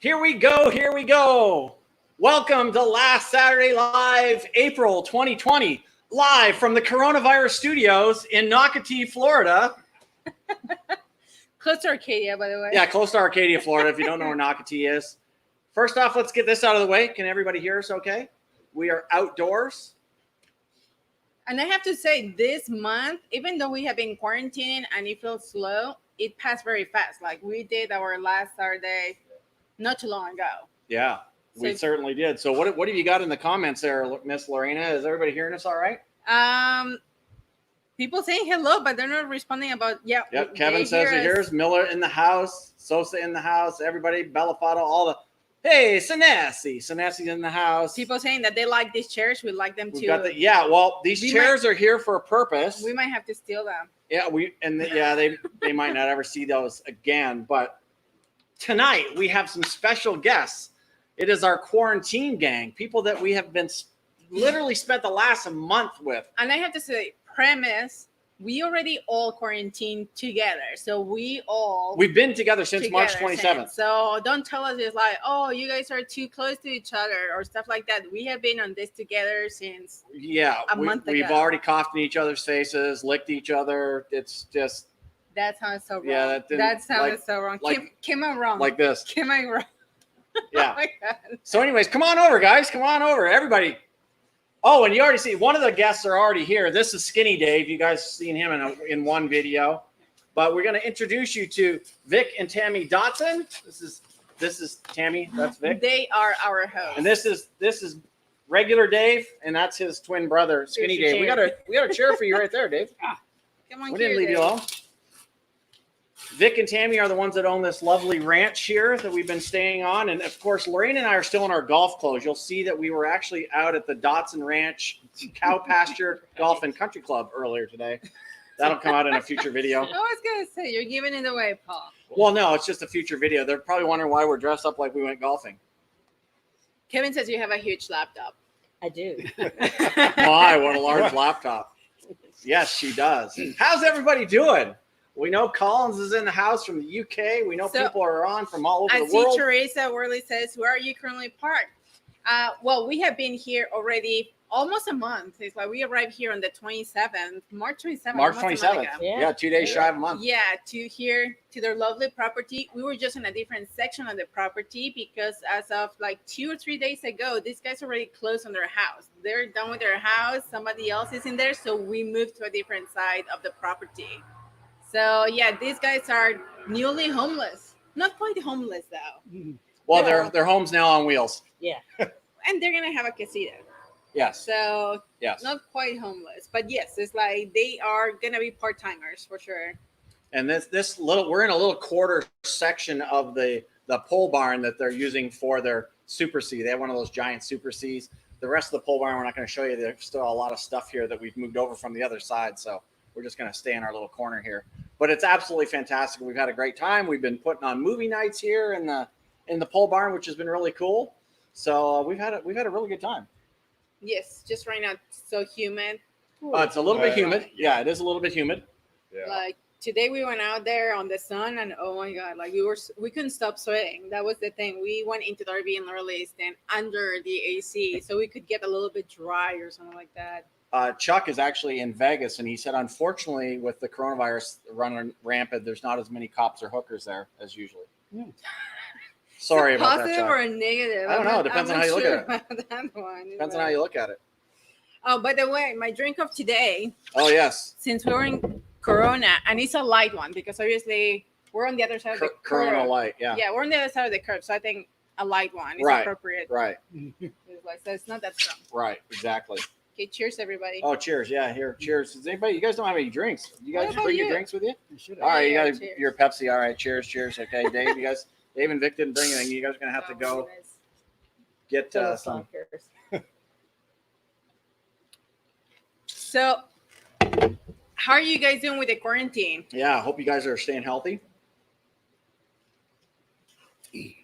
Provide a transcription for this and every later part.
Here we go. Here we go. Welcome to Last Saturday Live, April 2020, live from the Coronavirus Studios in Nocatee, Florida. Close to Arcadia, by the way. Yeah, close to Arcadia, Florida, if you don't know where Nocatee is. First off, let's get this out of the way. Can everybody hear us okay? We are outdoors. And I have to say, this month, even though we have been quarantining and it feels slow, it passed very fast. Like we did our last Saturday not too long ago. Yeah, we certainly did. So what have you got in the comments there, Miss Lorena? Is everybody hearing us all right? People saying hello, but they're not responding about, yeah. Yep, Kevin says he hears. Miller in the house. Sosa in the house. Everybody, Bellafato, all the... Hey, Sanasi in the house. People saying that they like these chairs. We like them too. Yeah, well, these chairs are here for a purpose. We might have to steal them. Yeah, they might not ever see those again. But tonight we have some special guests. It is our quarantine gang, people that we have been literally spent the last month with. And I have to say, premise, we already all quarantined together. So we've been together since March 27th. So don't tell us it's like, oh, you guys are too close to each other or stuff like that. We have been on this together since a month ago. We've already coughed in each other's faces, licked each other. It's just... That sounds so wrong. Yeah, that sounds so wrong. Kim, I'm wrong. Like this. Kim, I'm wrong. Yeah. Oh my God. So anyways, come on over, guys. Come on over. Everybody. Oh, and you already see one of the guests are already here. This is Skinny Dave. You guys seen him in one video. But we're going to introduce you to Vic and Tammy Dotson. This is Tammy. That's Vic. They are our hosts. And this is regular Dave, and that's his twin brother, Skinny Dave. We got a chair for you right there, Dave. Come on, we didn't leave you alone. Vic and Tammy are the ones that own this lovely ranch here that we've been staying on. And, of course, Lorraine and I are still in our golf clothes. You'll see that we were actually out at the Dotson Ranch Cow Pasture Golf and Country Club earlier today. That'll come out in a future video. I was going to say, you're giving it away, Paul. Well, no, it's just a future video. They're probably wondering why we're dressed up like we went golfing. Kevin says you have a huge laptop. I do. My, what a large laptop. Yes, she does. How's everybody doing? We know Collins is in the house from the UK. We know people are on from all over the world. I see Teresa Worley says, where are you currently parked? Well, we have been here already almost a month. It's like we arrived here on the 27th, March 27th. March 27th. Yeah, 2 days shy of a month. Yeah, to their lovely property. We were just in a different section of the property because as of like 2 or 3 days ago, these guys already closed on their house. They're done with their house. Somebody else is in there. So we moved to a different side of the property. So, yeah, these guys are newly homeless. Not quite homeless, though. Well, their home's now on wheels. Yeah. And they're going to have a casita. Yes. So, yes, not quite homeless. But, yes, it's like they are going to be part-timers for sure. And we're in a little quarter section of the pole barn that they're using for their Super C. They have one of those giant Super Cs. The rest of the pole barn, we're not going to show you. There's still a lot of stuff here that we've moved over from the other side. So, we're just going to stay in our little corner here. But it's absolutely fantastic. We've had a great time. We've been putting on movie nights here in the pole barn, which has been really cool. So we've had a really good time. Yes, just right now it's so humid. It's a little bit humid. Yeah, it is a little bit humid. Yeah. Like today we went out there on the sun and oh my God, like we couldn't stop sweating. That was the thing. We went into the RV and literally stand under the AC so we could get a little bit dry or something like that. Chuck is actually in Vegas, and he said, unfortunately, with the coronavirus running rampant, there's not as many cops or hookers there as usually. Sorry about that, Chuck. Positive or negative? I don't know. It depends on how you look at it. Depends on how you look at it. Oh, by the way, my drink of today. Oh, yes. Since we're in Corona, and it's a light one because obviously we're on the other side of the curve. Corona light, yeah. Yeah, we're on the other side of the curve, so I think a light one is appropriate. Right. So it's not that strong. Right, exactly. Okay, cheers, everybody. Oh, cheers. Yeah, here. Cheers. Does anybody, you guys don't have any drinks? You guys bring your drinks with you? Should All right, you got your Pepsi. All right, cheers. Okay, Dave, Dave and Vic didn't bring anything. You guys are going to have to go get some. So, how are you guys doing with the quarantine? Yeah, I hope you guys are staying healthy.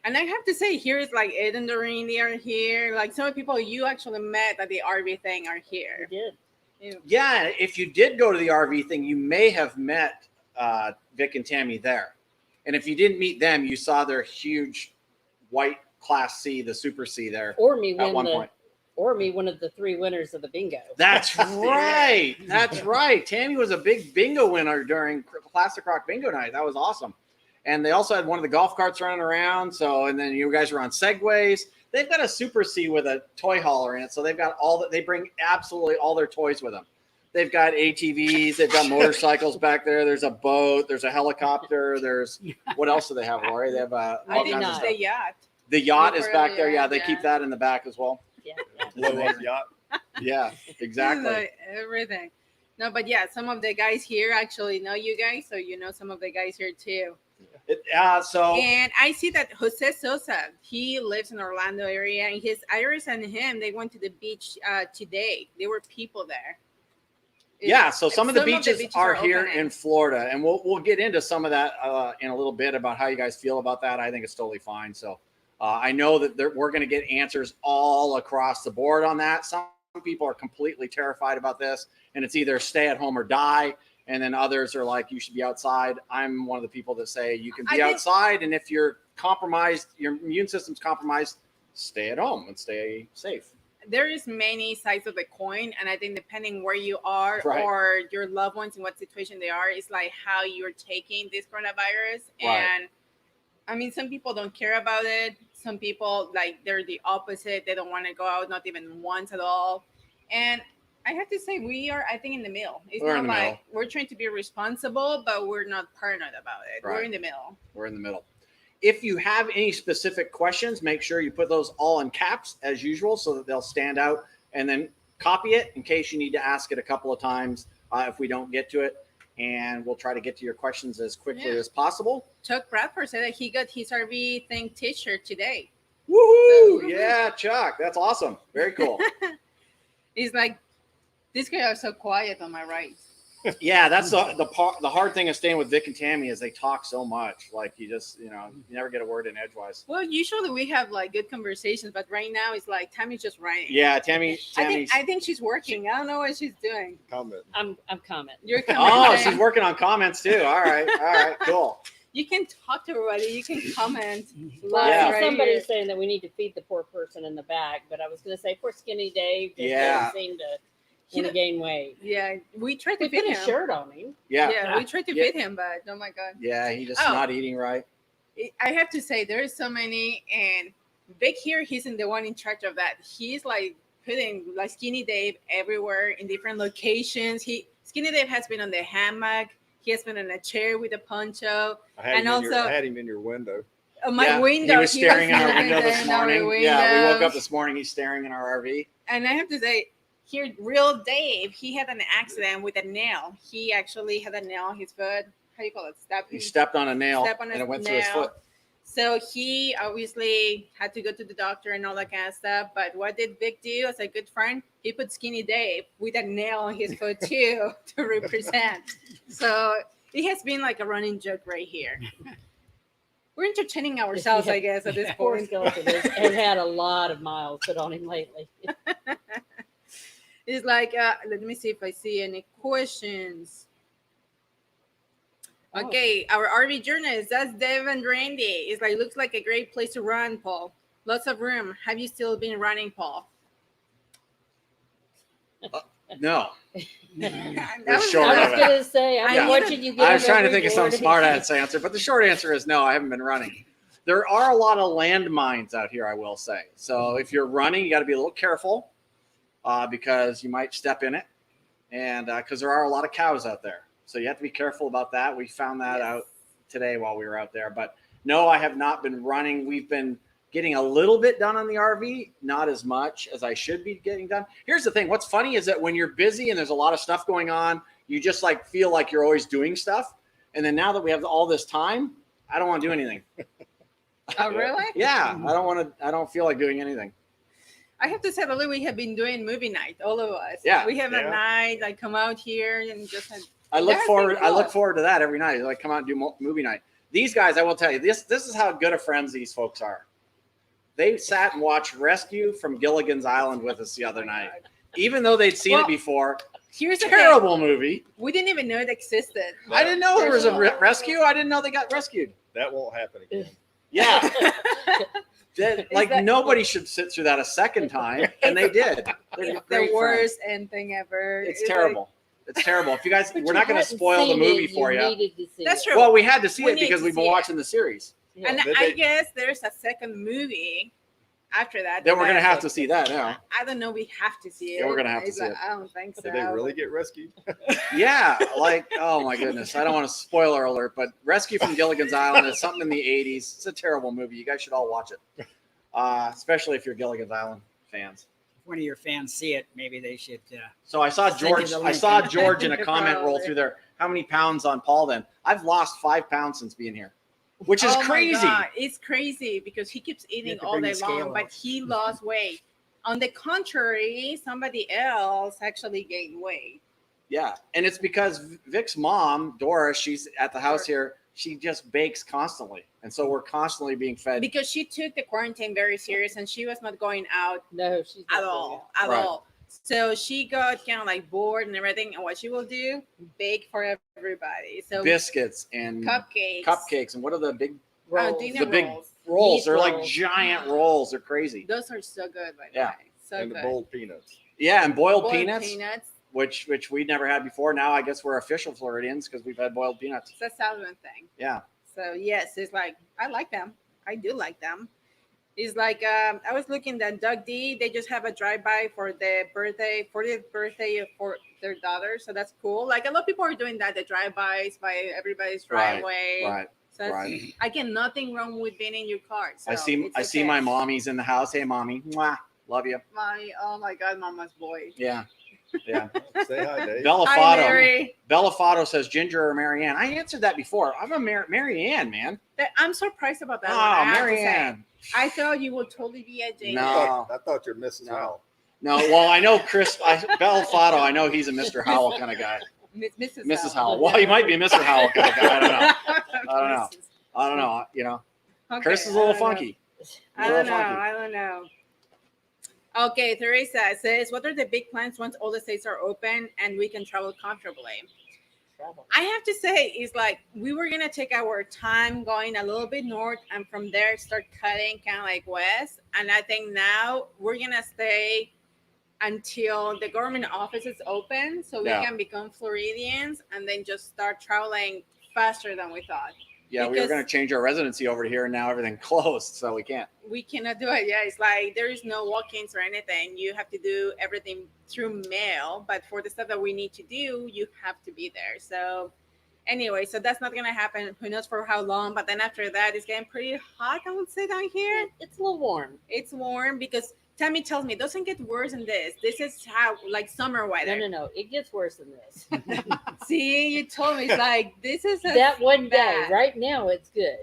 And I have to say, here is like Ed and Doreen, they are here. Like some of the people you actually met at the RV thing are here. You did. Yeah, if you did go to the RV thing, you may have met Vic and Tammy there. And if you didn't meet them, you saw their huge white Class C, the Super C there. Or me at one point. Or me, one of the 3 winners of the bingo. That's right. That's right. Tammy was a big bingo winner during Classic Rock Bingo Night. That was awesome. And they also had one of the golf carts running around. So, and then you guys were on Segways. They've got a Super C with a toy hauler in it. So they've got they bring absolutely all their toys with them. They've got ATVs. They've got motorcycles back there. There's a boat. There's a helicopter. There's, what else do they have, Lori? They have I think it's the yacht. The yacht is back there. Yeah, they keep that in the back as well. Yeah. Blow-up yacht. Yeah, exactly. Like everything. No, but yeah, some of the guys here actually know you guys, so you know some of the guys here too. And I see that Jose Sosa, he lives in Orlando area, and his Iris and him, they went to the beach today. There were people there. Yeah, so some of the beaches are here opening in Florida, and we'll get into some of that in a little bit about how you guys feel about that. I think it's totally fine. So I know that we're going to get answers all across the board on that. Some people are completely terrified about this, and it's either stay at home or die. And then others are like, you should be outside. I'm one of the people that say you can be outside, and if you're compromised, your immune system's compromised, stay at home and stay safe. There is many sides of the coin, and I think depending where you are or your loved ones in what situation they are, it's like how you're taking this coronavirus. And I mean, some people don't care about it. Some people, like, they're the opposite. They don't want to go out, not even once at all. And I have to say, we are, I think, in the middle. It's not like we're trying to be responsible, but we're not paranoid about it. We're in the middle. We're in the middle. If you have any specific questions, make sure you put those all in caps as usual so that they'll stand out, and then copy it in case you need to ask it a couple of times if we don't get to it. And we'll try to get to your questions as quickly as possible. Chuck Bradford said that he got his RV thing t-shirt today. Woohoo! So, yeah, Chuck. That's awesome. Very cool. He's like, these guys are so quiet on my right. Yeah, that's the hard thing of staying with Vic and Tammy is they talk so much. Like you just, you never get a word in edgewise. Well, usually we have like good conversations, but right now it's like Tammy's just writing. Yeah, Tammy's. I think she's working. I don't know what she's doing. Comment. I'm commenting. You're commenting. Oh, she's working on comments too. All right, cool. You can talk to everybody. You can comment. Well, somebody's saying that we need to feed the poor person in the back, but I was going to say poor Skinny Dave just doesn't seem to want to gain weight. Yeah, we tried to fit him. A shirt on him. Yeah, we tried to fit him, but oh my god. Yeah, he just not eating right. I have to say there is so many, and Vic here, he's the one in charge of that. He's like putting like Skinny Dave everywhere in different locations. Skinny Dave has been on the hammock. He has been in a chair with a poncho. I had him in your window. My window. He was staring in our window this morning. Yeah, we woke up this morning. He's staring in our RV. And I have to say, here, real Dave, he had an accident with a nail. He actually had a nail on his foot. How do you call it? He stepped on a nail and it went through his foot. So he obviously had to go to the doctor and all that kind of stuff. But what did Vic do as a good friend? He put Skinny Dave with a nail on his foot too to represent. So it has been like a running joke right here. We're entertaining ourselves, I guess, at this point. Has had a lot of miles put on him lately. It's like, let me see if I see any questions. Okay, our RV journalist, that's Dev and Randy. It's like, looks like a great place to run, Paul. Lots of room. Have you still been running, Paul? No. I was going to say, what did you get? I was trying to think of some smart ass answer, but the short answer is no, I haven't been running. There are a lot of landmines out here, I will say. So if you're running, you got to be a little careful because you might step in it. And because there are a lot of cows out there. So you have to be careful about that. We found that out today while we were out there. But no, I have not been running. We've been getting a little bit done on the RV, not as much as I should be getting done. Here's the thing. What's funny is that when you're busy and there's a lot of stuff going on, you just like feel like you're always doing stuff. And then now that we have all this time, I don't want to do anything. Oh, really? Yeah. I don't feel like doing anything. I have to say, that we have been doing movie night, all of us. Yeah. We have a night, like come out here and just I look forward to that every night. Like come out and do movie night. These guys, I will tell you, this is how good of friends these folks are. They sat and watched Rescue from Gilligan's Island with us the other night, even though they'd seen it before. Here's a terrible movie. We didn't even know it existed. I didn't know there was a rescue. I didn't know they got rescued. That won't happen again. Yeah. Like that- nobody should sit through that a second time, and they did. They're It's great the worst friends. ending ever. It's like- terrible. It's terrible. If you guys, But we're you not going to hadn't spoil the seen movie it, for you. Needed to see That's it. true. Well, we had to see We it need because to we've been see it. watching the series. Yeah. And Did I they- guess there's a second movie after that. Then we're going to but have to see that now. I don't know. We have to see it. Yeah, we're gonna have to It's see like, it. I don't think so. Did they really get rescued? Yeah, like, oh my goodness. I don't want to spoiler alert, but Rescue from Gilligan's Island is something in the 80s. It's a terrible movie. You guys should all watch it, especially if you're Gilligan's Island fans. If one of your fans see it, maybe they should. So I saw Send you George. the I link. saw George in a You're comment roll probably- through there. How many pounds on Paul? Then I've lost 5 pounds since being here, which is Oh my crazy. God, it's crazy because he keeps eating have to all bring day the scale long, but out. he lost weight. On the contrary, somebody else actually gained weight. Yeah, and it's because Vic's mom, Doris, she's at the house here. She just bakes constantly, and so we're constantly being fed. Because she took the quarantine very serious and she was not going out No, she's not at doing all. At Right. all. So she got kind of like bored and everything. And what she will do, bake for everybody. So Biscuits and cupcakes. and what are the big Rolls. dinner the big rolls. rolls? Meat They're like rolls. giant rolls. They're crazy. Those are so good, by the Yeah. way. So And good. the boiled peanuts. Yeah, and boiled Boiled peanuts, peanuts. which we'd never had before. Now I guess we're official Floridians because we've had boiled peanuts. It's a Southern thing. Yeah. So yes, it's like I like them. I do like them. It's like I was looking at Doug D. They just have a drive-by for the 40th birthday for their daughter. So that's cool. Like a lot of people are doing that. The drive-bys by everybody's Right, driveway. Right. So that's, Right. again, nothing wrong with being in your car. So I see it's see okay. my mommy's in the house. Hey, mommy. Mwah. Love you. Oh my God, mama's boy. Yeah. Yeah. Say hi, Dave. Bella Hi, Fato. Mary. Bella Fato says Ginger or Marianne. I answered that before. I'm a Marianne, man. I'm surprised about that. one, I Oh, have to say. Marianne. I thought you would totally be a Jane. No. I thought you're Mrs. No. Howell. No, well, I know Bella Fato. I know he's a Mr. Howell kind of guy. Mrs. Howell. Well, he might be a Mr. Howell kind of guy. I don't know. I don't know. I don't know. You know, Okay, Chris is a I little don't know. funky. I don't know. I don't know. Okay, Teresa says, what are the big plans once all the states are open and we can travel comfortably? Travel. I have to say, it's like we were gonna take our time going a little bit north and from there start cutting kind of like west. And I think now we're gonna stay until the government offices open so we Yeah. can become Floridians and then just start traveling faster than we thought. Yeah, we were Because- going to change our residency over to here, and now everything closed, so we can't. We cannot do it. Yeah, it's like there is no walk-ins or anything. You have to do everything through mail. But for the stuff that we need to do, you have to be there. So anyway, so that's not gonna happen. Who knows for how long? But then after that, it's getting pretty hot. I would say down here. It's a little warm. It's warm because Tammy tells me it doesn't get worse than this. This is how like summer weather. No. It gets worse than this. See, you told me it's like this is That one day. bad. Right now, it's good.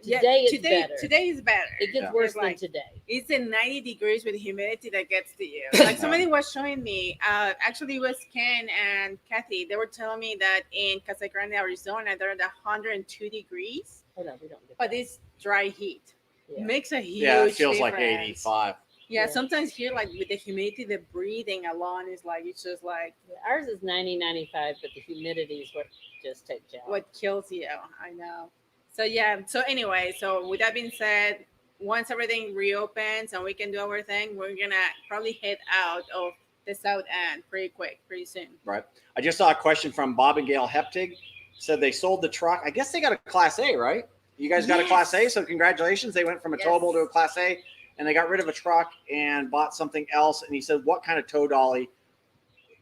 Yeah, Today it's better. Today is better. It gets Yeah. worse It's than like- today. It's in 90 degrees with humidity that gets to you. Like somebody was showing me, actually it was Ken and Kathy. They were telling me that in Casa Grande, Arizona, they're at 102 degrees, Oh no, we don't get but that. it's dry heat. Yeah. Makes a huge Yeah, it feels like difference. 85. Yeah, Yeah. sometimes here, like with the humidity, the breathing alone is like, it's just like Ours is 90, 95, but the humidity is what just takes you out. what kills you. I know. So yeah, so anyway, so with that being said, once everything reopens and we can do our thing, we're gonna probably head out of the south end pretty quick, pretty soon. Right. I just saw a question from Bob and Gail Heptig. Said they sold the truck. I guess they got a Class A, right? You guys got a Class A, so congratulations. They went from a Yes. towable to a Class A, and they got rid of a truck and bought something else. And he said, what kind of tow dolly?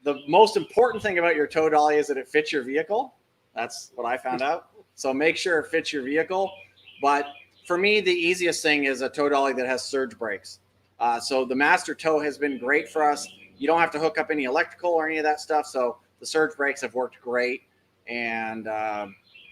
The most important thing about your tow dolly is that it fits your vehicle. That's what I found out. So make sure it fits your vehicle. But for me, the easiest thing is a tow dolly that has surge brakes. So the Master Tow has been great for us. You don't have to hook up any electrical or any of that stuff. So the surge brakes have worked great. And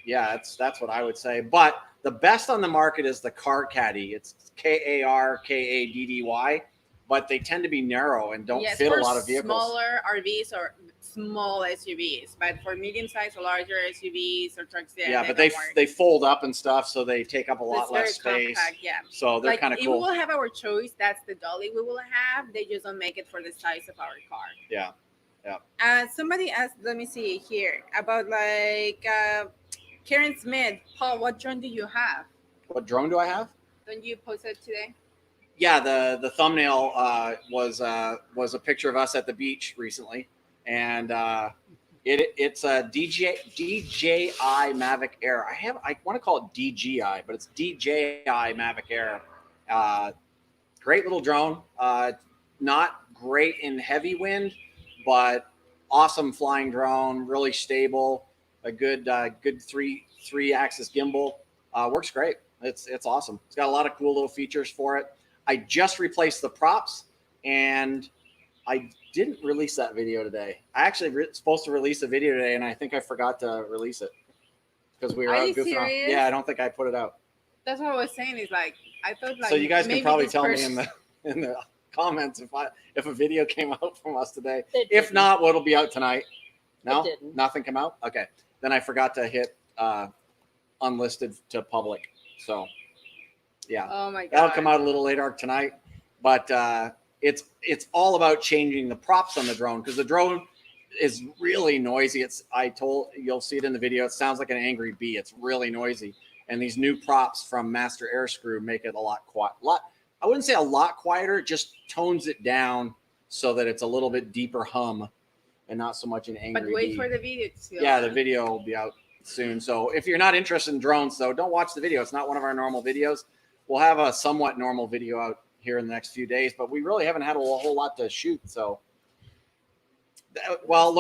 yeah, that's what I would say. But the best on the market is the Car Caddy. It's KARKADDY, but they tend to be narrow and don't fit for a lot of vehicles. smaller RVs or small SUVs, but for medium-sized or larger SUVs or trucks, Yeah, but don't work. they fold up and stuff, so they take up a It's lot less very space. compact, yeah. So they're Like kind of if cool. we will have our choice, that's the dolly we will have. They just don't make it for the size of our car. Yeah. Somebody asked, let me see here, about like Karen Smith. Paul, what drone do you have? What drone do I have? Don't you post it today? yeah, the thumbnail was a picture of us at the beach recently, and it's a DJI Mavic Air. I want to call it DJI, but it's DJI Mavic Air. Great little drone. Not great in heavy wind, but awesome flying drone. Really stable. A good three axis gimbal. Works great. It's awesome. It's got a lot of cool little features for it. I just replaced the props, and I didn't release that video today. I actually supposed to release a video today, and I think I forgot to release it because we were Are out you goofing around. serious? Yeah, I don't think I put it out. That's what I was saying. Is like I thought like So you guys can maybe probably this tell me person- in the comments if a video came out from us today. It If didn't. not, what'll be out tonight? No, didn't. nothing come out. Okay, then I forgot to hit unlisted to public. So yeah, Oh my god. that'll come out a little later tonight. But it's all about changing the props on the drone because the drone is really noisy. You'll see it in the video. It sounds like an angry bee. It's really noisy. And these new props from Master Air Screw make it a lot quiet. I wouldn't say a lot quieter, just tones it down so that it's a little bit deeper hum and not so much an angry But wait bee. for the video to go Yeah, on. the video will be out soon. So if you're not interested in drones, though, don't watch the video. It's not one of our normal videos. We'll have a somewhat normal video out here in the next few days, but we really haven't had a whole lot to shoot. So, well,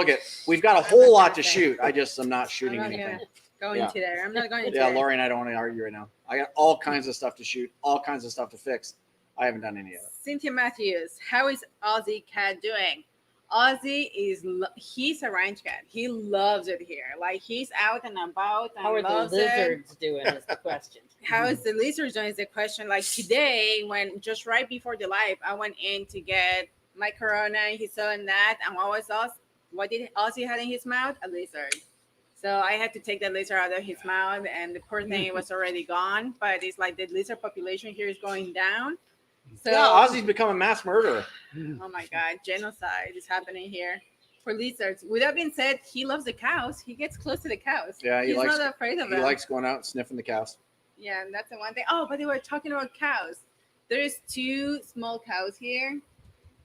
we've got a whole lot to shoot. I just am not shooting I'm not anything. gonna go Yeah. into there. I'm not going into Yeah, there. Lori and I don't want to argue right now. I got all kinds of stuff to shoot, all kinds of stuff to fix. I haven't done any of it. Cynthia Matthews, how is Aussie Cat doing? Aussie he's a ranch cat. He loves it here. Like he's out and about and How are the loves it. lizards doing is the question. How is the lizards doing is the question. Like today, when just right before the live, I went in to get my Corona and he's selling that. And what did Aussie have in his mouth? A lizard. So I had to take the lizard out of his mouth, and the poor thing was already gone. But it's like the lizard population here is going down. So Yeah, Ozzy's become a mass murderer. oh my God, genocide is happening here for lizards. With that being said, he loves the cows. He gets close to the cows. Yeah, he's not afraid of He them. likes going out and sniffing the cows. Yeah, and that's the one thing. Oh, but they were talking about cows. There's 2 small cows here,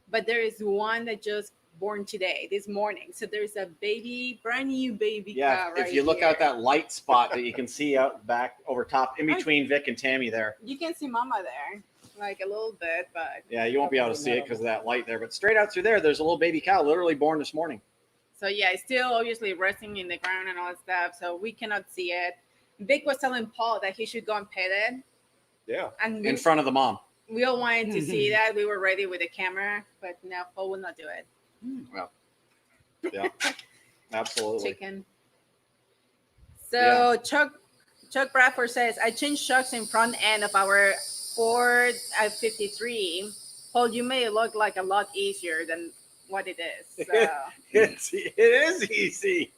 but there is one that just born today, this morning. So there's a brand new baby Yeah, cow right if you look here. out that light spot that you can see out back over top, in between Vic and Tammy there. You can see Mama there, like a little bit, but Yeah, you won't be able to see it because of that light there. But straight out through there's a little baby cow literally born this morning. so yeah, it's still obviously resting in the ground and all that stuff, so we cannot see it. Vic was telling Paul that he should go and pet it, Yeah. and In front of the mom. we all wanted to see that. We were ready with the camera, but no, Paul will not do it. Yeah, absolutely. Chicken. So Chuck Bradford says, I changed shocks in front end of our Ford F53. Paul, you made it look like a lot easier than what it is. So It is easy.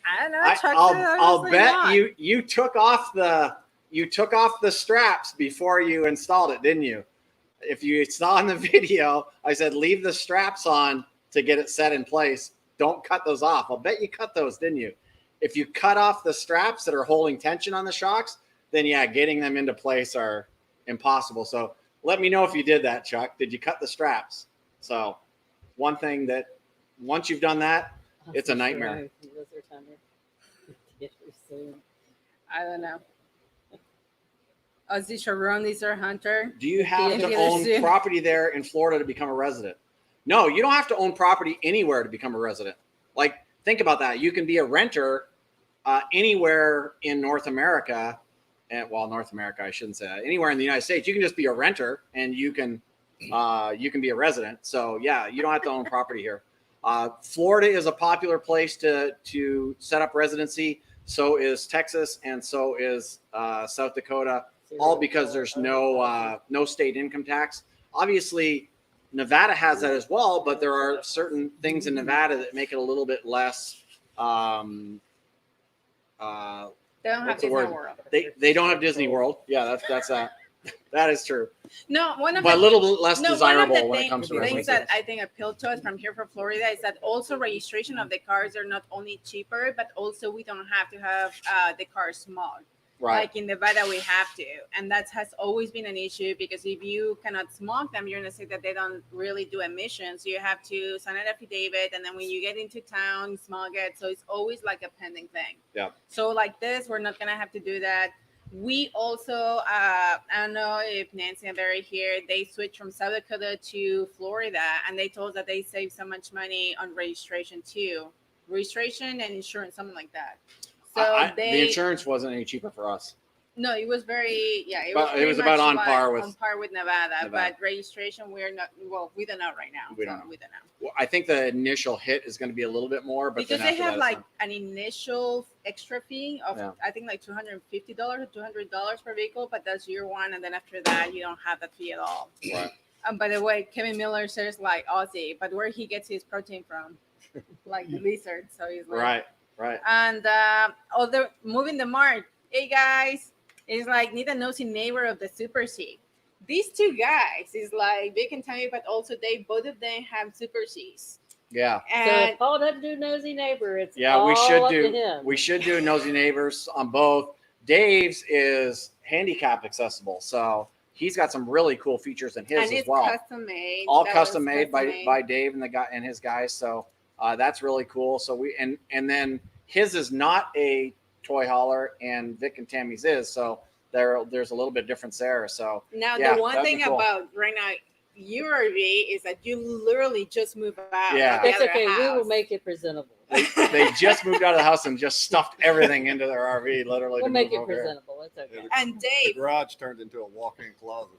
I don't know. Chuck said I'll obviously bet not. you took off the straps before you installed it, didn't you? If you saw in the video, I said leave the straps on to get it set in place. Don't cut those off. I'll bet you cut those, didn't you? If you cut off the straps that are holding tension on the shocks, then yeah, getting them into place are impossible. So let me know if you did that, Chuck. Did you cut the straps? So one thing that once you've done that, it's a nightmare. Lizard hunter. Get her soon. I don't know. Ozzy Sharon Lizard Hunter. Do you have Yeah, to yeah, own yeah. property there in Florida to become a resident? No, you don't have to own property anywhere to become a resident. Like, think about that. You can be a renter anywhere in North America. North America, I shouldn't say that. Anywhere in the United States, you can just be a renter and you can be a resident. So yeah, you don't have to own property here. Florida is a popular place to set up residency. So is Texas, and so is South Dakota. All because there's no state income tax. Obviously, Nevada has that as well, but there are certain things in Nevada that make it a little bit less. They don't have What's the Disney word? World. They don't have Disney World. Yeah, that's that is true. No, But a little bit less desirable one of the when it comes to things residency. that I think appeal to us from here from Florida is that also registration of the cars are not only cheaper, but also we don't have to have the car small. Right. Like in Nevada, we have to, and that has always been an issue because if you cannot smoke them, you're gonna say that they don't really do emissions. You have to sign an affidavit, and then when you get into town, smoke it. So it's always like a pending thing. Yeah. So like this, we're not gonna have to do that. We also, I don't know if Nancy and Barry here, they switched from South Dakota to Florida, and they told us that they save so much money on registration too, registration and insurance, something like that. So the insurance wasn't any cheaper for us. no, it was very, yeah, it But was, it was about on par with Nevada, but registration, we're not, well, we don't know right now. We don't know. We don't know. Well, I think the initial hit is going to be a little bit more, but Because then they after have that, like an initial extra fee of, Yeah. I think like $250 or $200 per vehicle, but that's year one. And then after that, you don't have that fee at all. Right. By the way, Kevin Miller says like Aussie, but where he gets his protein from, like the lizard. So he's like, Right. And other moving the mark. Hey guys, it's like need a nosy neighbor of the Super C. These two guys is like Vic and Tammy, but also they both of them have Super Cs. Yeah. So And if Paul doesn't do nosy neighbor, it's Yeah, all we should up do. to him. We should do nosy neighbors on both. Dave's is handicap accessible, so he's got some really cool features in his and as it's well. custom made. All That custom was made custom by Dave and the guy and his guys. So that's really cool. So we and then his is not a toy hauler, and Vic and Tammy's is. So there's a little bit difference there. So Now yeah, the one that'd be thing cool. about right now your RV is that you literally just move out. Yeah. of the It's other okay. We will house. make it presentable. they just moved out of the house and just stuffed everything into their RV. Literally, We'll to make move it over here. presentable. It's okay. And The Dave, garage turned into a walk-in closet.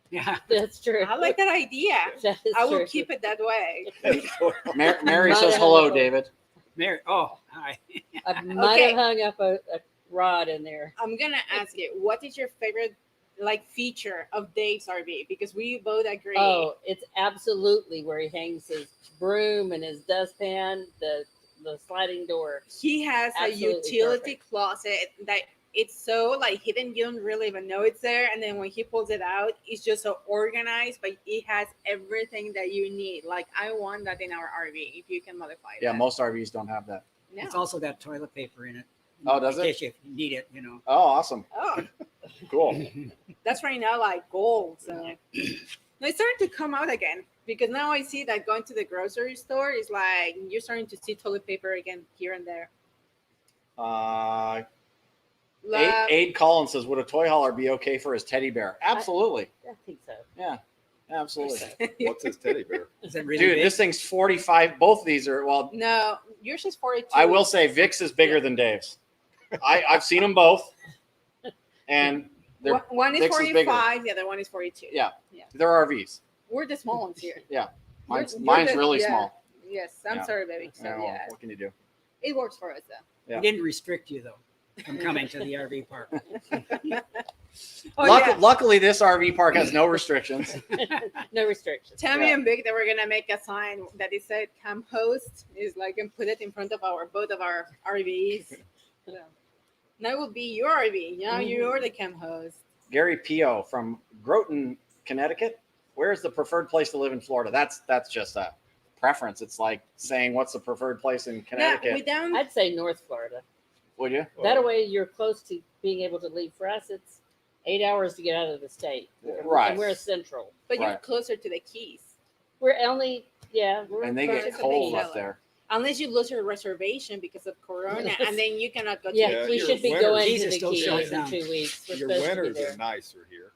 Yeah. That's true. I like that idea. That is I will true. keep it that way. Mary Might says have hello, hung up David. Mary. Oh, hi. I might Okay. have hung up a rod in there. I'm gonna ask you, what is your favorite like feature of Dave's RV? Because we both agree. Oh, it's absolutely where he hangs his broom and his dustpan, the sliding door. He has Absolutely a utility perfect. closet that it's so like hidden, you don't really even know it's there. And then when he pulls it out, it's just so organized, but it has everything that you need. Like I want that in our RV if you can modify Yeah, that. most RVs don't have that. No. It's also got toilet paper in it. Oh, does in it? case you need it, you know. Oh, awesome. Oh, Cool. that's right now like gold. So no, it's starting to come out again because now I see that going to the grocery store is like you're starting to see toilet paper again here and there. Aid Collins says, would a toy hauler be okay for his teddy bear? Absolutely. I think so. Yeah, absolutely. What's his teddy bear? Is it really Dude, big? this thing's 45. Both of these are, well, No, yours is 42. I will say Vic's is bigger than Dave's. I've seen them both. And they're, One is Vic's is bigger. 45, the other one is 42. Yeah. Yeah. they're RVs. We're the small ones here. Mine's You're the- really yeah. small. Yes, I'm Yeah. sorry, baby. So Yeah, well, yeah, what can you do? it works for us though. Yeah. We didn't restrict you though from coming to the RV park. Oh yeah. Luckily, this RV park has no restrictions. No restrictions. Tammy Yeah. and Vic, that we're gonna make a sign that it said "Come host" is like and put it in front of both of our RVs. So, now it will be your RV. Now you're the cam host. Gary Pio from Groton, Connecticut. Where's the preferred place to live in Florida? That's just a preference. It's like saying what's the preferred place in No, Connecticut. we don't. I'd say North Florida. Would you? That way you're close to being able to leave. For us, it's 8 hours to get out of the state. Right. And we're central. But you're Right. closer to the Keys, We're only, we're And they close get to cold being- up there. unless you lose your reservation because of Corona, and then you cannot go to. Yeah, Yeah, we your should be winters- going Keys to are the still Keys shut in down. 2 weeks. We're Your supposed to be winters there. are nicer here.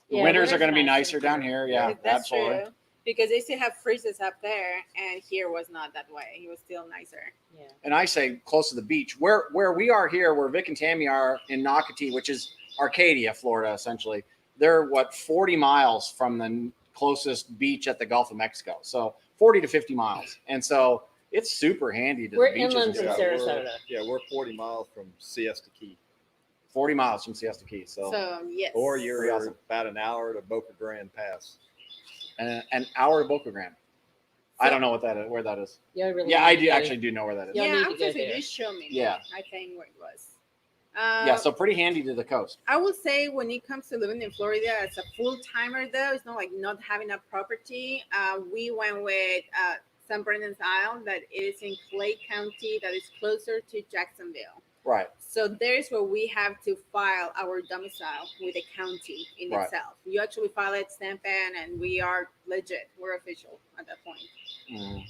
The Yeah, winters are winter's going to be nice. nicer down here. Yeah, That's absolutely. true. Because they still have freezes up there, and here was not that way. It was still nicer. Yeah. And I say close to the beach. Where we are here, where Vic and Tammy are in Nocatee, which is Arcadia, Florida, essentially. They're 40 miles from the closest beach at the Gulf of Mexico. So 40 to 50 miles. And so it's super handy to We're the beaches. inland and from stuff. Sarasota. We're 40 miles from Siesta Key. 40 miles from Siesta Key. So, So yes. Or you're Pretty awesome. about an hour to Boca Grande Pass. an hour to Boca Grande. I don't know what that is, where that is. Yeah, really Yeah, I need to do go. actually do know where that is. Y'all Yeah, need I'm to go just there. you show me. Yeah. I think where it was. Yeah, so pretty handy to the coast. I would say when it comes to living in Florida as a full timer, though, it's not like not having a property. We went with San Bernardino's Isle, that is in Clay County, that is closer to Jacksonville. Right. So there's where we have to file our domicile with the county in Right. itself. You actually file it, stamp it, and we are legit. We're official at that point. Mhm.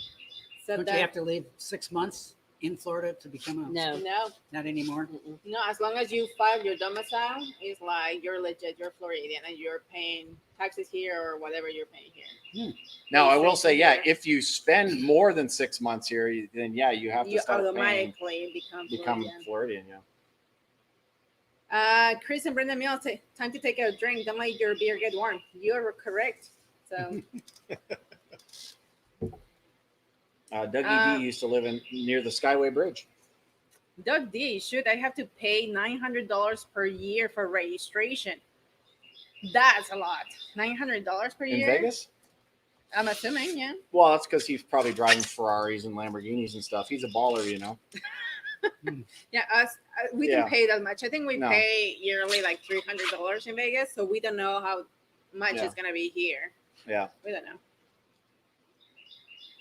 So Don't you have to leave 6 months in Florida to become a? No. no, Not anymore. Mm-mm. no. As long as you file your domicile, it's like you're legit. You're Floridian, and you're paying taxes here or whatever you're paying here. Now, I will Basically, say, yeah, here. if you spend more than 6 months here, then yeah, you have to You start paying, automatically become Floridian. Floridian. Yeah. Chris and Brenda Mills, time to take a drink. Don't let your beer get warm. You're correct. So, Dougie D used to live near the Skyway Bridge. Doug D, should I have to pay $900 per year for registration? That's a lot. $900 per In year? Vegas? I'm assuming, yeah. Well, that's because he's probably driving Ferraris and Lamborghinis and stuff. He's a baller, you know. Yeah, us we Yeah. don't pay that much. I think we No. pay yearly like $300 in Vegas, so we don't know how much Yeah. it's gonna be here. Yeah. We don't know.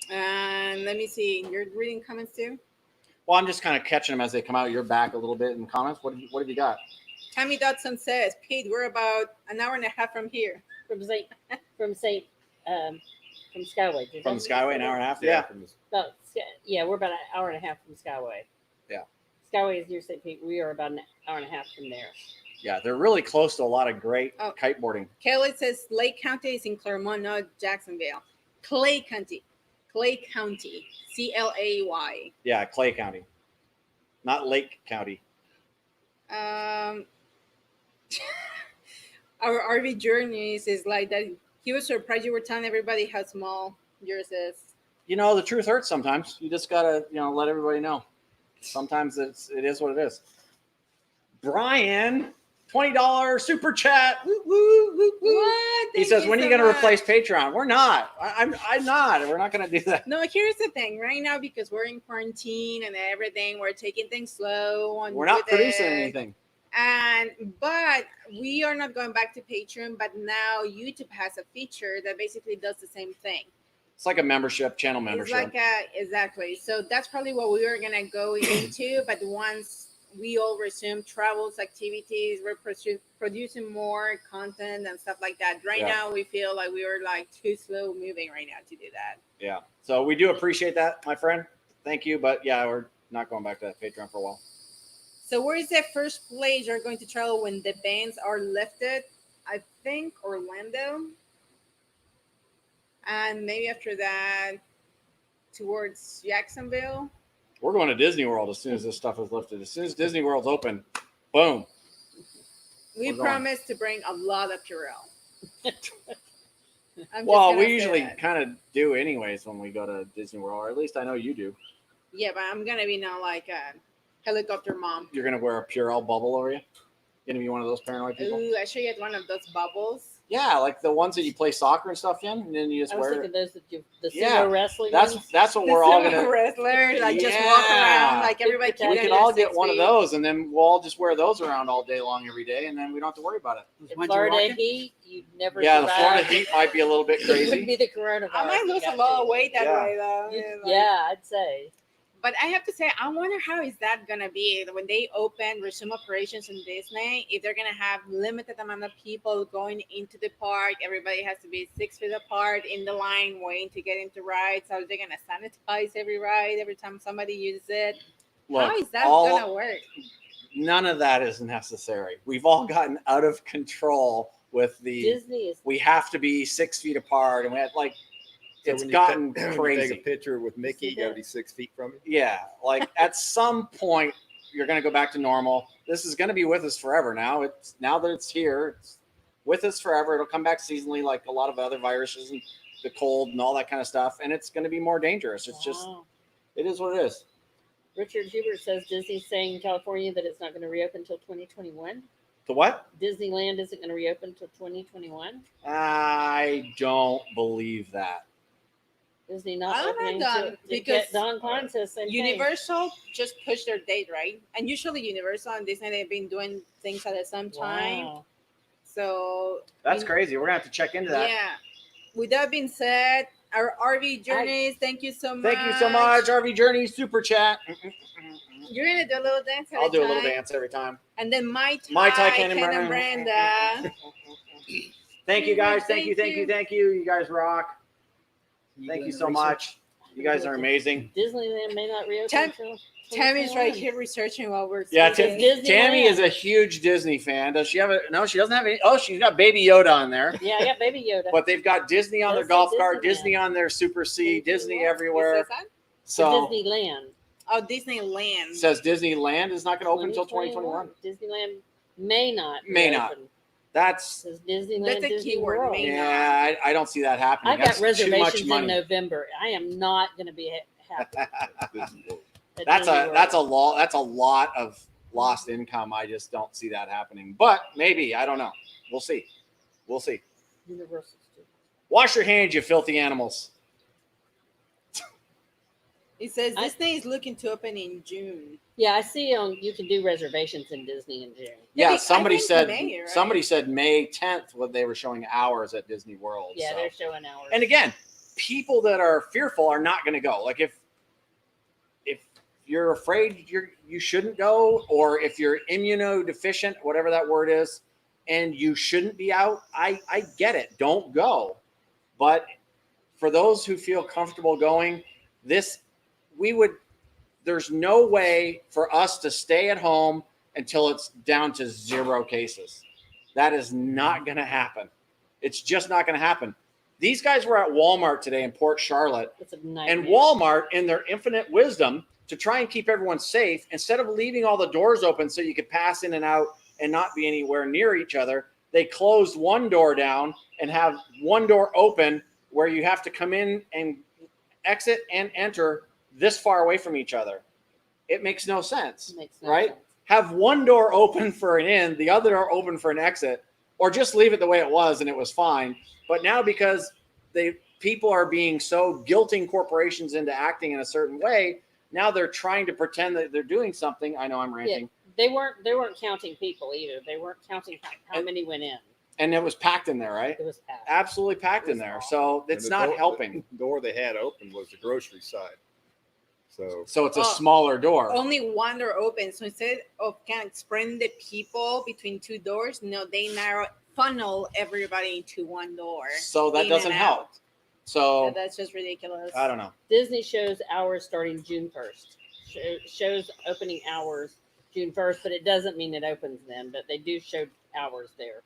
And let me see. You're reading comments too. Well, I'm just kind of catching them as they come out. You're back a little bit in comments. What have you got? Tammy Dodson says, Pete, we're about an hour and a half from here. From Skyway. Did From that- Skyway, an hour and a half. Yeah. Yeah. From this, Yeah, we're about an hour and a half from Skyway. Yeah. Skyway is near St. Pete. We are about an hour and a half from there. Yeah. They're really close to a lot of great Oh. kiteboarding. Kelly says Lake County is in Claremont, not Jacksonville. Clay County. Clay County. CLAY. Yeah, Clay County, not Lake County. Our RV journeys is like that. He was surprised you were telling everybody how small yours is. You know, the truth hurts sometimes. You just gotta, let everybody know. Sometimes it is what it is. Brian, $20 super chat. Woo, woo, woo, woo. What? He Thank says, "When are you going to much. replace Patreon?" We're not. I'm not. We're not going to do that. No, here's the thing. Right now, because we're in quarantine and everything, we're taking things slow. We're not with producing it. anything. But we are not going back to Patreon. But now YouTube has a feature that basically does the same thing. It's like a membership, channel It's membership. like exactly. So that's probably what we were gonna go into. But once we all resume travels, activities, we're producing more content and stuff like that. Right Yeah. now, we feel like we were like too slow moving right now to do that. Yeah. So we do appreciate that, my friend. Thank you. But yeah, we're not going back to that Patreon for a while. So where is the first place you're going to travel when the bans are lifted? I think Orlando. And maybe after that, towards Jacksonville. We're going to Disney World as soon as this stuff is lifted. As soon as Disney World's open, boom. We We're going. promise to bring a lot of Purell. I'm just Well, gonna we say usually that. kind of do anyways when we go to Disney World, or at least I know you do. Yeah, but I'm gonna be now like a helicopter mom. You're going to wear a Purell bubble over you? Going to be one of those paranoid people? Ooh, I should get one of those bubbles. Yeah, like the ones that you play soccer and stuff in, and then you just I was wear thinking those that the Yeah, sumo wrestling. That's ones. what we're all The gonna. wrestlers like just walk Yeah. around like everybody. We keep We getting could all their get 6 one of feet. those, and then we'll all just wear those around all day long every day, and then we don't have to worry about it. Those In ones you're Florida walking? heat, you'd never Yeah, the Florida survive. heat might be a little bit It would crazy. be the coronavirus. I might you lose a got lot to. of weight that Yeah. way though. Like- Yeah, I'd say. But I have to say, I wonder how is that gonna be when they resume operations in Disney. If they're gonna have limited amount of people going into the park, everybody has to be 6 feet apart in the line waiting to get into rides. So they're gonna sanitize every ride every time somebody uses it. Look, how is that all- gonna work? none of that is necessary. We've all gotten out of control with the. Disney is We have to be 6 feet apart, and we had like. So It's when you gotten when you crazy. take a picture with Mickey, you got to that? be 6 feet from you. Yeah, like at some point you're going to go back to normal. This is going to be with us forever now. Now that it's here, it's with us forever. It'll come back seasonally, like a lot of other viruses and the cold and all that kind of stuff. And it's going to be more dangerous. It's just, Wow. it is what it is. Richard Hubert says Disney's saying in California that it's not going to reopen until 2021. The what? Disneyland isn't going to reopen until 2021. I don't believe that. Disney not I'm opening not until done, because Don Klein says same thing. Universal just pushed their date, right? And usually Universal and Disney, they've been doing things at the same time. Wow. So That's crazy. We're going to have to check into that. yeah. With that being said, our RV journeys, thank you so much. Thank you so much, RV Journey Super Chat. You're gonna do a little dance. I'll do a little time. dance every time. And then Mai Mai Tai, Ken Ken, and Brenda. Thank you guys. Thank you. Thank you. Thank you. You guys rock. Thank you so much. You guys are amazing. Disneyland may not reopen Tam- until Tammy's right 2021. here researching while we're Yeah, speaking. Disneyland. Tammy is a huge Disney fan. Does she have a? No, she doesn't have any. Oh, she's got Baby Yoda on there. Yeah, I got Baby Yoda. But they've got Disney on their Does say golf cart, Disneyland. Disney on their Super C, Disney Disneyland. everywhere. Is that? So Disneyland. Oh, Disneyland. it says Disneyland is not going to open until 2021. Disneyland may not. May not. reopen. That's Says Disneyland. That's a Disney keyword, World. may yeah. I don't see that happening. I've got That's too much reservations in money. November. I am not going to be happy. at That's Disney a World. that's a lot of lost income. I just don't see that happening. But maybe, I don't know. We'll see. We'll see. Universal Studios. Wash your hands, you filthy animals. It says Disney is looking to open in June. Yeah, I see. You can do reservations in Disney in June. Yeah, I somebody think said May, right? somebody said May 10th when they were showing hours at Disney World. Yeah, so. they're showing hours. And again, people that are fearful are not going to go. Like if you're afraid you shouldn't go, or if you're immunodeficient, whatever that word is, and you shouldn't be out, I get it. Don't go. But for those who feel comfortable going, there's no way for us to stay at home until it's down to 0 cases. That is not going to happen. It's just not going to happen. These guys were at Walmart today in Port Charlotte, It's a nightmare. and Walmart, in their infinite wisdom, to try and keep everyone safe, instead of leaving all the doors open so you could pass in and out and not be anywhere near each other, they closed one door down and have one door open where you have to come in and exit and enter this far away from each other. It makes no sense, Makes no right? sense. Have one door open for an in, the other door open for an exit, or just leave it the way it was and it was fine. But now, because people are being so guilting corporations into acting in a certain way, now they're trying to pretend that they're doing something. I know I'm ranting. They weren't counting people either. They weren't counting how many went in. And it was packed in there, right? It was packed. Absolutely packed in there. So it's not helping. The door they had open was the grocery side. So it's a smaller door. Only one door open. So instead of kind of spreading the people between 2 doors, no, they funnel everybody into one door. So that in doesn't and help. out. So That's just ridiculous. I don't know. Disney shows hours starting June 1st. Shows opening hours June 1st, but it doesn't mean it opens then. But they do show hours there.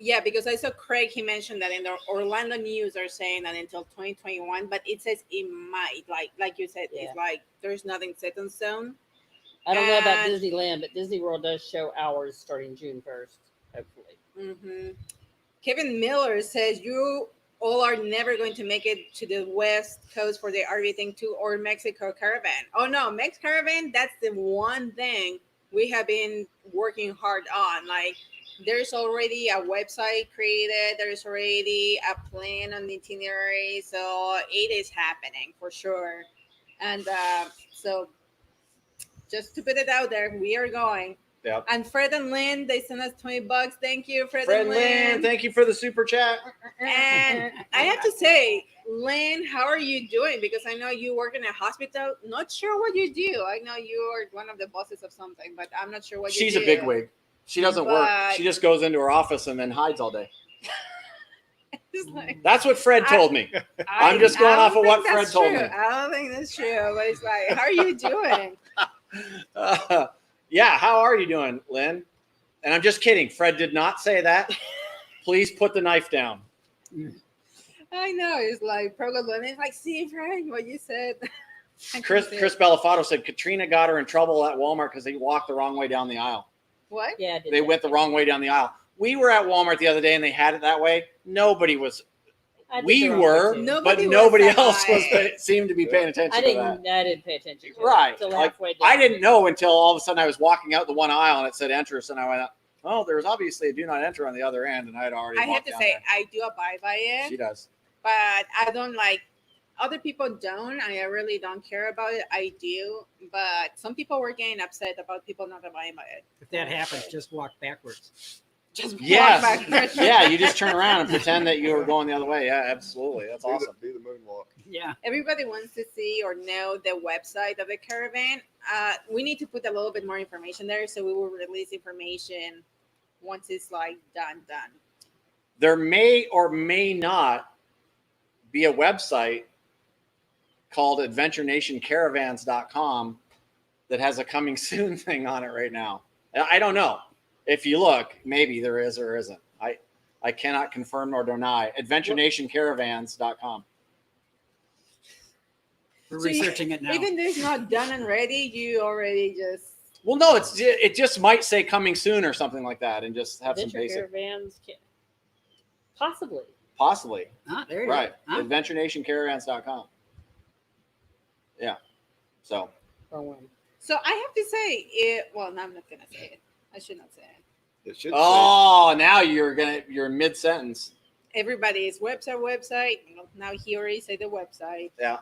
Yeah, because I saw Craig, he mentioned that in the Orlando news are saying that until 2021, but it says it might, like you said, Yeah. it's like there's nothing set in stone. I don't know about And- Disneyland, but Disney World does show hours starting June 1st, hopefully. Mm-hmm. Kevin Miller says you all are never going to make it to the West Coast for the RV thing too, or Mexico Caravan. Oh no, Mex Caravan, that's the one thing we have been working hard on. Like, there's already a website created, there's already a plan on the itinerary, so it is happening for sure. And so just to put it out there, we are going. Yep. And Fred and Lynn, they sent us $20. Thank you, Fred Fred and Lynn, Lynn. thank you for the super chat. And I have to say, Lynn, how are you doing? Because I know you work in a hospital. Not sure what you do. I know you are one of the bosses of something, but I'm not sure what you do. She's a bigwig. She doesn't work. But- She just goes into her office and then hides all day. It's like, That's what Fred told me. I'm just going I off don't of what think that's Fred told true. me. I don't think that's true, but it's like, how are you doing? Yeah, how are you doing, Lynn? And I'm just kidding. Fred did not say that. Please put the knife down. I know. It's like, it's like, see, Fred, what you said. I Chris can see it. Belafato said Katrina got her in trouble at Walmart because they walked the wrong way down the aisle. What? Yeah, I did They that went the too. wrong way down the aisle. We were at Walmart the other day and they had it that way. Nobody was. I did We the wrong were, way, too. Nobody but was nobody that else was. way. Seemed to be paying attention I to that. didn't pay attention to it Right. until Like, halfway down. I didn't know until all of a sudden I was walking out the one aisle and it said enter. And I went, oh, there was obviously a do not enter on the other end. And I had already I have walked to down say, there. I do abide by it. She does. But I don't like, other people don't. I really don't care about it. I do. But some people were getting upset about people not abiding by it. If that happens, just walk backwards. Just walk Yes. backwards. Yeah, you just turn around and pretend that you were going the other way. Yeah, absolutely. That's awesome. Do the moonwalk. Yeah. Everybody wants to see or know the website of the caravan. we need to put a little bit more information there, so we will release information once it's like done. There may or may not be a website called adventurenationcaravans.com that has a coming soon thing on it right now. I don't know. If you look, maybe there is or isn't. I cannot confirm nor deny. adventurenationcaravans.com. We're So researching it now. Even though it's not done and ready, you already just. Well, no, it just might say coming soon or something like that, and just have some Adventure basic. caravans, possibly. Possibly. Ah, there you Right. go. Huh? adventurenationcaravans.com. Yeah. So. Or when. So I have to say it. Well, no, I'm not gonna say it. I should not say it. It should Oh, now you're mid sentence. Everybody's website. Now he already said the website. Yeah.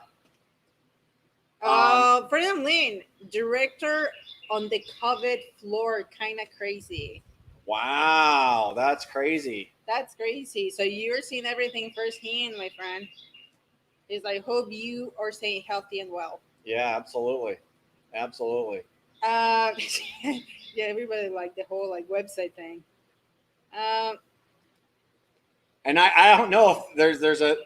Brendan Lynn, director on the COVID floor, kind of crazy. Wow, that's crazy. That's crazy. So you're seeing everything firsthand, my friend. Is I hope you are staying healthy and well. Yeah, absolutely. Absolutely. Yeah, everybody like the whole like website thing. And I don't know if there's a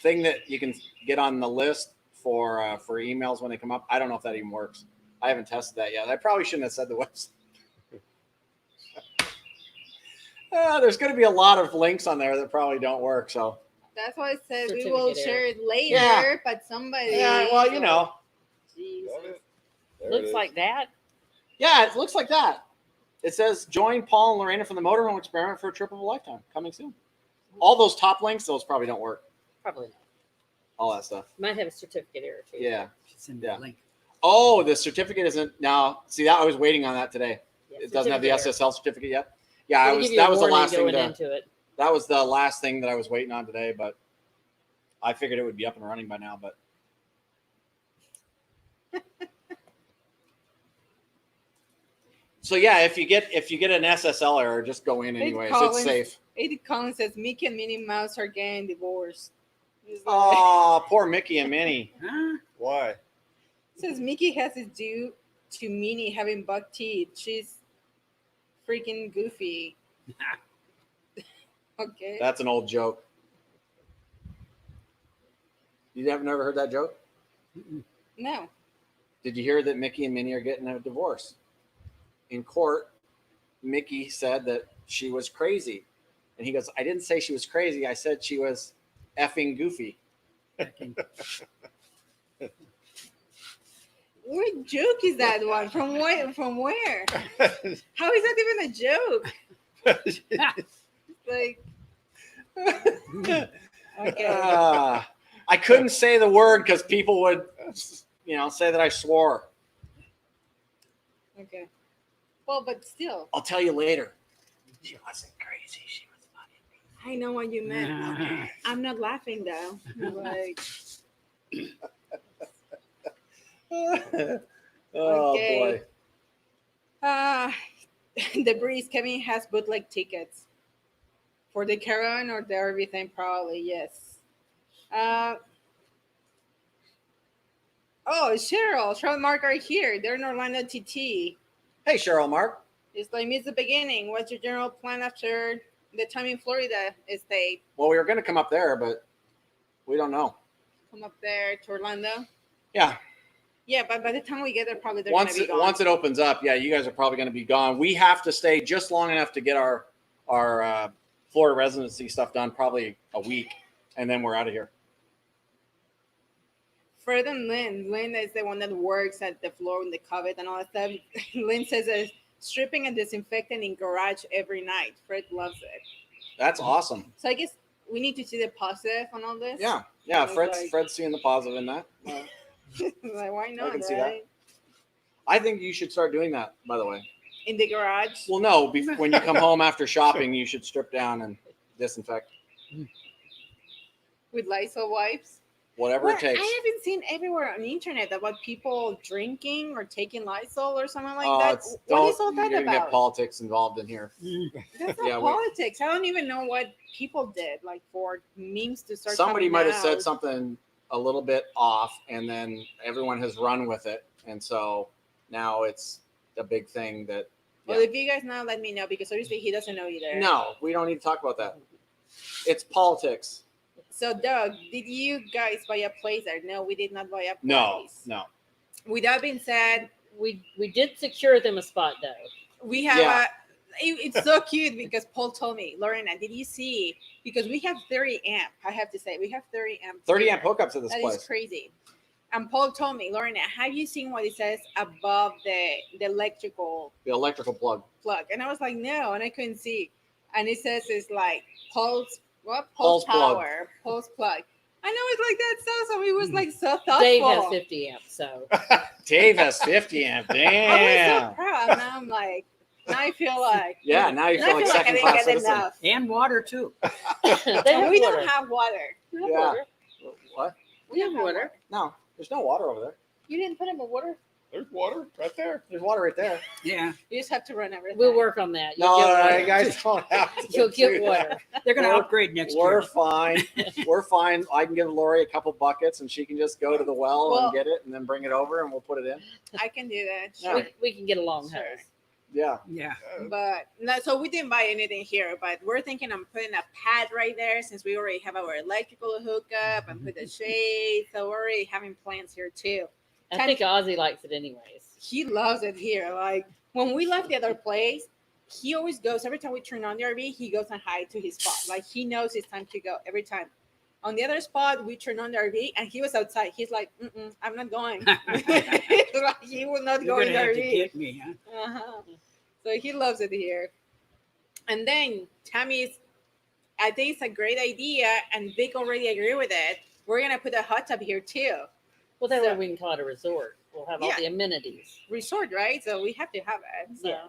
thing that you can get on the list for emails when they come up. I don't know if that even works. I haven't tested that yet. I probably shouldn't have said the website. There's going to be a lot of links on there that probably don't work. So That's why I said we will share it later. Yeah. But somebody. yeah, well, you know, Jesus. Got it. There it Looks is. like that. yeah, it looks like that. It says join Paul and Lorena from the Motorhome Experiment for a trip of a lifetime. Coming soon. All those top links, those probably don't work. Probably not. All that stuff. Might have a certificate error too. Yeah. Send Yeah. the link. Oh, the certificate isn't now. See that I was waiting on that today. Yeah, It doesn't have the certificate error. SSL certificate yet. Yeah, It'll give you a that was the warning last thing going to, into it. that was the last thing that I was waiting on today, but I figured it would be up and running by now, but so yeah, if you get an SSL error, just go in anyways. It's Collins. safe. Eddie Collins says Mickey and Minnie Mouse are getting divorced. He's like- Oh, poor Mickey and Minnie. Huh? Why? says Mickey has it due to Minnie having buck teeth. She's freaking goofy. Okay. That's an old joke. You have never heard that joke? Mm-mm. No. Did you hear that Mickey and Minnie are getting a divorce? In court, Mickey said that she was crazy. And he goes, I didn't say she was crazy. I said she was effing goofy. What joke is that one? From where? From where? How is that even a joke? Like, okay. I couldn't say the word because people would, say that I swore. Okay. Well, but still, I'll tell you later. She wasn't crazy. She was funny. I know what you meant. Okay. I'm not laughing though. Like, Oh Okay. boy. the breeze. Kevin has bootleg tickets for the Caravan or the RV probably. Yes. Cheryl and Mark are here. They're in Orlando TT. Hey, Cheryl, Mark. It's like it's the beginning. What's your general plan after the time in Florida is they Well, we were going to come up there, but we don't know. come up there to Orlando? Yeah. Yeah, but by the time we get there, probably they're gonna be gone. Once it opens up, yeah, you guys are probably going to be gone. We have to stay just long enough to get our Florida residency stuff done, probably a week, and then we're out of here. Fred and Lynn. Lynn is the one that works at the floor in the COVID and all that stuff. Lynn says that stripping and disinfecting in garage every night. Fred loves it. That's awesome. So I guess we need to see the positive on all this. Yeah. It's Fred's like- seeing the positive in that. Like, why not? can see Right? that. I think you should start doing that, by the way. In the garage. Well, no, when you come home after shopping, you should strip down and disinfect. With Lysol wipes. Whatever What? it takes. I haven't seen everywhere on the internet about people drinking or taking Lysol or something like Oh, that. What is all that you're gonna get about? politics involved in here. That's not Yeah, politics. I don't even know what people did, like for memes to start. Somebody coming might have out. said something a little bit off, and then everyone has run with it. And so now it's a big thing that. Well, if you guys know, let me know because obviously he doesn't know either. No, we don't need to talk about that. It's politics. So, Doug, did you guys buy a place there? No, we did not buy a place. No. With that being said, We did secure them a spot though. we have Yeah. it's so cute because Paul told me, Lorena, did you see? Because we have 30 amp. I have to say, we have 30 amp. 30 here. amp hookups at this That place. is crazy. And Paul told me, Lorena, have you seen what it says above the electrical The electrical plug. plug? And I was like, no, and I couldn't see. And it says it's like Pulse Pulse plug. power, Pulse plug. I know it's like that so it was like so thoughtful. Dave has 50 amps, so Dave has 50 amp. I was Damn. so proud. Now I'm like, now I feel like Yeah, now you now feel I like feel like I second didn't class get citizen. enough. And water too. they have We water. don't have water. We have Yeah. water. What? We have water. No, there's no water over there. You didn't put in the water? There's water right there. There's water right there. Yeah, You just have to run everything. We'll work on that. You'll No, get water. you guys don't have to. You'll do get water. they're going to We're- upgrade next We're year. fine. We're fine. I can give Lori a couple buckets and she can just go to the well Well- and get it and then bring it over and we'll put it in. I can do that. Yeah. Sure. We can get a long Sure. hose. Yeah. Yeah. But no, so we didn't buy anything here, but we're thinking I'm putting a pad right there since we already have our electrical hookup and put the shade. So we're already having plans here too. I think Ozzy likes it anyways. He loves it here. Like when we left the other place, he always goes every time we turn on the RV, he goes and hides to his spot. Like he knows it's time to go every time. On the other spot, we turn on the RV and he was outside. He's like, I'm not going. Like, he will not You're go going in to the have to RV. get me, huh? Uh-huh. So he loves it here. And then Tammy's, I think it's a great idea, and Vic already agree with it. We're gonna put a hot tub here too. Well, that So- way we can call it a resort. We'll have all Yeah. the amenities. Resort, right? So we have to have it. So. Yeah.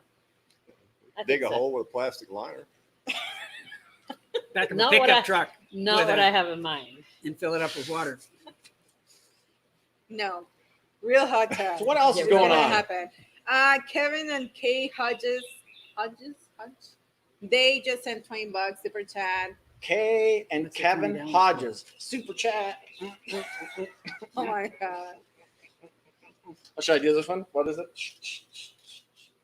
I Dig think a so. hole with a plastic liner. Back of a Not what pickup I- truck Not with what a- I have in mind. and fill it up with water. No, real hot tub. So what else Yeah, is we're going Gonna on? happen. Kevin and Kay Hodges, they just sent $20 super chat. Kay and What's it Kevin coming down Hodges. Super chat. Oh my god. Should I do this one? What is it?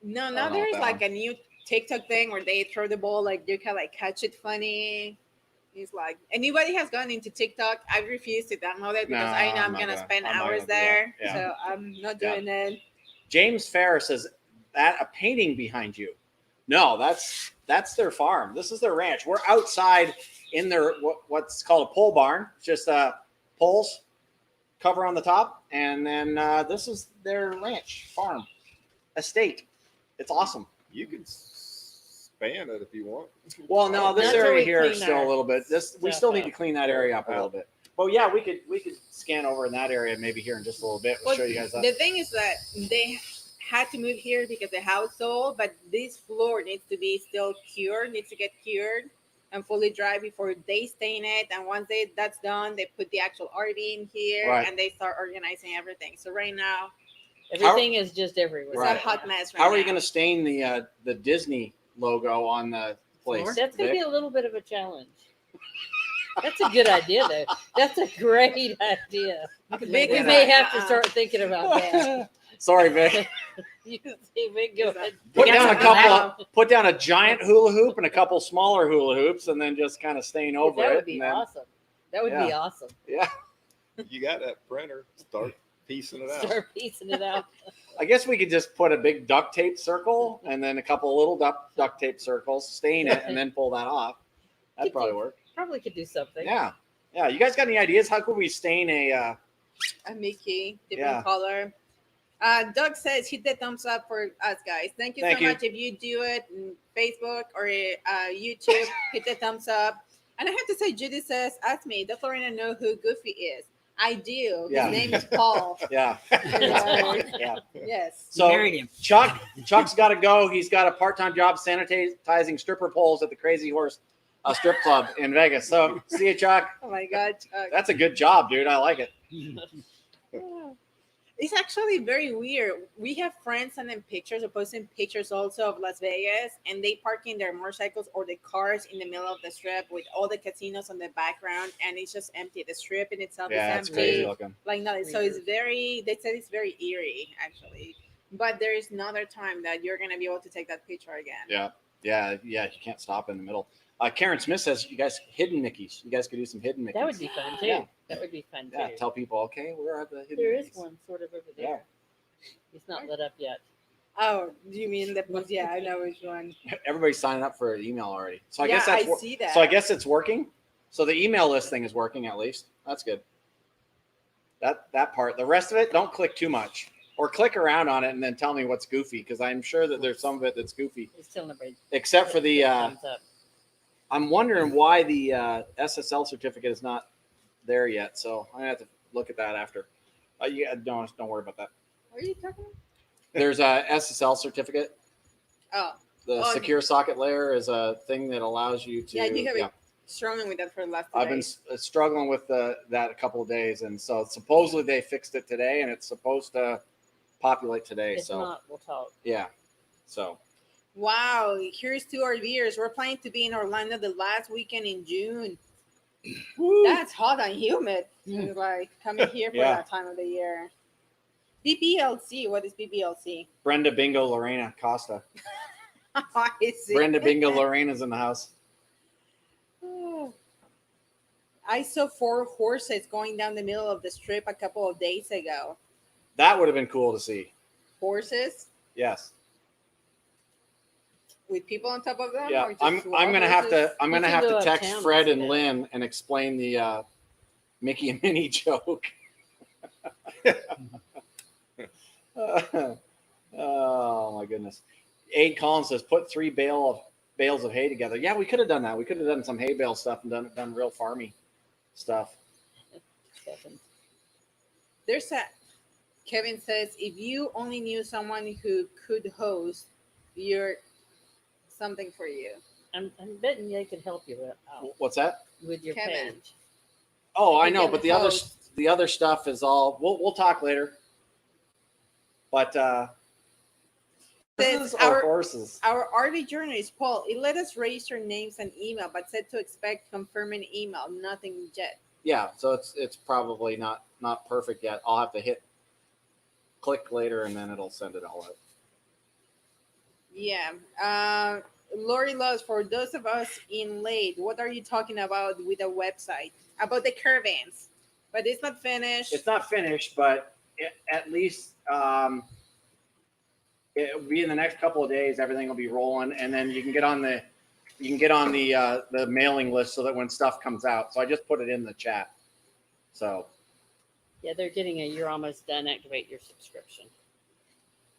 No, Oh, now no, there's that like a new TikTok thing where they throw the ball like you can like catch it funny. He's like, anybody has gone into TikTok, I refuse to download it because No, I know I'm I'm not gonna gonna- spend I'm not hours gonna do that. there. Yeah. So I'm not Yeah. doing it. James Ferris says that a painting behind you. No, that's their farm. This is their ranch. We're outside in their what's called a pole barn. It's just poles, cover on the top, and then this is their ranch farm estate. It's awesome. You can span it if you want. Well, no, this That's where area we here is clean still a our little bit. We stuff still need to up. clean that area up a little bit. But yeah, we could scan over in that area maybe here in just a little bit. We'll Well, show you guys the that. thing is that they had to move here because the house sold, but this floor needs to be still cured, needs to get cured and fully dry before they stain it. And once that's done, they put the actual RV in here Right. and they start organizing everything. So right now Everything is just everywhere. it's Right. a hot mess right How are you now. going to stain the Disney logo on the place? Floor? That's going to Vic? be a little bit of a challenge. That's a good idea, though. That's a great idea. Big We is may like, have to start thinking about that. Sorry, Vic. You can see Vic go ahead. Put You down got put down a giant hula hoop and a couple smaller hula hoops, and then just kind of stain over That it. would be and then, awesome. That would be Yeah. awesome. Yeah, You got that printer. Start piecing it out. Start piecing it out. I guess we could just put a big duct tape circle and then a couple of little duct tape circles, stain it, and then pull that off. That'd probably work. Probably could do something. Yeah, yeah. You guys got any ideas? How could we stain a? A Mickey, different Yeah. color. Doug says hit the thumbs up for us guys. Thank you Thank so you. much. If you do it in Facebook or YouTube, hit the thumbs up. And I have to say, Judy says, ask me, does Lorena know who Goofy is? I do. Yeah. His name is Paul. Yeah. Yeah. Yeah. Yes. So Married him. Chuck's got to go. He's got a part-time job sanitizing stripper poles at the Crazy Horse strip club in Vegas. So see you, Chuck. Oh my God. Chuck. That's a good job, dude. I like it. It's actually very weird. We have friends sending pictures or posting pictures also of Las Vegas, and they parking their motorcycles or the cars in the middle of the strip with all the casinos on the background, and it's just empty. The strip in itself Yeah, is it's empty. crazy looking. Like no, so it's very. They said it's very eerie, actually. But there is another time that you're gonna be able to take that picture again. Yeah. You can't stop in the middle. Karen Smith says you guys hidden Mickeys. You guys could do some hidden Mickeys. That would be fun too. Yeah. That would be fun Yeah, too. tell people, okay, where are the hidden There is Mickeys? one sort of over there. Yeah. It's not lit up yet. Oh, do you mean the ones? Yeah, I know which one. Everybody's signing up for an email already. So I Yeah, guess that's I see that. So I guess it's working. So the email list thing is working at least. That's good. That part. The rest of it, don't click too much. Or click around on it and then tell me what's goofy, because I'm sure that there's some of it that's goofy. It's still nobody. Except for the thumbs up. I'm wondering why the SSL certificate is not there yet. So I'm gonna have to look at that after. Yeah, don't worry about that. What are you talking about? There's a SSL certificate. Oh, The Oh, secure socket layer is a thing that allows you to. yeah, you have been struggling with that for the last 2 I've been days. struggling with that a couple of days, and so supposedly they fixed it today, and it's supposed to populate today. If So not, we'll talk. yeah, so Wow, here's two RVers. We're planning to be in Orlando the last weekend in June. That's hot and humid. Mm. Like coming here for Yeah. that time of the year. BBLC, what is BBLC? Brenda Bingo Lorena Costa. I see. Brenda Bingo Lorena's in the house. I saw 4 horses going down the middle of the strip a couple of days ago. That would have been cool to see. Horses Yes. with people on top of them? Yeah. Or just I'm wild gonna have horses? to You can go text uptown Fred and and see that. Lynn and explain the Mickey and Minnie joke. Oh my goodness. Aid Collins says put 3 bales of hay together. Yeah, we could have done that. We could have done some hay bale stuff and done real farmy stuff. There's a Kevin says if you only knew someone who could host, you're something for you. I'm betting they could help you out What's that? with your Kevin. page. Oh, I You know, can but the host. other stuff is all we'll talk later. But Says horses or our- horses. Our RV journalist Paul, it let us register names and email, but said to expect confirming email, nothing yet. Yeah, so it's probably not perfect yet. I'll have to click later and then it'll send it all out. Yeah. Lori Loves, for those of us in late, what are you talking about with the website? About the caravans. But it's not finished. It's not finished, but at least it'll be in the next couple of days. Everything will be rolling, and then you can get on the mailing list so that when stuff comes out. So I just put it in the chat. So Yeah, they're getting a you're almost done, activate your subscription.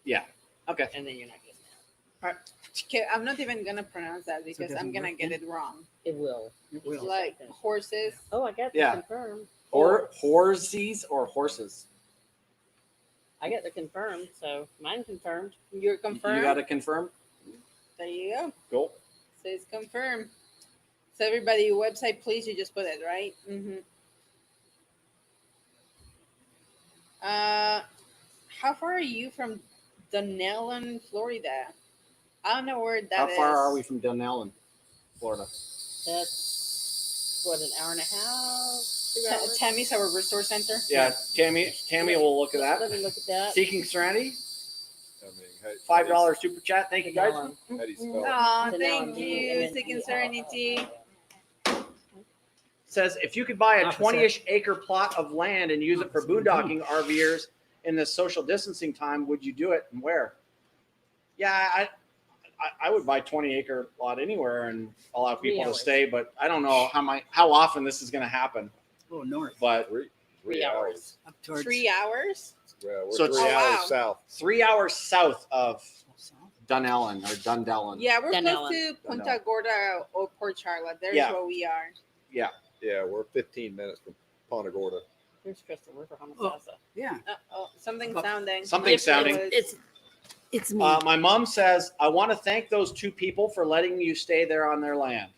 yeah, okay. And then you're not getting that. Okay, I'm not even gonna pronounce that because doesn't I'm gonna work get then? it wrong. It It will. will. Like horses. Oh, I got the Yeah. confirmed. Horsies or horses? I got the confirmed, so mine confirmed. You're You confirmed. got to confirm. There you go. Cool. Says confirm. So everybody, website, please. You just put it right. Mm-hmm. How far are you from Dunellen, Florida? I don't know where that How is. far are we from Dunellen, Florida? That's what, an hour and a half? 2 hours? Tammy's our resource center. Yeah, Tammy will look at Let that. me look at that. Seeking Serenity, I mean, how $5 super chat. Thank you guys. How do you spell it? Oh, Dunellen, thank you, Seeking Serenity. Says if you could buy a Opposite. 20-ish acre plot of land and use it for boondocking RVers in the social distancing time, would you do it and where? Yeah, I would buy 20-acre lot anywhere and allow 3 people to hours. stay, but I don't know how often this is going to happen. Oh, north. But 3 hours. Up towards 3 hours. Yeah, we're So it's- 3 Oh, hours wow. south. 3 hours south of south. Dunellen or Dundellen. Yeah, we're close Dunellen. to Punta Dunellen. Gorda or Port Charlotte. There's Yeah. where we are. Yeah, we're 15 minutes from Punta Gorda. Here's Crystal River, Homosassa. Yeah. Something Oh, sounding. something Yep, sounding. it was- It's me. My mom says, I want to thank those 2 people for letting you stay there on their land.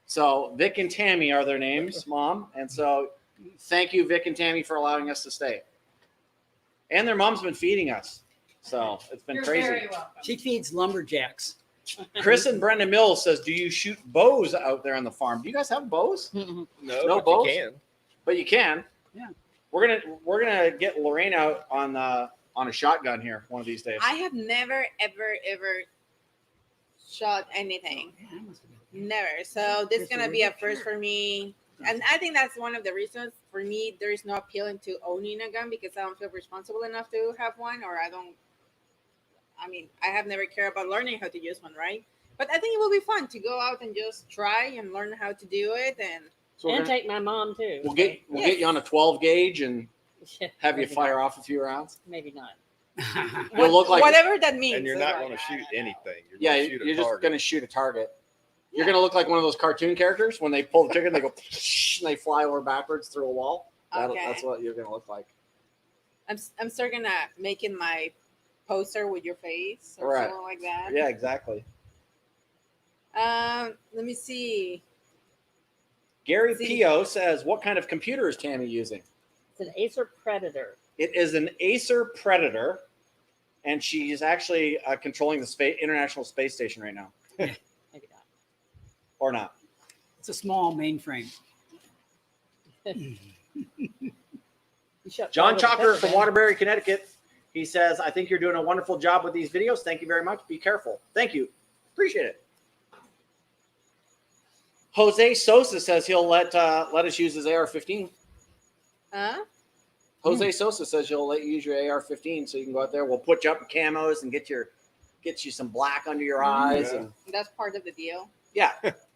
So Vic and Tammy are their names, Mom. And so thank you, Vic and Tammy, for allowing us to stay. And their mom's been feeding us. So it's been crazy. She feeds lumberjacks. Chris and Brenda Mills says, do you shoot bows out there on the farm? Do you guys have bows? No, No but boats? you can. But you can. Yeah. We're gonna get Lorraine out on on a shotgun here one of these days. I have never, ever shot anything. Yeah, that must have been- Never. So this is Here's gonna the be a original. first for me. And I think that's one of the reasons for me there is no appeal into owning a gun because I don't feel responsible enough to have one, or I mean, I have never cared about learning how to use one, right? But I think it will be fun to go out and just try and learn how to do it. And So we're And gonna- take my mom too. we'll get you on a 12 gauge and Yeah, have you maybe fire not. off a few rounds. Maybe not. You'll look like whatever that means. And you're It's not like, going to shoot anything. You're yeah, going to shoot a you're just target. gonna shoot a target. You're Yeah. gonna look like one of those cartoon characters when they pull the trigger and they go and they fly over backwards through a wall. Okay. That's what you're gonna look like. I'm still gonna make it my poster with your face or Right. something like that. Yeah, exactly. Let me see. Gary See. Pio says, "What kind of computer is Tammy using?" It's an Acer Predator. It is an Acer Predator, and she's actually controlling the International Space Station right now, Maybe not. or not? It's a small mainframe. You shot John fire with a Chalker from pepper gun. Waterbury, Connecticut. He says, "I think you're doing a wonderful job with these videos. Thank you very much. Be careful. Thank you. Appreciate it." Jose Sosa says he'll let us use his AR-15. Huh? Jose Sosa says he'll let you use your AR-15 so you can go out there. We'll put you up in camos and get you some black under your eyes. Yeah. And That's part of the deal. yeah,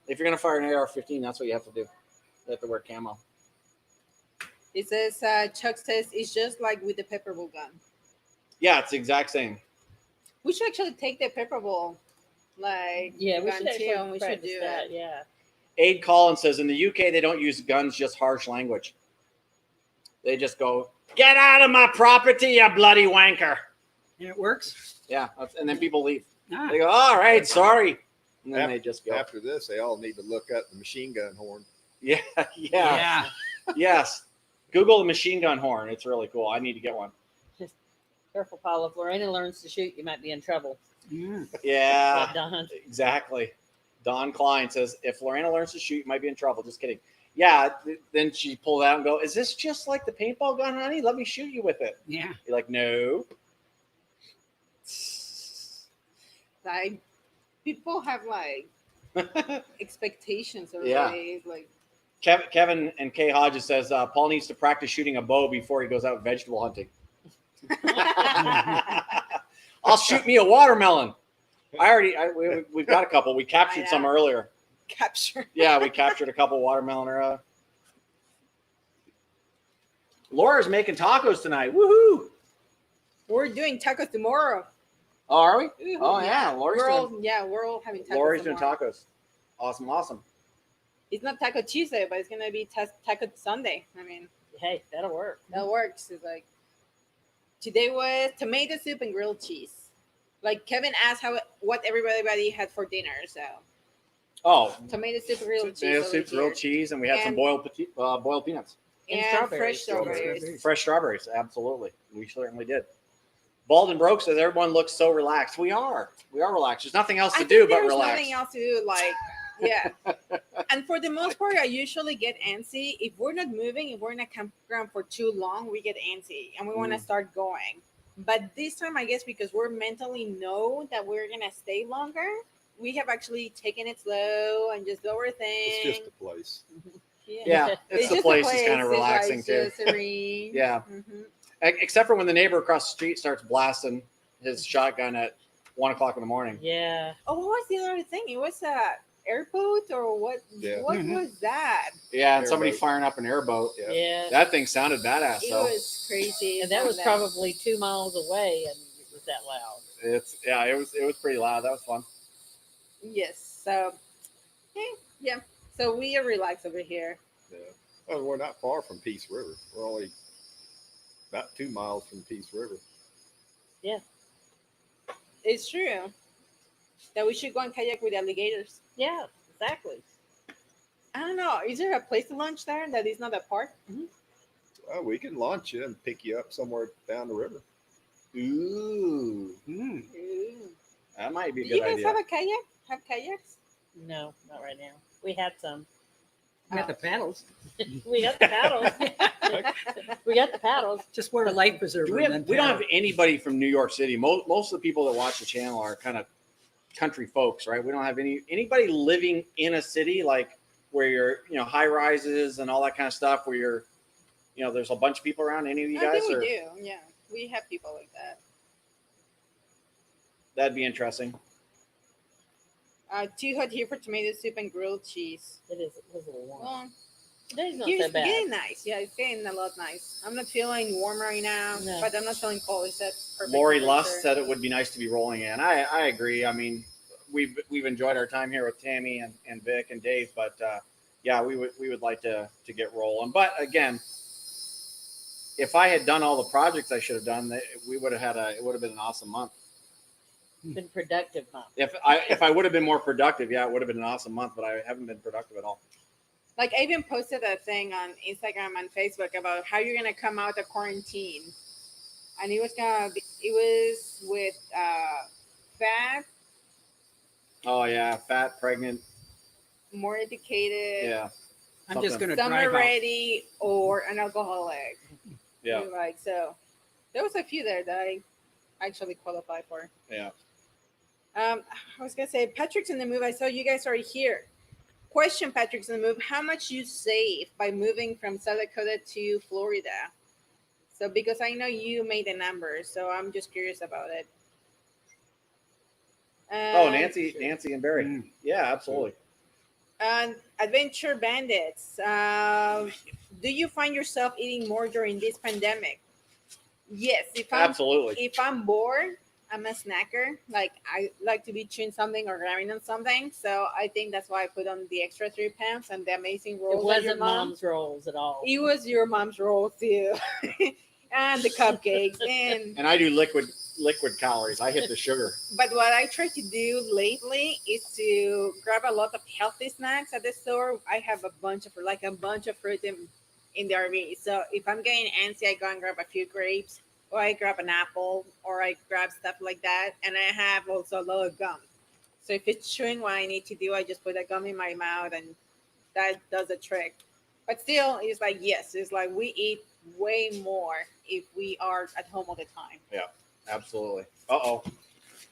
if you're gonna fire an AR-15, that's what you have to do. You have to wear camo. It says Chuck says it's just like with the pepper ball gun. Yeah, it's the exact same. We should actually take the pepper ball, like Yeah, we gun should too, actually and we should practice do that. it. Yeah. Aid Collins says in the UK they don't use guns, just harsh language. They just go, "Get out of my property, you bloody wanker!" And it works. Yeah, and then people leave. Ah, They go, "All right, sorry," and then they just go. After this, they all need to look up the machine gun horn. Yeah, yeah. yes. Google the machine gun horn. It's really cool. I need to get one. Careful, Paul. If Lorena learns to shoot, you might be in trouble. Mm. Yeah, Said Don. exactly. Don Klein says, "If Lorena learns to shoot, you might be in trouble." Just kidding. Yeah. Then she pulled out and go, "Is this just like the paintball gun, honey? Let me shoot you with it." Yeah. You're like, "No." Like people have like expectations already. Yeah. It's like Kevin and Kay Hodges says Paul needs to practice shooting a bow before he goes out vegetable hunting. I'll shoot me a watermelon. We've got a couple. We captured some Yeah. earlier. capture. Yeah, we captured a couple watermelon earlier. Laura's making tacos tonight. Woohoo! We're doing tacos tomorrow. Oh, are we? Ooh, Oh yeah, Lori's we're doing, all having tacos. Lori's doing tomorrow. tacos. Awesome. It's not Taco Tuesday, but it's gonna be Taco Sunday. I mean, Hey, that'll work. that works. It's like today was tomato soup and grilled cheese. Like Kevin asked what everybody had for dinner, so Oh, tomato soup, grilled cheese, tomato over soup, here. grilled cheese, and we had some And- boiled peanuts. And and fresh strawberries. strawberries. Fresh strawberries, absolutely. We certainly did. Bald and Broke says everyone looks so relaxed. We are relaxed. There's nothing else I to think do but there's relax. nothing else to do. Like, yeah. And for the most part, I usually get antsy if we're not moving. If we're in a campground for too long, we get antsy and we want to start going. But this time, I guess because we're mentally know that we're gonna stay longer, we have actually taken it slow and just do our thing. It's just a place. Yeah, it's the just a place is kind of It's, like, relaxing too. just serene. Yeah. Mhm. Except for when the neighbor across the street starts blasting his shotgun at 1:00 in the morning. Yeah. Oh, what was the other thing? It was a airboat or what? Yeah. What Mhm. was that? Yeah, and somebody Airboat. firing up an airboat. Yeah. Yeah. That thing sounded badass. It So was crazy. And that was Like probably 2 miles away, and it was that loud. it was pretty loud. That was fun. Yes. So, yeah. So we are relaxed over here. Yeah. Oh, we're not far from Peace River. We're only about 2 miles from Peace River. It's true that we should go and kayak with alligators. Yeah, exactly. I don't know. Is there a place to lunch there that is not a park? Oh, we can launch you and pick you up somewhere down the river. Ooh, Mm. Ooh. that might be a Do good you guys idea. have a kayak? Have kayaks? No, not right now. We had some. I got the paddles. We got the paddles. We got the paddles. Just wear a life preserver. We and then don't have paddle. anybody from New York City. Most of the people that watch the channel are kind of country folks, right? We don't have anybody living in a city like where you're, high rises and all that kind of stuff. Where you're, there's a bunch of people around. Any of you I guys? think Or we do. Yeah, we have people like that. that'd be interesting. Too hot here for tomato soup and grilled cheese. It was a little warm. Well, Today's not it's so bad. getting nice. Yeah, it's getting a lot nice. I'm not feeling warm right now, No. but I'm not feeling cold. It's that perfect Lori Lust temperature. said it would be nice to be rolling in. I agree. I mean, we've enjoyed our time here with Tammy and Vic and Dave, but yeah, we would like to get rolling. But again, if I had done all the projects I should have done, we would have it would have been an awesome month. Been productive month. If I would have been more productive, yeah, it would have been an awesome month. But I haven't been productive at all. Like, I even posted a thing on Instagram and Facebook about how you're gonna come out of quarantine, and it was with fat, Oh yeah, fat, pregnant. more educated, Yeah, I'm just something. going to summer drive out. ready, or an alcoholic. yeah, Like, so there was a few there that I actually qualified for. yeah. I was gonna say, Patrick's in the move. I saw you guys are here. Question: Patrick's in the move. How much you save by moving from South Dakota to Florida? So, because I know you made the numbers, so I'm just curious about it. Oh, Nancy and Barry. Mm. Yeah, absolutely. And Adventure Bandits. Do you find yourself eating more during this pandemic? Yes. Absolutely. If I'm bored, I'm a snacker. Like, I like to be chewing something or grabbing on something. So I think that's why I put on the extra 3 pounds and the amazing rolls. It that your wasn't mom. mom's rolls at all. It was your mom's rolls too, and the cupcakes. And I do liquid calories. I hit the sugar. But what I try to do lately is to grab a lot of healthy snacks at the store. I have a bunch of fruit in the RV. So if I'm getting antsy, I go and grab a few grapes, or I grab an apple, or I grab stuff like that. And I have also a lot of gum. So if it's chewing what I need to do, I just put a gum in my mouth, and that does the trick. But still, it's like, yes, it's like we eat way more if we are at home all the time. Absolutely. Uh-oh.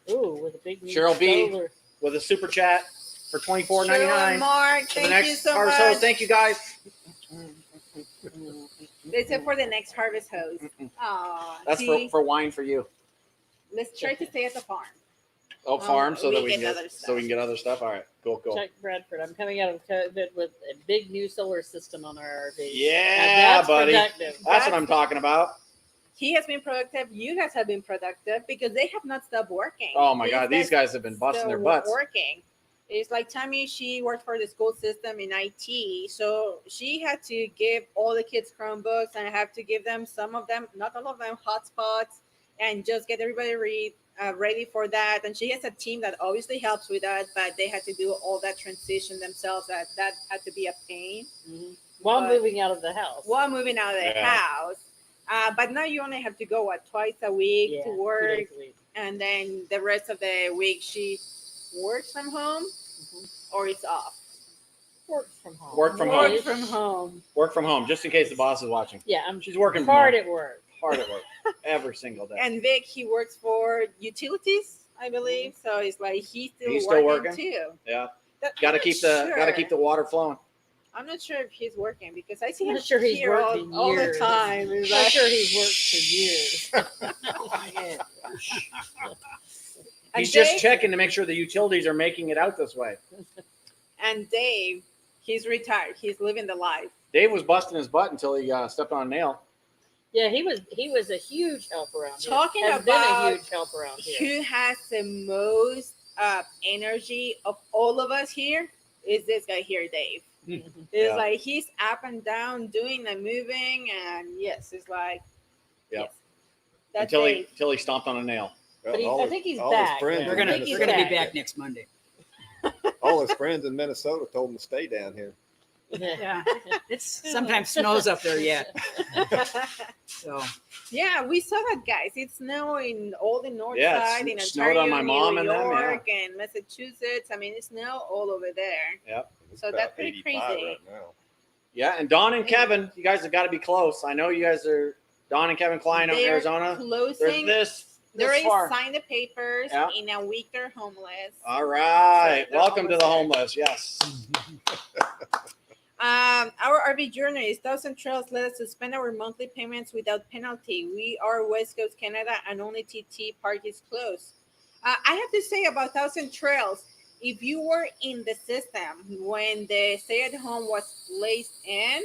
Ooh, with a big Cheryl B. solar. With a super chat for $24.99. Cheryl and Mark, For the thank next you so Harvest much. Hose. Thank you guys. They said for the next Harvest Hose. Aw, That's see, for wine for you. let's try to stay at the farm. Oh, farm, so that we we can get get other so we can stuff. get other stuff. All right, cool. Chuck Bradford, I'm coming out of COVID with a big new solar system on our RV. Yeah, Now that's buddy. productive. That's what I'm talking about. He has been productive. You guys have been productive because they have not stopped working. Oh my God, these guys have been busting still their butts. Working. It's like Tammy, she worked for the school system in IT. So she had to give all the kids Chromebooks, and I have to give them some of them, not all of them, hotspots, and just get everybody ready for that. And she has a team that obviously helps with that, but they had to do all that transition themselves. That had to be a pain. Mhm. While But- moving out of the house. While moving out of the Yeah. house. But now you only have to go, twice a week Yeah, to 2 work. days a week. And then the rest of the week she works from home or it's off. Works from home. Work from Work home. from home. Work from home, just in case the boss is watching. Yeah, I'm She's working hard from at work. home. Hard at work every single day. And Vic, he works for utilities, I believe. So it's like he's He's still still working, working? too. Yeah, I'm got to not keep the water flowing. I'm not sure if he's working because I see I'm him not sure he's here worked in all the years. time. It's I'm like- sure he's worked for years. And He's just Dave- checking to make sure the utilities are making it out this way. And Dave, he's retired. He's living the life. Dave was busting his butt until he stepped on a nail. Yeah, he was a huge help around here. Talking Has about been a huge help around here. Who has the most energy of all of us here is this guy here, Dave. It's Yeah. like he's up and down doing and moving, and yes, it's like Yep. yes. That's Until Dave. he stomped on a nail. But he- all I his- think he's all his back. friends Yeah. We're in gonna I think he's we're gonna be back. back next Monday. All his friends in Minnesota told him to stay down here. Yeah, it's sometimes snows up there yet. So Yeah, we saw that, guys. It snowed in all the north Yeah, it side in snowed Ontario, on my mom New and them, yeah. York, and Massachusetts. I mean, it snowed all over there. It's So about that's pretty 85 crazy. right now. Yeah, and Don and Kevin, you guys have got to be close. I know you guys are Don and Kevin Klein out in They're Arizona. closing. They're They this already far. signed the papers. Yeah. In a week, they're homeless. All right. So they're Welcome to the almost there. homeless. Yes. Our RV journey is 1,000 Trails let us suspend our monthly payments without penalty. We are West Coast Canada and only TT Park is closed. I have to say about 1,000 Trails, if you were in the system when the stay-at-home was placed in,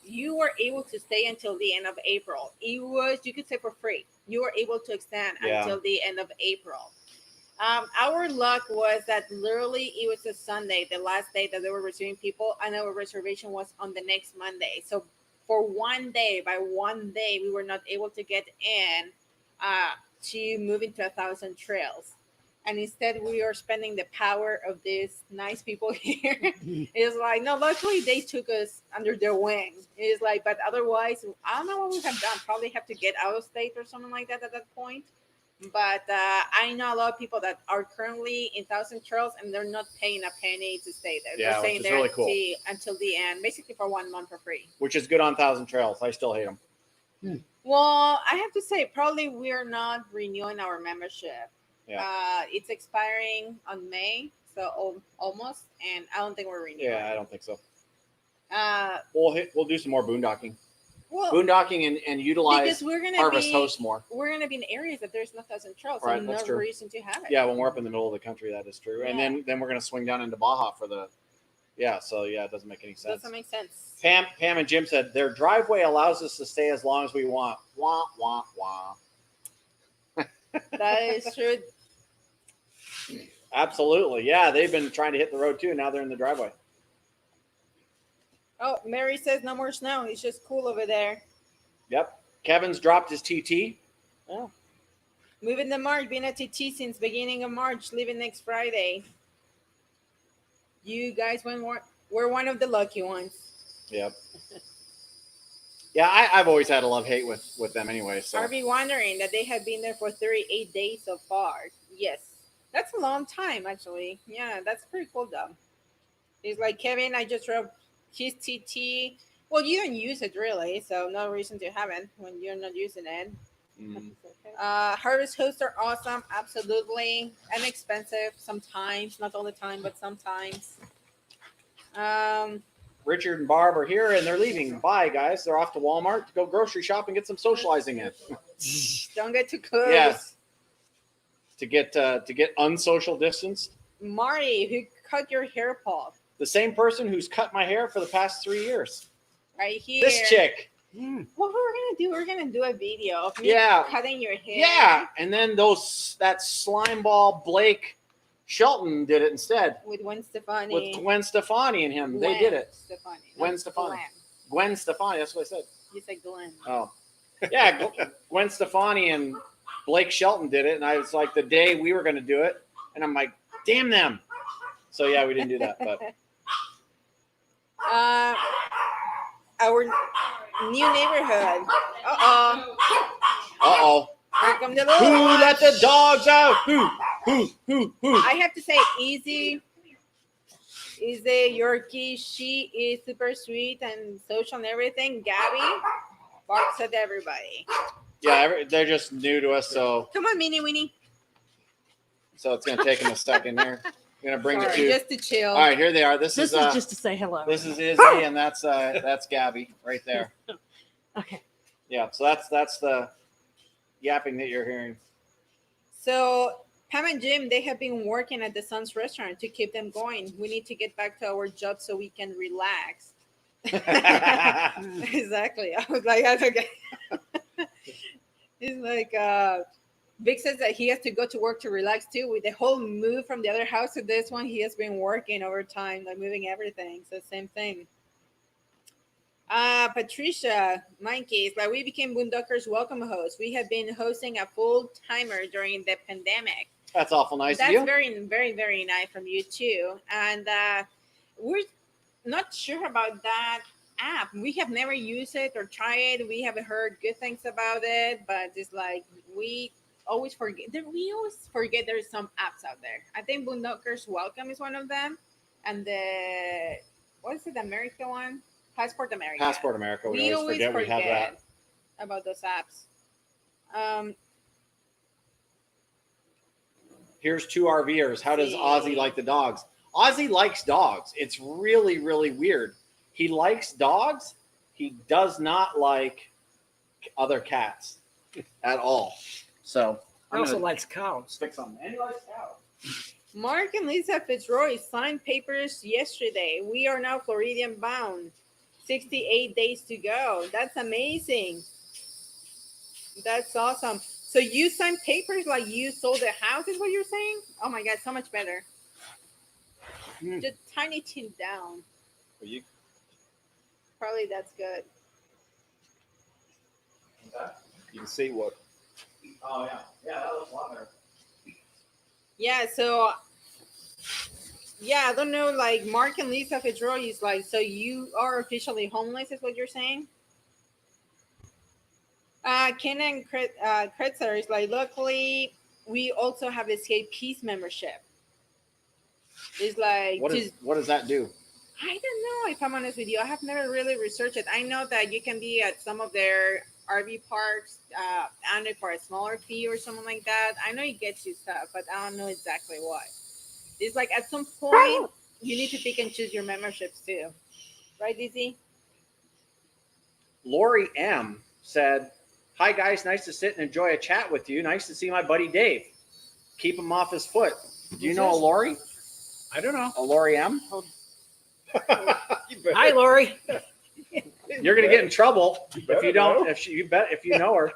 you were able to stay until the end of April. It was, you could say for free. You were able to extend Yeah. until the end of April. Our luck was that literally it was a Sunday, the last day that they were receiving people, and our reservation was on the next Monday. So for by one day, we were not able to get in to move into 1,000 Trails. And instead, we are spending the power of these nice people here. It's like, no, luckily they took us under their wing. It's like, but otherwise, I don't know what we have done. Probably have to get out of state or something like that at that point. But I know a lot of people that are currently in 1,000 Trails and they're not paying a penny to stay there. Yeah, They're which staying is there really cool. until the end, basically for 1 month for free. Which is good on 1,000 Trails. I still hate them. Well, I have to say, probably we're not renewing our membership. Yeah. It's expiring on May, so almost, and I don't think we're renewing. Yeah, I don't think so. Uh, We'll do some more boondocking. well, Boondocking and utilize because we're gonna Harvest Host more. we're gonna be in areas that there's no 1,000 Trails, Right, so that's no true. reason to have it. Yeah, when we're up in the middle of the country, that is true. And Yeah. then we're gonna swing down into Baja for the. Yeah, so yeah, it doesn't make any sense. Doesn't make sense. Pam and Jim said their driveway allows us to stay as long as we want. Wah wah wah. That is true. Absolutely, yeah. They've been trying to hit the road too. Now they're in the driveway. Oh, Mary says no more snow. It's just cool over there. Yep. Kevin's dropped his TT. Oh. Moving to March, being a TT since beginning of March, leaving next Friday. You guys were one of the lucky ones. Yep. Yeah, I've always had a love-hate with them anyway. So RV wondering that they have been there for 38 days so far. Yes. That's a long time, actually. Yeah, that's pretty cool, though. It's like, Kevin, I just drove his TT. Well, you don't use it, really, so no reason to have it when you're not using it. mm, Harvest hosts are awesome, absolutely. And expensive sometimes, not all the time, but sometimes. Richard and Barb are here and they're leaving. Bye, guys. They're off to Walmart to go grocery shop and get some socializing in. Don't get too close. Yes. To get unsocial distanced. Marty, who cut your hair, Paul? The same person who's cut my hair for the past 3 years. Right here. This chick. What we're gonna do? We're gonna do a video of me Yeah. cutting your hair. Yeah, and then that slime ball Blake Shelton did it instead With Gwen Stefani. with Gwen Stefani and him. They did it. Stefani. Gwen not Stefani. Glenn. Gwen Stefani. That's what I said. You said Glenn. Oh, yeah. Gwen Stefani and Blake Shelton did it, and I was like, the day we were going to do it, and I'm like, damn them. So yeah, we didn't do that, but Our new neighborhood. uh-oh. Here come the little Who ones. let the dogs out? Who? I have to say, Easy is the Yorkie. She is super sweet and social and everything. Gabby barks at everybody. Yeah, they're just new to us, so Come on, Minnie Winnie. it's going to take them a second here. I'm going to bring the Sorry, two. just to chill. All right, here they are. This This is is just to say hello. This is Izzy, and that's Gabby right there. Okay. Yeah, so that's the yapping that you're hearing. So Pam and Jim, they have been working at the Sun's restaurant to keep them going. We need to get back to our job so we can relax. Exactly. I was like, okay. It's like Vic says that he has to go to work to relax too. With the whole move from the other house to this one, he has been working overtime, like moving everything. So same thing. Patricia Monkeys, like we became Boondockers welcome hosts. We have been hosting a full timer during the pandemic. That's awful nice That's of you. very, very, very nice from you too. And we're not sure about that app. We have never used it or tried it. We haven't heard good things about it, but it's like we always forget. We always forget there's some apps out there. I think Boondockers Welcome is one of them, and the what is it? The America one? Passport America. Passport America. We We always forget we have that. about those apps. Here's two RVers. How does See. Ozzy like the dogs? Ozzy likes dogs. It's really, really weird. He likes dogs. He does not like other cats at all. So He also likes cows. stick something. And he likes cows. Mark and Lisa Fitzroy signed papers yesterday. We are now Floridian bound. 68 days to go. That's amazing. That's awesome. So you signed papers like you sold the house is what you're saying? Oh my God, so much better. Just tiny tint down. Well, you Probably that's good. can see what Oh yeah. Yeah, that looks a lot better. Yeah, so yeah, I don't know, like Mark and Lisa Fitzroy is like, so you are officially homeless is what you're saying? Ken and Kretzer is like, luckily we also have the Escape Peace membership. It's like What does that do? I don't know if I'm honest with you. I have never really researched it. I know that you can be at some of their RV parks and for a smaller fee or something like that. I know it gets you stuff, but I don't know exactly what. It's like at some point you need to pick and choose your memberships too. Right, Dizzy? Lori M said, "Hi guys, nice to sit and enjoy a chat with you. Nice to see my buddy Dave. Keep him off his foot." Do you know a Lori? I don't know. A Lori M? Hi, Lori. You're gonna get in trouble if better you don't. know. If you know her.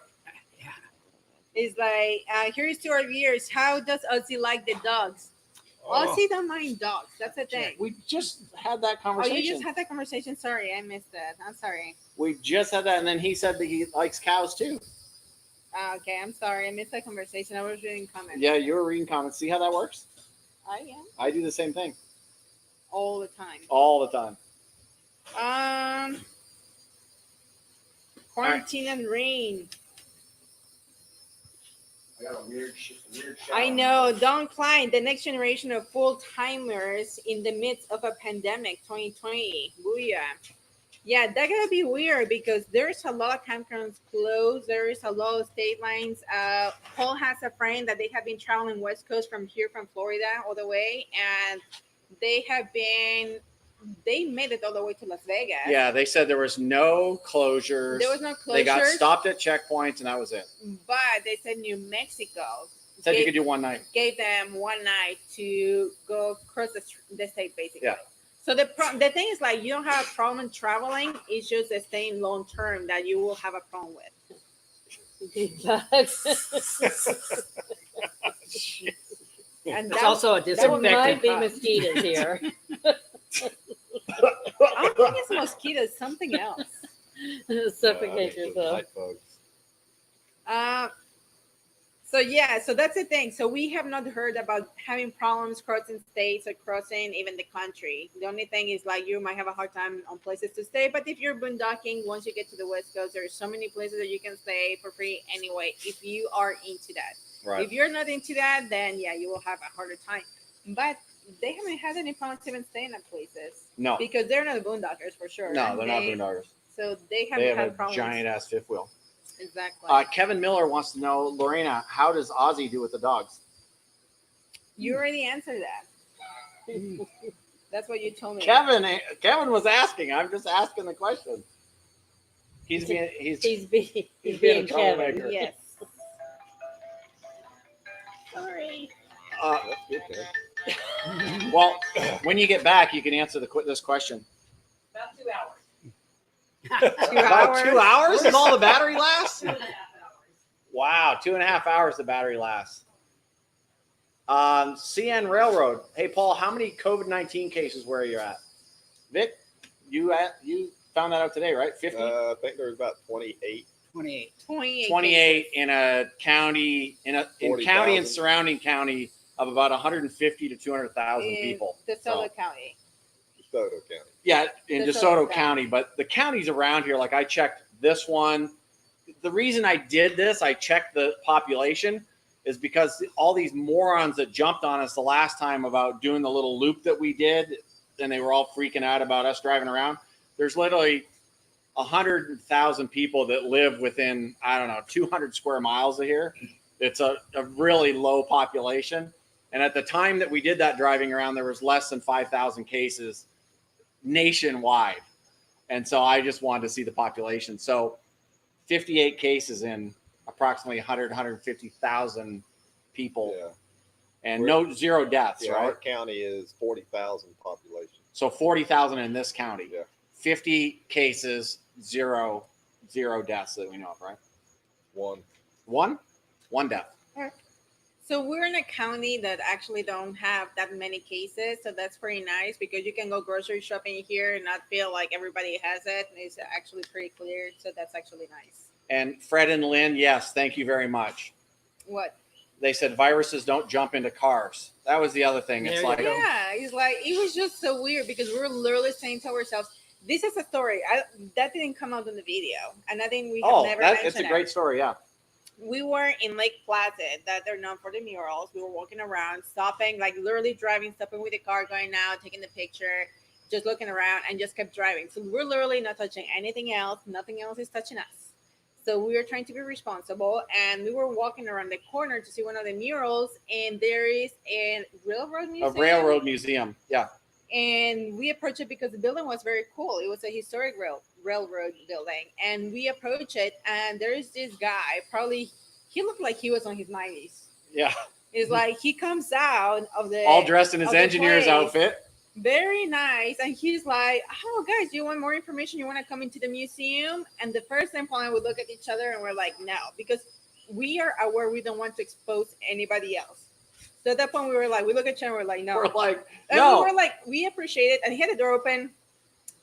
It's like here's to our viewers. How does Ozzy like the dogs? Ozzy don't mind dogs. That's the thing. We just had that Oh, conversation. you just had that conversation. Sorry, I missed that. I'm sorry. We just had that, and then he said that he likes cows too. Okay, I'm sorry. I missed that conversation. I was reading comments. Yeah, you were reading comments. See how that works? I am I do the same thing all the time. all the time. Quarantine and rain. I got a weird I know. Don Klein, the next generation of full timers in the midst of a pandemic, 2020. Booyah. Yeah, that gotta be weird because there's a lot of campgrounds closed. There is a lot of state lines. Paul has a friend that they have been traveling West Coast from Florida all the way, and they made it all the way to Las Vegas. Yeah, they said there was no closures. There was no closures. They got stopped at checkpoints, and that was it. But they said New Mexico Said you could do one night. gave them one night to go across the state, basically. Yeah. So the thing is, like, you don't have a problem traveling. It's just the staying long term that you will have a problem with. And It's also a There might disinfectant. be mosquitoes here. I don't think it's mosquitoes, something else. Suffocate yourself. Night bugs. So that's the thing. So we have not heard about having problems crossing states or crossing even the country. The only thing is, like, you might have a hard time on places to stay, but if you're boondocking, once you get to the West Coast, there's so many places that you can stay for free anyway, if you are into that. Right. If you're not into that, then yeah, you will have a harder time. But they haven't had any problems even staying at places No. because they're not boondockers for sure. No, And they're not boondoggers. So they haven't They have had a problems. giant ass fifth wheel. Exactly. Kevin Miller wants to know, Lorena, how does Ozzy do with the dogs? You already answered that. That's what you told me. Kevin was asking. I'm just asking the question. He's being He's being a being Kevin. troublemaker. Yes. Sorry. That's good, though. Well, when you get back, you can answer this question. About 2 hours. 2 About hours. 2 hours is all the battery lasts? 2.5 hours. Wow, 2.5 hours the battery lasts. CN Railroad. Hey, Paul, how many COVID-19 cases were you at? Vic, you found that out today, right? 50? I think there's about 28. 28. 28 in a county, in county and 40,000. surrounding county of about 150 to 200,000 people. DeSoto So, County. DeSoto County. yeah, in DeSoto DeSoto County. County, but the counties around here, like I checked this one. The reason I did this, I checked the population, is because all these morons that jumped on us the last time about doing the little loop that we did, and they were all freaking out about us driving around. there's literally 100,000 people that live within, I don't know, 200 square miles of here. It's a really low population. And at the time that we did that driving around, there was less than 5,000 cases nationwide. And so I just wanted to see the population. So 58 cases in approximately 150,000 people, Yeah. and zero deaths, Yeah, right? our county is 40,000 population. So 40,000 in this county. Yeah. 50 cases, zero deaths that we know of, right? One death. So we're in a county that actually don't have that many cases, so that's pretty nice because you can go grocery shopping here and not feel like everybody has it. It's actually pretty clear, so that's actually nice. And Fred and Lynn, yes, thank you very much. What? They said viruses don't jump into cars. That was the other thing. It's There you like, go. Yeah, it's like it was just so weird because we were literally saying to ourselves, "This is a story that didn't come out in the video, and I think we have never mentioned it's a it." great story. Yeah. We were in Lake Placid, that they're known for the murals. We were walking around, stopping, like literally driving, stopping with the car, going out, taking the picture, just looking around, and just kept driving. So we're literally not touching anything else. Nothing else is touching us. So we were trying to be responsible, and we were walking around the corner to see one of the murals, and there is a railroad museum. A railroad museum. Yeah. And we approached it because the building was very cool. It was a historic railroad building, and we approached it, and there is this guy. Probably he looked like he was on his 90s. Yeah. It's like he comes out of the All dressed in his of the engineer's place, outfit. very nice, and he's like, "Oh, guys, do you want more information? You want to come into the museum?" And the first time, Paul and I would look at each other, and we're like, "No," because we are aware we don't want to expose anybody else. So at that point, we were like, we look at each other, and we're like, "No." We're like, And no. we were like, we appreciate it. And he had the door open.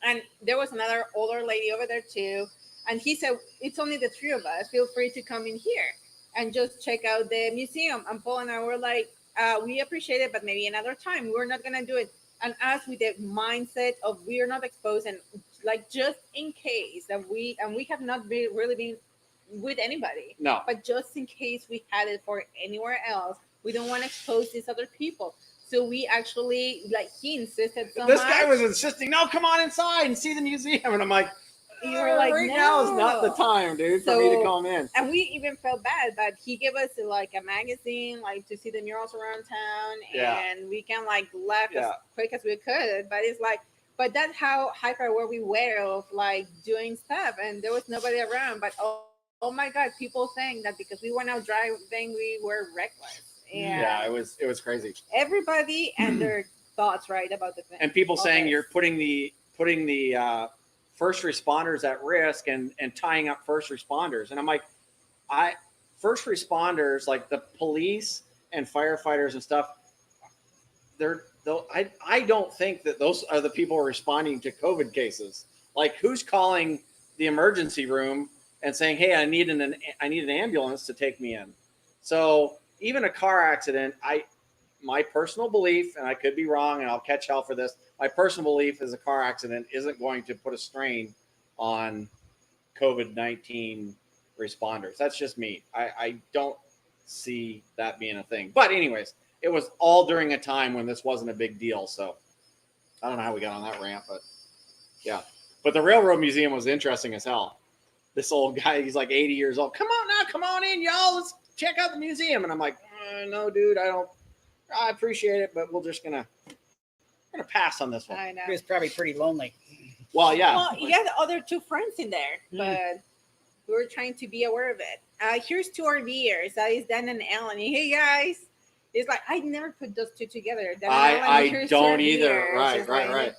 And there was another older lady over there too. And he said, "It's only the three of us. Feel free to come in here and just check out the museum." And Paul and I were like, "We appreciate it, but maybe another time. We're not going to do it." And us with the mindset of we are not exposed, and like just in case that we have not really been with anybody. No. But just in case we had it for anywhere else, we don't want to expose these other people. So we actually, like, he insisted so This much. guy was insisting, no, come on inside and see the museum. And I'm like, You were like, right now is not the no. time, dude, for me to So- come in. And we even felt bad, but he gave us like a magazine, like to see the murals around town, Yeah. and we can like left as Yeah. quick as we could. But it's like, but that's how hyper aware we were of like doing stuff, and there was nobody around. But oh my God, people saying that because we went out driving, we were reckless. And Yeah, it was crazy. everybody and their thoughts, right, about the thing. And people saying Okay. you're putting the first responders at risk and tying up first responders. And I'm like, first responders, like the police and firefighters and stuff, I don't think that those are the people responding to COVID cases. Like, who's calling the emergency room and saying, "Hey, I need an ambulance to take me in"? So even a car accident, my personal belief, and I could be wrong, and I'll catch hell for this. My personal belief is a car accident isn't going to put a strain on COVID-19 responders. That's just me. I don't see that being a thing. But anyways, it was all during a time when this wasn't a big deal. So I don't know how we got on that rant, but yeah. But the Railroad Museum was interesting as hell. This old guy, he's like 80 years old. Come on now, come on in, y'all. Let's check out the museum. And I'm like, no, dude, I appreciate it, but we're gonna pass on this one. I know. He was probably pretty lonely. Well, yeah. Well, he had other two friends in there, Mm. but we were trying to be aware of it. Here's two RVers. That is Dan and Ellen. Hey guys, it's like I never put those two together. Dan and Ellen, I here's two don't either. RVers. Right, It's right, like,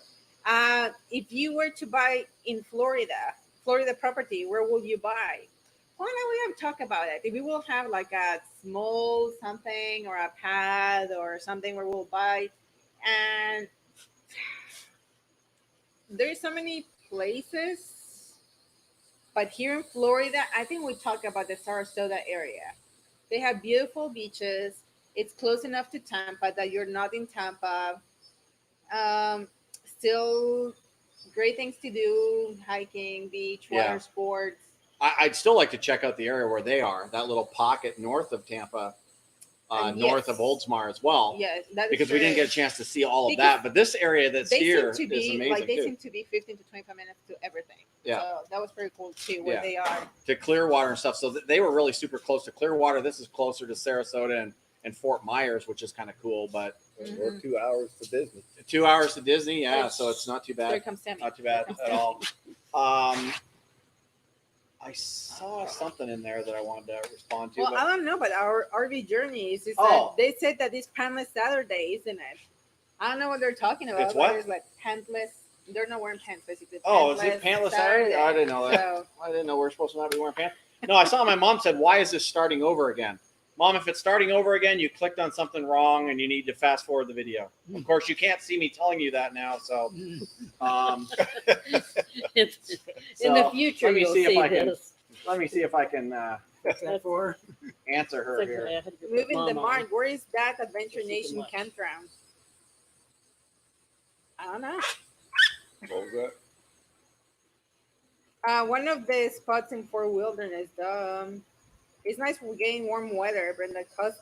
right. If you were to buy in Florida property, where will you buy? Why don't we have talk about it? If we will have like a small something or a pad or something where we'll buy, and there's so many places, but here in Florida, I think we talk about the Sarasota area. They have beautiful beaches. It's close enough to Tampa that you're not in Tampa. Still great things to do: hiking, beach, water Yeah. sports. I'd still like to check out the area where they are, that little pocket north of Tampa. north of Oldsmar as well. Yes, that is Because we didn't true. get a chance to see all of Because that. But this area that's They here seem to is be amazing like they too. seem to be 15 to 25 minutes to everything. Yeah. So that was pretty cool too, where Yeah. they are. To Clearwater and stuff. So they were really super close to Clearwater. This is closer to Sarasota and Fort Myers, which is kind of cool. But We're 2 hours to Disney. 2 hours to Disney, yeah. So it's not too There bad. comes Sammy. Not too bad There comes at all. I saw something in there that I wanted to respond to. Well, but I don't know, but our RV journeys is Oh. that they said that it's pantless Saturday, isn't it? I don't know what they're talking about. It's what? But it's like pantless. They're not wearing pants, basically. Oh, is it pantless Saturday? I didn't know that. So, I didn't know we're supposed to not be wearing pants. No, I saw my mom said, "Why is this starting over again?" Mom, if it's starting over again, you clicked on something wrong and you need to fast forward the video. Of course, you can't see me telling you that now. So, It's, in the so future, let me you'll see if see I can this. let me see if I can What's that for? answer her It's like, here. I had to put moving the Mom on. mark. Where is that Adventure Just keep Nation them up. campground? I don't know. What was that? One of the spots in Fort Wilderness. It's nice for getting warm weather, but the coste.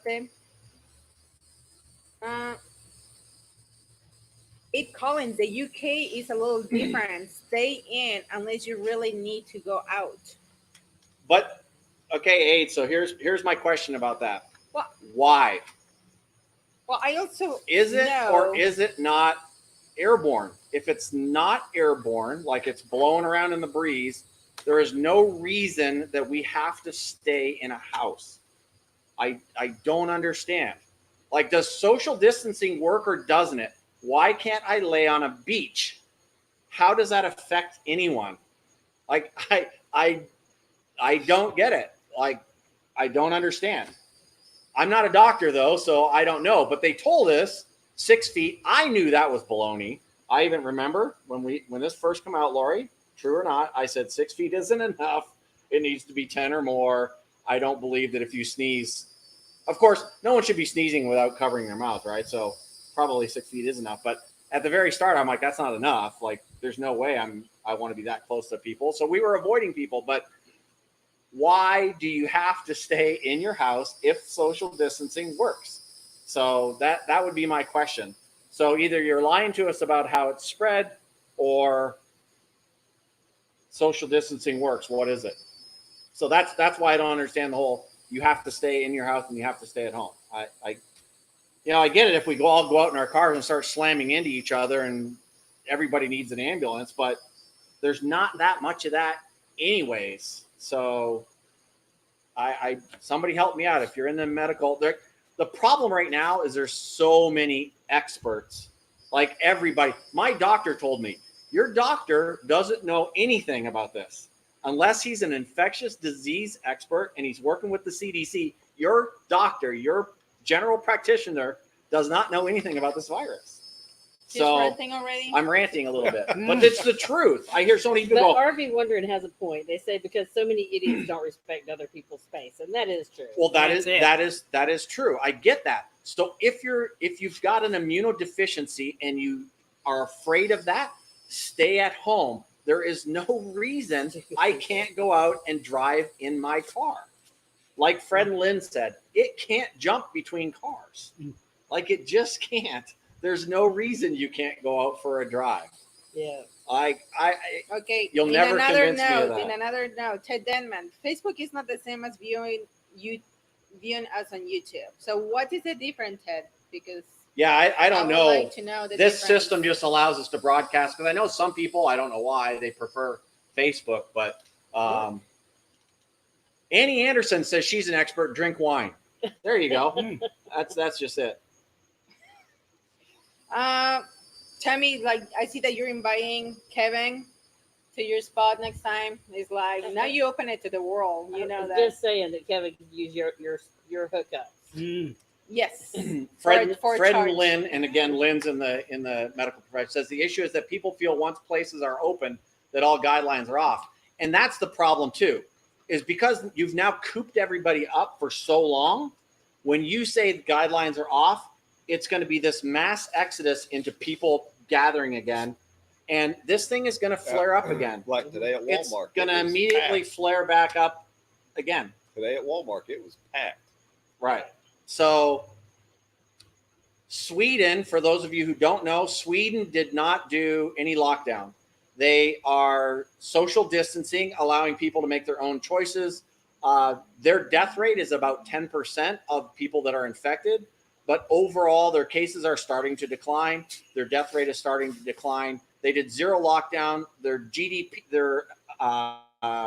It Collins, the UK is a little different. Stay in unless you really need to go out. But okay, Aid. So here's my question about that. Well- Why Well, I also is it know, or is it not airborne? If it's not airborne, like it's blowing around in the breeze, there is no reason that we have to stay in a house. I don't understand. Like, does social distancing work or doesn't it? Why can't I lay on a beach? How does that affect anyone? Like, I don't get it. Like, I don't understand. I'm not a doctor though, so I don't know. But they told us 6 feet. I knew that was baloney. I even remember when this first came out, Lori. True or not, I said 6 feet isn't enough. It needs to be 10 or more. I don't believe that if you sneeze, of course, no one should be sneezing without covering their mouth, right? So probably 6 feet is enough. But at the very start, I'm like, that's not enough. Like, there's no way I want to be that close to people. So we were avoiding people. But why do you have to stay in your house if social distancing works? So that would be my question. So either you're lying to us about how it's spread, or social distancing works. What is it? So that's why I don't understand the whole you have to stay in your house and you have to stay at home. I get it if we all go out in our cars and start slamming into each other and everybody needs an ambulance, but there's not that much of that anyways. So I somebody help me out if you're in the medical. The problem right now is there's so many experts. Like everybody, my doctor told me, your doctor doesn't know anything about this. Unless he's an infectious disease expert and he's working with the CDC, your doctor, your general practitioner does not know anything about this virus. just So ranting already. I'm ranting a little bit, but it's the truth. I hear so many But people go, RV Wondering has a point. They say because so many idiots don't respect other people's space, and that is true. well, That's it. that is true. I get that. So if you've got an immunodeficiency and you are afraid of that, stay at home. There is no reason I can't go out and drive in my car. Like Fred and Lynn said, it can't jump between cars. Like it just can't. There's no reason you can't go out for a drive. Yeah. Okay. You'll in never another convince me of note, that. In another note, Ted Denman, Facebook is not the same as viewing us on YouTube. So what is the difference, Ted? Because Yeah, I don't would know. like to know the This difference. system just allows us to broadcast, because I know some people, I don't know why, they prefer Facebook, but Annie Anderson says she's an expert. Drink wine. There you go. That's just it. Tell me, like, I see that you're inviting Kevin to your spot next time. It's like now you open it to the world. You know I was that. just saying that Kevin could use your hookup. Yes. Fred for a and charge. Lynn, and again, Lynn's in the medical profession, says the issue is that people feel once places are open that all guidelines are off, and that's the problem too. Is because you've now cooped everybody up for so long. When you say the guidelines are off, it's going to be this mass exodus into people gathering again, and this thing is going to flare up again. Like today at Walmart. It's going to it was immediately packed. flare back up again. Today at Walmart, it was packed. Right. So Sweden, for those of you who don't know, Sweden did not do any lockdown. They are social distancing, allowing people to make their own choices. Their death rate is about 10% of people that are infected, but overall their cases are starting to decline. Their death rate is starting to decline. They did zero lockdown. Their GDP, their 4%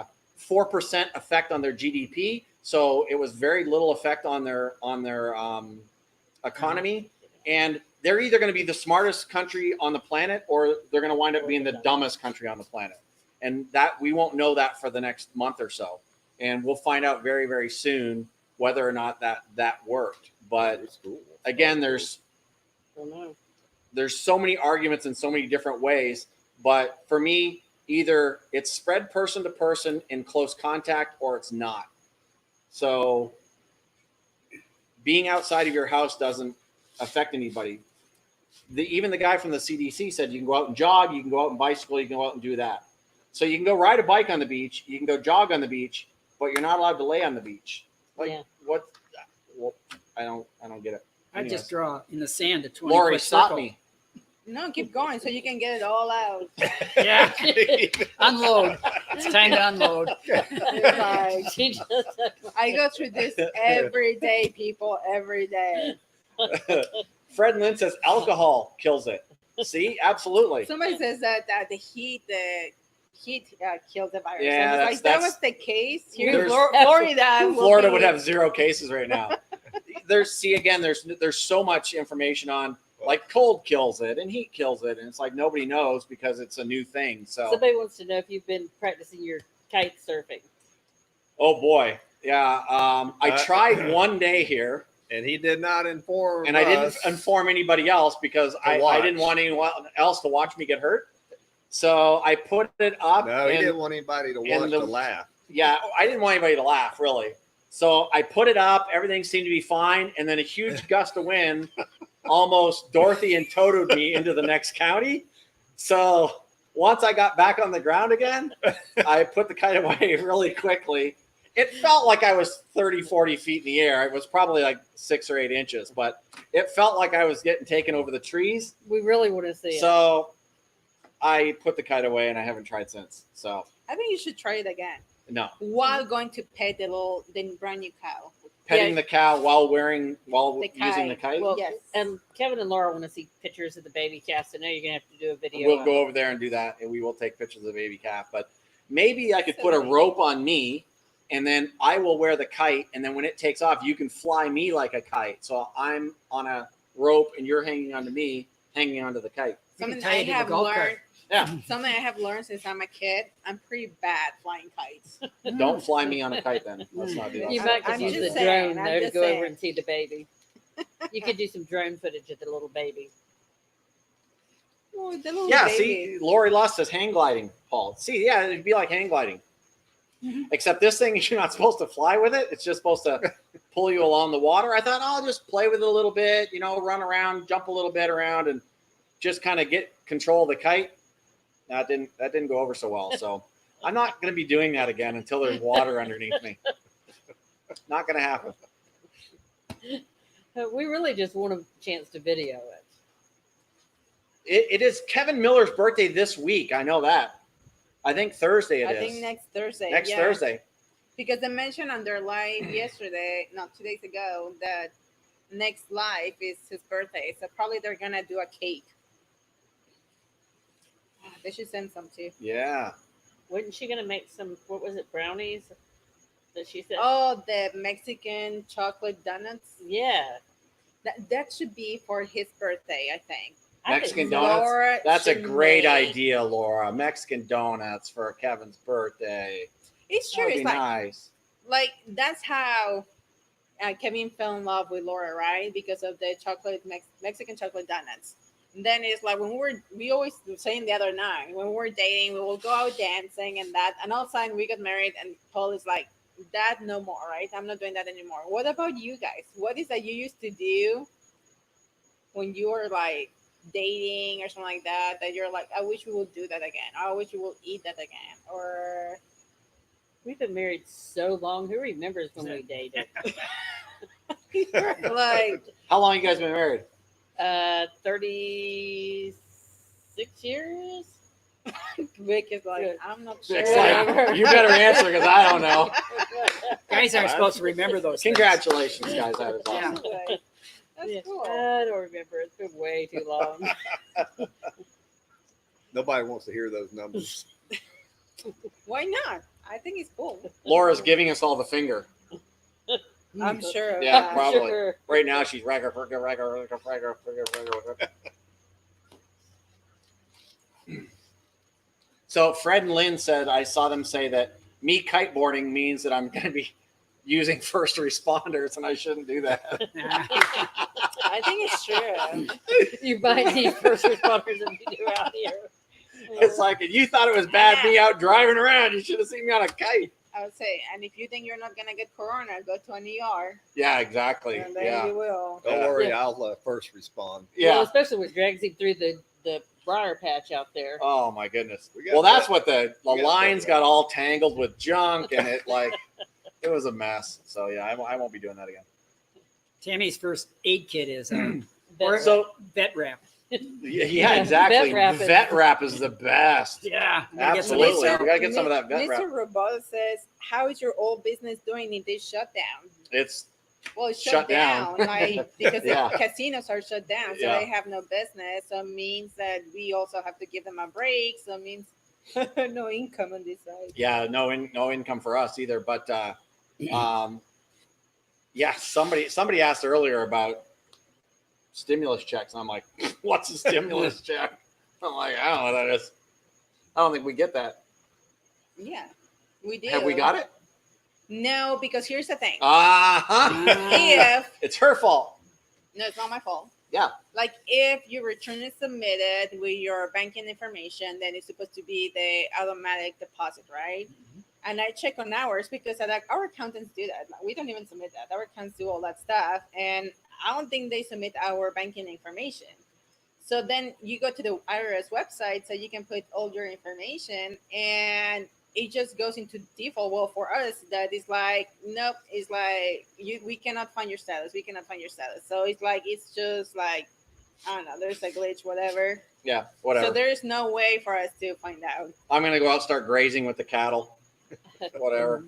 effect on their GDP. So it was very little effect on their economy. And they're either going to be the smartest country on the planet, or they're going to wind up being the dumbest country on the planet. And that we won't know that for the next month or so. And we'll find out very, very soon whether or not that worked. But again, there's so many arguments in so many different ways. But for me, either it's spread person to person in close contact, or it's not. So being outside of your house doesn't affect anybody. Even the guy from the CDC said you can go out and jog, you can go out and bicycle, you can go out and do that. So you can go ride a bike on the beach, you can go jog on the beach, but you're not allowed to lay on the beach. Like what? Well, I don't get it. I Anyways. just draw in the sand a 20-foot Lori, stop circle. me. No, keep going so you can get it all out. Yeah. Unload. It's time to unload. It's like, She just- I go through this every day, people, every day. Fred Lynn says alcohol kills it. See, absolutely. Somebody says that the heat killed the virus. Yeah, and it's like that was the case here in There's- Florida. Florida would have 0 cases right now. There's so much information on, like, cold kills it and heat kills it, and it's like nobody knows because it's a new thing. So Somebody wants to know if you've been practicing your kite surfing. oh boy, yeah. I tried one day here, And he did not inform and I didn't us. inform anybody else because I didn't want anyone else to watch me get hurt. So I put it up. No, he and- didn't want anybody to watch to laugh. Yeah, I didn't want anybody to laugh, really. So I put it up. Everything seemed to be fine. And then a huge gust of wind almost Dorothy and Totoed me into the next county. So once I got back on the ground again, I put the kite away really quickly. It felt like I was 30, 40 feet in the air. It was probably like 6 or 8 inches, but it felt like I was getting taken over the trees. We really want to see it. So I put the kite away, and I haven't tried since. So I think you should try it again no. while going to pet the brand new cow. Petting the cow while using kite. the kite. Well, Yes. and Kevin and Laura want to see pictures of the baby calf, so now you're gonna have to do a video. We'll of go it. over there and do that, and we will take pictures of the baby calf. But maybe I could put a Silly. rope on me, and then I will wear the kite, and then when it takes off, you can fly me like a kite. So I'm on a rope, and you're hanging onto me, hanging onto the kite. You can Something tie I it to the have golf learned. cart. Yeah. Something I have learned since I'm a kid. I'm pretty bad flying kites. Don't fly me on a kite then. Let's not do that. You I'm- might I'm could use the just drone saying, I'm though to just go over saying. and see the baby. You could do some drone footage of the little baby. Oh, the little Yeah, baby. see, Lori Lust says hang gliding, Paul. See, yeah, it'd be like hang gliding. Mhm. Except this thing, you're not supposed to fly with it. It's just supposed to pull you along the water. I thought, I'll just play with it a little bit, run around, jump a little bit around, and just kind of get control of the kite. That didn't go over so well. So I'm not going to be doing that again until there's water underneath me. Not going to happen. We really just want a chance to video it. It is Kevin Miller's birthday this week. I know that. I think Thursday it I is. think next Thursday. Next yeah. Thursday. Because they mentioned on their live yesterday, no, 2 days ago, that next live is his birthday. So probably they're gonna do a cake. They should send some too. Yeah. Wasn't she gonna make some? What was it? Brownies? That she said. Oh, the Mexican chocolate donuts. Yeah. That should be for his birthday, I think. I Mexican didn't know. donuts? Laura That's a should great make- idea, Laura. Mexican donuts for Kevin's birthday. It's true. That'd It's be like nice. that's how Kevin fell in love with Laura, right? Because of the Mexican chocolate donuts. And then it's like we always were saying the other night when we were dating, we will go out dancing and that. And all of a sudden we got married, and Paul is like, "That no more, right? I'm not doing that anymore." What about you guys? What is that you used to do when you were like dating or something like that? That you're like, "I wish we would do that again. I wish we would eat that again." Or We've been married so long. Who remembers when we dated? Like, How long you guys been married? 36 years. Vic is like, Good. I'm not sure. It's like, you better answer because I don't know. Guys aren't supposed to remember those things. Congratulations, guys. That is awesome. Like, that's Yeah, cool. I don't remember. It's been way too long. Nobody wants to hear those numbers. Why not? I think it's cool. Laura's giving us all the finger. I'm sure. Of Yeah, that. probably. Sure. Right now, she's ragger. So Fred and Lynn said, I saw them say that me kiteboarding means that I'm going to be using first responders, and I shouldn't do that. I think it's true. You might need first responders if you do out here. It's like, if you thought it was bad me out driving around, you should have seen me on a kite. I would say, and if you think you're not gonna get corona, go to an ER, Yeah, exactly. and then Yeah. you will. Don't Yeah. worry, Yeah. I'll first respond. Well, Yeah. especially when it drags him through the briar patch out there. Oh my goodness. We got Well, that's that. what the We got lines that. got all tangled with junk, and it it was a mess. So yeah, I won't be doing that again. Tammy's first aid kit is But- So vet wrap. yeah, exactly. Vet wrap is the best. Yeah. Absolutely. Mr. We gotta get some of that vet wrap. Mr. Roboto says, "How is your old business doing in this shutdown?" It's Well, it's Shut shut down. down, like because Yeah. the casinos are shut down, so Yeah. they have no business. So it means that we also have to give them a break. So it means no income on this side. yeah, no income for us either. But yeah, somebody asked earlier about stimulus checks, and I'm like, what's a stimulus check? I'm like, I don't know what that is. I don't think we get that. Yeah, we do. Have we got it? No, because here's the thing. Uh-huh. If It's her fault. no, it's not my fault. Yeah. Like if your return is submitted with your banking information, then it's supposed to be the automatic deposit, right? And I check on ours because our accountants do that. Like, we don't even submit that. Our accountants do all that stuff, and I don't think they submit our banking information. So then you go to the IRS website, so you can put all your information, and it just goes into default. Well, for us, that is like, nope, it's like we cannot find your status. We cannot find your status. So it's just like, I don't know, there's a glitch, whatever. Yeah, whatever. So there's no way for us to find out. I'm gonna go out and start grazing with the cattle. Whatever.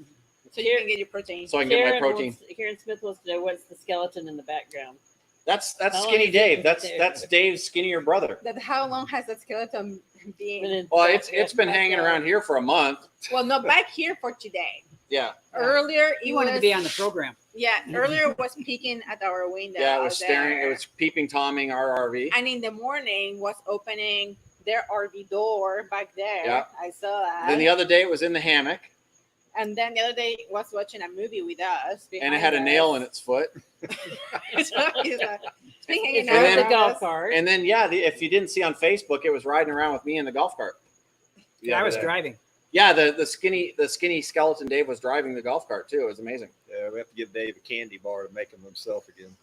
So you can get your protein. So I can get my protein. Karen Smith wants to know what's the skeleton in the background. That's How long Skinny has it Dave. been That's there? Dave's skinnier brother. That how long has that skeleton been? Well, it's been hanging around here for a month. Well, no, back here for today. Yeah. Earlier, He it wanted to was- be on the program. Yeah, earlier it was peeking at our window. Yeah, it was staring. there. It was peeping tomming our RV. And in the morning was opening their RV door back there. Yeah. I saw that. Then the other day it was in the hammock, and then the other day it was watching a movie with us. and it had a nail in its foot. So he's like, it's been hanging It's out And on then- the around golf us. cart. And then if you didn't see on Facebook, it was riding around with me in the golf cart. I was the- driving. Yeah, the skinny skeleton Dave was driving the golf cart too. It was amazing. Yeah, we have to give Dave a candy bar to make him himself again.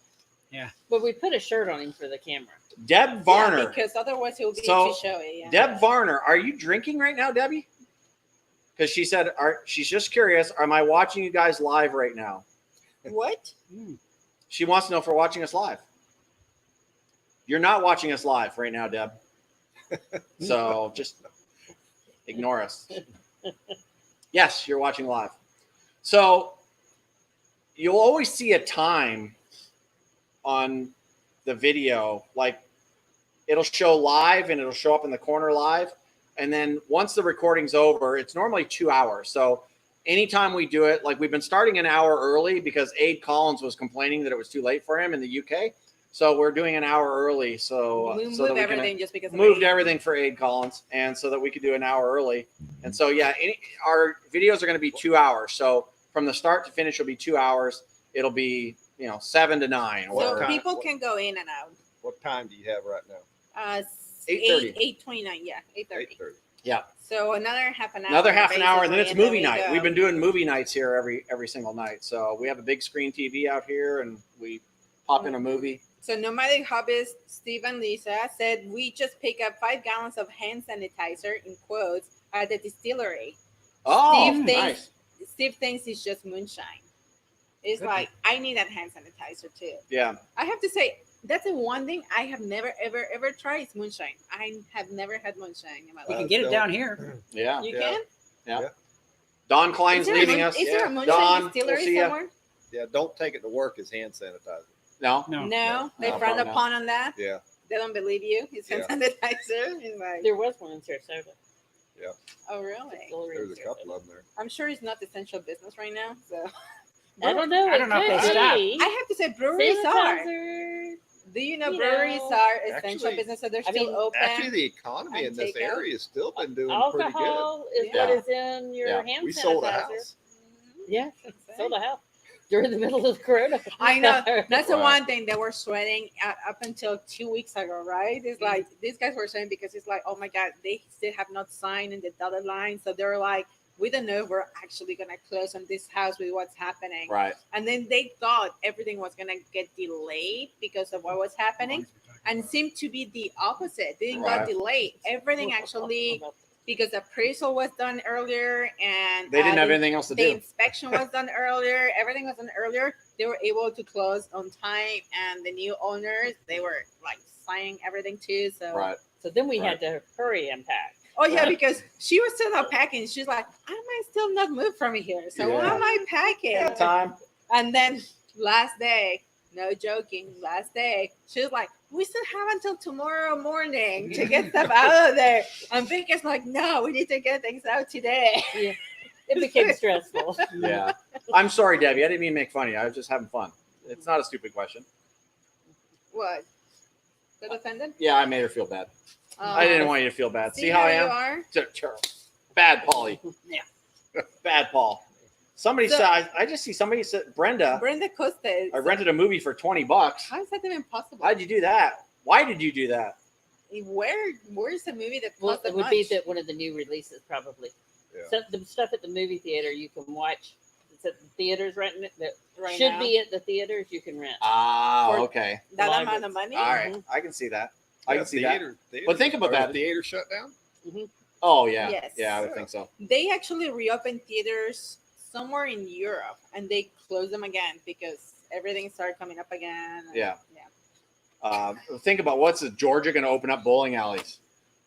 But we put a shirt on him for the camera. Deb Varner. Yeah, because otherwise it would be So, too showy. Yeah. Deb Varner, are you drinking right now, Debbie? Because she said, she's just curious. Am I watching you guys live right now? What? She wants to know if we're watching us live. You're not watching us live right now, Deb. So just ignore us. Yes, you're watching live. So you'll always see a time on the video, like it'll show live and it'll show up in the corner live. And then once the recording's over, it's normally 2 hours. So anytime we do it, like we've been starting an hour early because Aid Collins was complaining that it was too late for him in the UK. So we're doing an hour early. So, We so that moved we can everything just because of moved rain. everything for Aid Collins, and so that we could do an hour early. And so, yeah, our videos are going to be 2 hours. So from the start to finish, will be 2 hours. It'll be 7 to 9. So Or time- people can go in and out. What time do you have right now? 8:30. 8:29. Yeah, 8:30. 8:30. So another half an hour. another half an hour, and then it's basically, movie we night. go. We've been doing movie nights here every single night. So we have a big screen TV out here, and we pop in a movie. So Nomadic hobbyist Steve and Lisa said we just pick up 5 gallons of hand sanitizer in quotes at the distillery. Oh, Steve thinks- nice. Steve thinks it's just moonshine. It's like I need that hand sanitizer too. Yeah. I have to say that's the one thing I have never ever tried is moonshine. I have never had moonshine in my You life. can get it down here. Yeah. You Yeah. can? Yeah. Don Klein's leaving us. Is there a moonshine Don, distillery we'll see ya. somewhere? Yeah, don't take it to work as hand sanitizer. No. No. No, they No, frowned probably upon on that. Yeah. They don't believe you. It's hand Yeah. sanitizer. It's like, There was one in Sarasota. oh really? Distillery in There's a couple Sarasota. of them there. I'm sure it's not essential business right now. So I don't know. I don't know if they stop. I have to say breweries are. Sanitizer. Do you know You breweries know, are essential actually- business, so they're I still mean, open? Actually, the economy and in this takeout. area has still been doing pretty good. Alcohol is Yeah. what is in your Yeah. hand We sanitizer. sold a house. Yeah, sold a house during the middle of the corona. I know. That's the Right. one thing that we're sweating up until 2 weeks ago, right? It's like these guys were saying because it's like, oh my God, they still have not signed in the dotted line. So they're like, we don't know if we're actually going to close on this house with what's happening. Right. And then they thought everything was going to get delayed because of what was happening. And it seemed to be the opposite. They didn't Right. got delayed. Everything actually, because the appraisal was done earlier and They didn't have the- anything else to the do. inspection was done earlier. Everything was done earlier. They were able to close on time, and the new owners they were like signing everything too. So, Right. So then we Right. had to hurry and pack. oh yeah, because she was still not packing. She's like, I might still not move from here. So why Yeah. am I packing? Yeah, time. And then last day, no joking, last day, she was like, we still have until tomorrow morning to get stuff out of there. And Vicky's like, no, we need to get things out today. It became stressful. Yeah. I'm sorry, Debbie. I didn't mean to make fun of you. I was just having fun. It's not a stupid question. What? Got offended? Yeah, I made her feel bad. I didn't want you to feel bad. See how I you am? are? Bad Paulie. Yeah. Bad Paul. Somebody So- said, I just see somebody said, Brenda, Brenda Costa. I rented a movie for $20. How is that even possible? How'd you do that? Why did you do that? Where's the movie that Well, cost that it would much? be that one of the new releases, probably. Yeah. So the stuff at the movie theater you can watch. It's at the theaters right now. That Right should now? be at the theaters. You can rent. Ah, For- okay. that Live amount it. of money? All right. I can see that. I can see that. theater. But think about Are the that. Theater shut down. Oh, yeah. Yes. Yeah, I would think so. They actually reopened theaters somewhere in Europe, and they closed them again because everything started coming up again. and- Yeah. yeah. Think about what's Georgia going to open up bowling alleys?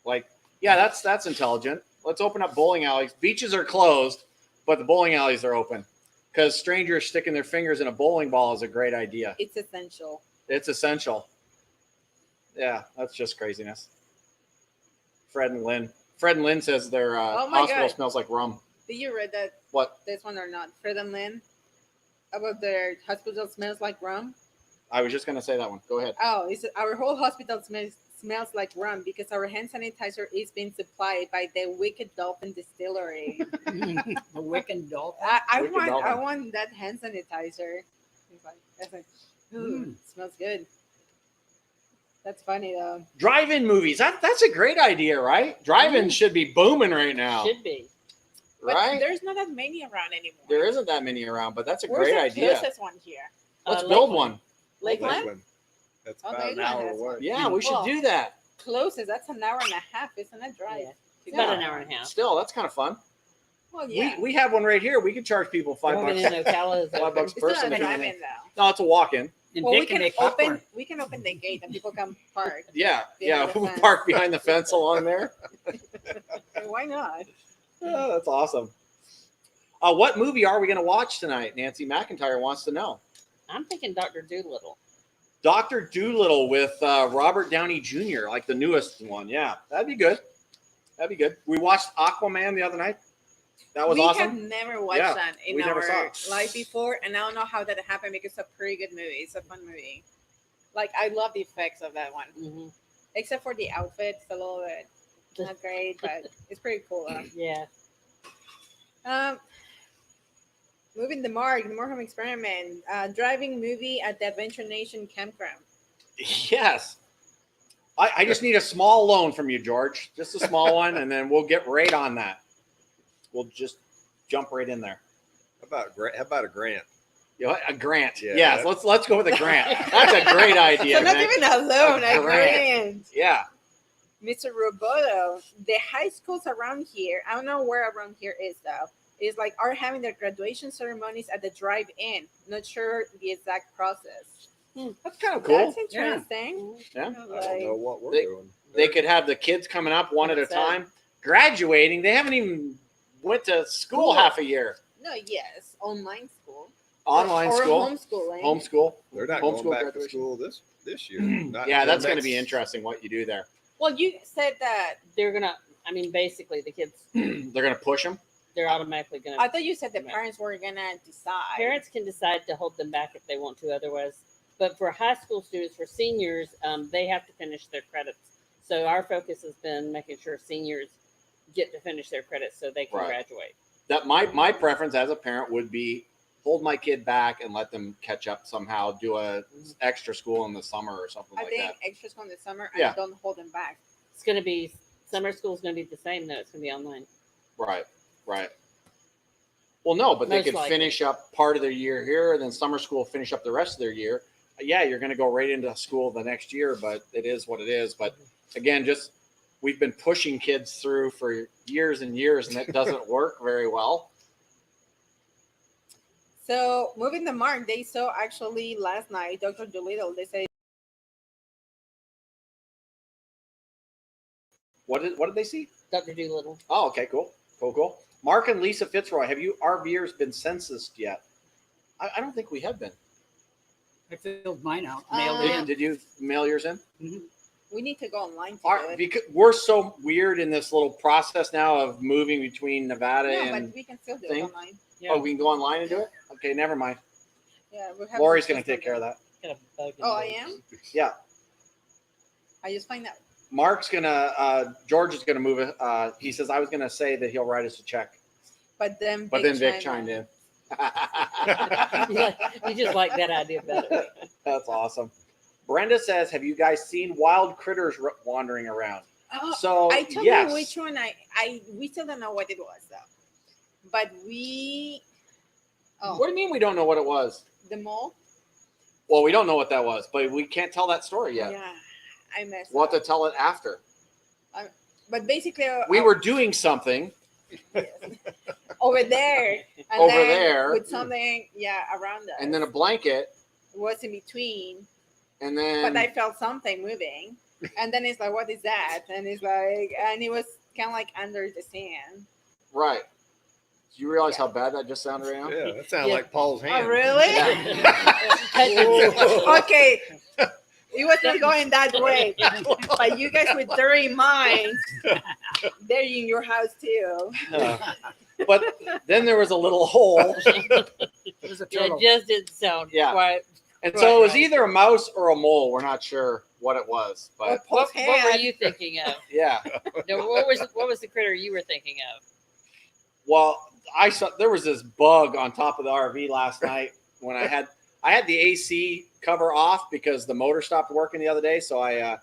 Like, yeah, that's intelligent. Let's open up bowling alleys. Beaches are closed, but the bowling alleys are open because strangers sticking their fingers in a bowling ball is a great idea. It's essential. It's essential. Yeah, that's just craziness. Fred and Lynn says their Oh my hospital God. smells like rum. Did you read that What? this one or not? Fred and Lynn about their hospital smells like rum. I was just going to say that one. Go ahead. Oh, it's our whole hospital smells like rum because our hand sanitizer is being supplied by the Wicked Dolphin Distillery. The Wicked Dolphin. I Wicked want Dolphin. that hand sanitizer. It's like, ooh, Mm. smells good. That's funny though. Drive-in movies. That's a great idea, right? Drive-in should be booming right now, Should be. But right? there's not that many around anymore. There isn't that many around, but that's a Where's great the idea. closest one here? Let's build Lakeland. one. Lakeland? Lakeland. That's Oh, about an Lakeland hour has away. one. Yeah, we should Well, do that. Closest. That's an hour and a half, isn't it? Drive. Yeah. Yeah. About an hour and a half. Still, that's kind of fun. Well, yeah. We have one right here. We could charge people $5. Morgan in Ocala is $5 open. bucks It's per not person. a if you drive-in want. though. No, it's a walk-in. And Well, Dick we can can make open. popcorn. We can open the gate and people can park. Yeah, yeah. Behind the We'll fence. park behind the fence along there. Why not? Oh, that's awesome. What movie are we going to watch tonight? Nancy McIntyre wants to know. I'm thinking Dr. Doolittle. Dr. Doolittle with Robert Downey Jr., like the newest one. Yeah, that'd be good. That'd be good. We watched Aquaman the other night. That was we awesome. have never watched Yeah, that in we never saw our it. life before, and I don't know how that happened because it's a pretty good movie. It's a fun movie. Like I love the effects of that one, Mm-hmm. except for the outfits, a little bit not great, but it's pretty cool. Yeah. Moving the Motorhome Experiment, driving movie at the Adventure Nation campground. Yes. I just need a small loan from you, George. Just a small one, and then we'll get right on that. We'll just jump right in there. How about a grant? You know, a grant. Yeah, Yes, let's go with a grant. That's a great idea. So not man. even a loan, A a grant. Yeah. Mr. Roboto, the high schools around here, I don't know where around here is though, is like are having their graduation ceremonies at the drive-in. Not sure the exact process. That's kind of cool. That's interesting. Yeah. You know, I don't know like, what we're They- doing. They could have the kids coming up one at a That's sad. time, graduating. They haven't even went to school half a year. no, yes, online school, Online or school, homeschooling. homeschool. They're not Homeschool going back to graduation. school this year. Not Yeah, until that's going to next- be interesting what you do there. Well, you said that. They're gonna. I mean, basically, the kids. They're going to push them. They're automatically gonna. I thought you said the Yeah. parents were gonna decide. Parents can decide to hold them back if they want to. Otherwise, but for high school students, for seniors, they have to finish their credits. So our focus has been making sure seniors get to finish their credits so they can Right. graduate. That my preference as a parent would be hold my kid back and let them catch up somehow. Do a extra school in the summer or something I like think that. extra school in the summer. Yeah. And don't hold them back. It's going to be summer school is going to be the same though. It's going to be online. Right. Well, no, but they Most could likely. finish up part of their year here, and then summer school finish up the rest of their year. Yeah, you're going to go right into school the next year, but it is what it is. But again, just we've been pushing kids through for years and years, and it doesn't work very well. So moving the mark, they saw actually last night, Dr. Doolittle. They say What did they see? Dr. Doolittle. Oh, okay, cool. Mark and Lisa Fitzroy, have you RVers been censused yet? I don't think we have been. I filled mine out, mailed it in. Did you mail yours in? we need to go online to do it. Because we're so weird in this little process now of moving between Nevada No, and but we can still do thing? it online. Yeah. oh, we can go online and do it. Okay, never mind. Yeah, we have. Lori's going to take care of that. Got a bug in Oh, I there. am. Yeah, I just find out. Mark's gonna. George is gonna move it. He says I was gonna say that he'll write us a check, But then. but then Vic chimed in. You just like that idea better. That's awesome. Brenda says, "Have you guys seen wild critters wandering around?" Oh, So I told yes, you which one. We still don't know what it was though. But we. Oh, What do you mean we don't know what it was? the mole. Well, we don't know what that was, but we can't tell that story yet. Yeah, I messed We'll have to up. tell it after. But basically, We were doing something. over there. And Over then there. with something, around us. And then a blanket, was in between. and then But I felt something moving, and then it's like, what is that? And it's like, and it was kind of like under the sand. right. Do you realize how bad that just sounded right now? Yeah, that sounds Yeah. like Paul's hand. Oh, really? Okay. It wasn't going that way. But you guys with dirty minds, they're in your house too. But then there was a little hole, It was a turtle. It just didn't sound Yeah. quite. and so it was Right. either a mouse or a mole. We're not sure what it was, but What were hand. you thinking of? yeah. No, what was the critter you were thinking of? Well, I saw there was this bug on top of the RV last night when I had the AC cover off because the motor stopped working the other day. So I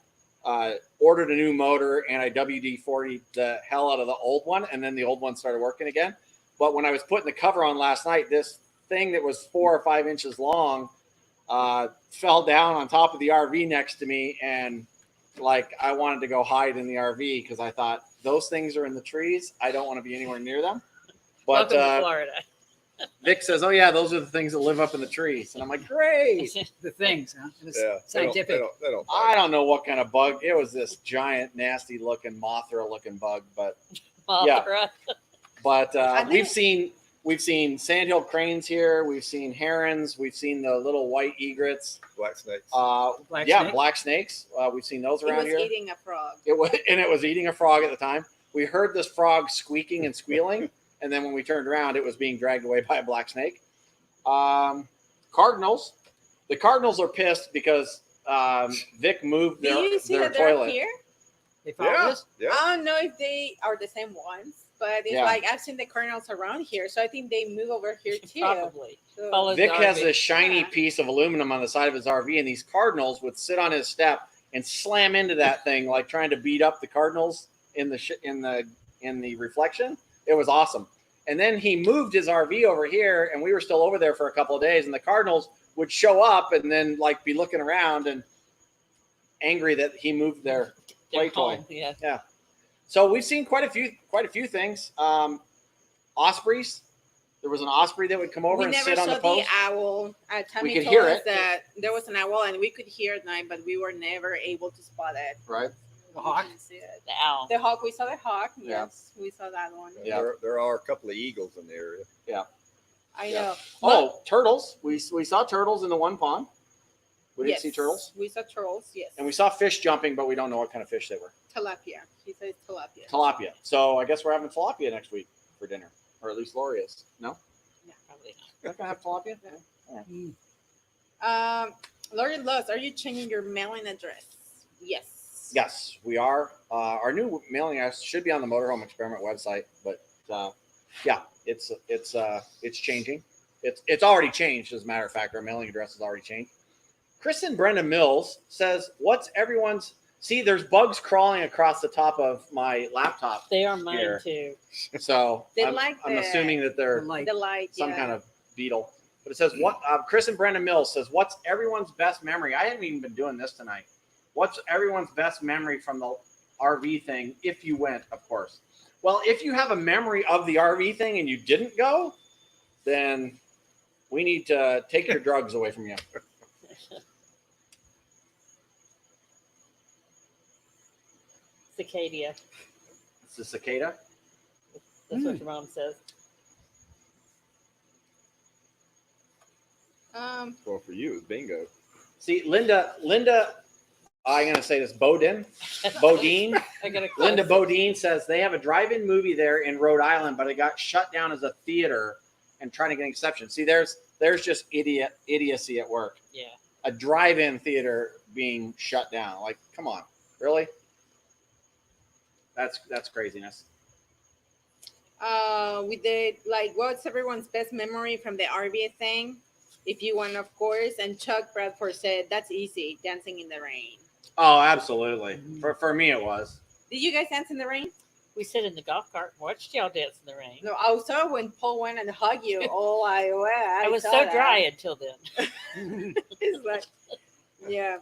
ordered a new motor and I WD-40 the hell out of the old one, and then the old one started working again. But when I was putting the cover on last night, this thing that was 4 or 5 inches long fell down on top of the RV next to me, and like I wanted to go hide in the RV because I thought those things are in the trees. I don't want to be anywhere near them. But Welcome to Florida. Vic says, "Oh yeah, those are the things that live up in the trees," and I'm like, "Great." The things, huh? It's Yeah, scientific. They don't I don't know what kind of bug it was. This giant, nasty looking Mothra looking bug, but Mothra. we've seen sandhill cranes here. We've seen herons. We've seen the little white egrets. black snakes. Black snake? Black snakes. We've seen those It around was here. eating a frog. It was eating a frog at the time. We heard this frog squeaking and squealing, and then when we turned around, it was being dragged away by a black snake. Cardinals. The Cardinals are pissed because Vic moved Do you see their that they're toilet. here? They found Yeah, this? yeah. I don't know if they are the same ones, but it's Yeah. like I've seen the Cardinals around here, so I think they move over here too. Probably. So- Follows Vic the has RV. this shiny Yeah. piece of aluminum on the side of his RV, and these Cardinals would sit on his step and slam into that thing, like trying to beat up the Cardinals in the reflection. It was awesome. And then he moved his RV over here, and we were still over there for a couple of days, and the Cardinals would show up and then like be looking around and angry that he moved their play toy. Yeah. So we've seen quite a few things. ospreys. There was an osprey that would come over We and never sit on saw the post. owl. Tommy could told hear us it. that there was an owl and we could hear it at night, but we were never able to spot it. Right. The hawk. We didn't see it. The owl. The hawk, we saw the hawk. Yeah. Yes, we saw that one. Yeah. There are a couple of eagles in the area. I Yeah. know. Oh, turtles. We saw turtles in the one pond. We did Yes, see turtles. We saw turtles, yes. And we saw fish jumping, but we don't know what kind of fish they were. Tilapia. He says tilapia. Tilapia. So I guess we're having tilapia next week for dinner. Or at least Lori is. No? Probably not. You're not going to have tilapia? Lori Loves, are you changing your mailing address? Yes. Yes, we are. Our new mailing address should be on the Motorhome Experiment website, but yeah, it's changing. It's already changed. As a matter of fact, our mailing address has already changed. Kristen Brenda Mills says, "What's everyone's?" See, there's bugs crawling across the top of my laptop, They are mine Here. too. so They I'm like assuming that they're Like, the light. some yeah. kind of beetle. But it says, "What?" Kristen Brenda Mills says, "What's everyone's best memory?" I haven't even been doing this tonight. What's everyone's best memory from the RV thing? If you went, of course. Well, if you have a memory of the RV thing and you didn't go, then we need to take your drugs away from you. Cicadia. It's the cicada. That's what your mom says. Well, for you, it's bingo. See, Linda, I'm going to say this, Bodine, I got a Linda Bodine says they have a drive-in movie there in Rhode Island, but it got shut down as a theater and trying to get an exception. See, there's just idiocy at work. Yeah. A drive-in theater being shut down. Like, come on, really? That's craziness. We did like what's everyone's best memory from the RV thing? If you won, of course. And Chuck Bradford said that's easy, dancing in the rain. Oh, absolutely. For me, it was. Did you guys dance in the rain? We sat in the golf cart and watched y'all dance in the rain. No, I saw when Paul went and hugged you. Oh, I was saw so that. dry until then. It's like, yeah.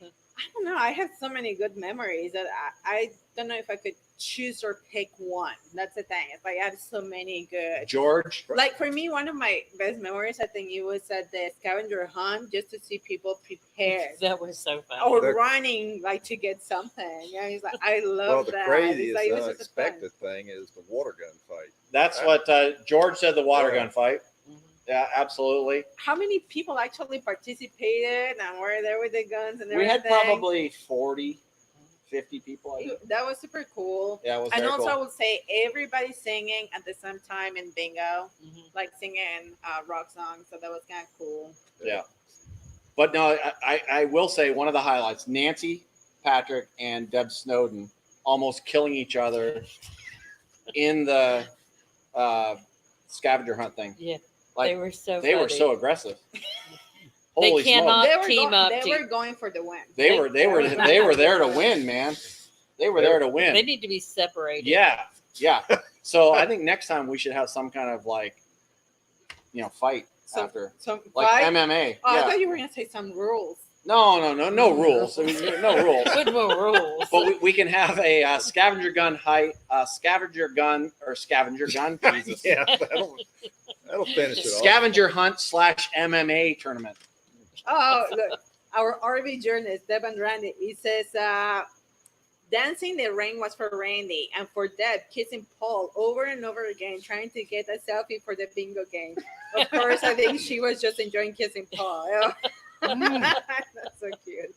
I don't know. I have so many good memories that I don't know if I could choose or pick one. That's the thing. It's like I have so many good. George. Like for me, one of my best memories, I think it was at the scavenger hunt, just to see people prepared That was so fun. or The- running like to get something. Yeah, he's like, I love Well, the that. craziest, It's like, it was just fun. unexpected thing is the water gun fight. That's what George said, the water Yeah. gun fight. Mhm. Yeah, absolutely. How many people actually participated and were there with the guns and We had everything? probably 40, 50 people. I think. That was super cool. Yeah, it was And very also, I cool. would say everybody singing at the same time in bingo, Mhm. like singing rock songs. So that was kind of cool. Yeah. But no, I will say one of the highlights, Nancy Patrick and Deb Snowden almost killing each other in the scavenger hunt thing. Yeah. Like, they were so they were funny. so aggressive. They Holy cannot- smokes. team up They to- were going for the win. They were there to win, man. They were there to win. They need to be separated. Yeah. So I think next time we should have some kind of fight So- after, Some like fight? MMA. Oh, I Yeah. thought you were gonna say some rules. No rules. I mean, no rules. Good more rules. But we can have a scavenger gun scavenger gun. Jesus. Yeah, that'll finish it off. Scavenger hunt / MMA tournament. Oh, look, our RV journalist Devin Randy. He says, dancing in the rain was for Randy, and for Deb, kissing Paul over and over again, trying to get a selfie for the bingo game. Of course, I think she was just enjoying kissing Paul. That's so cute.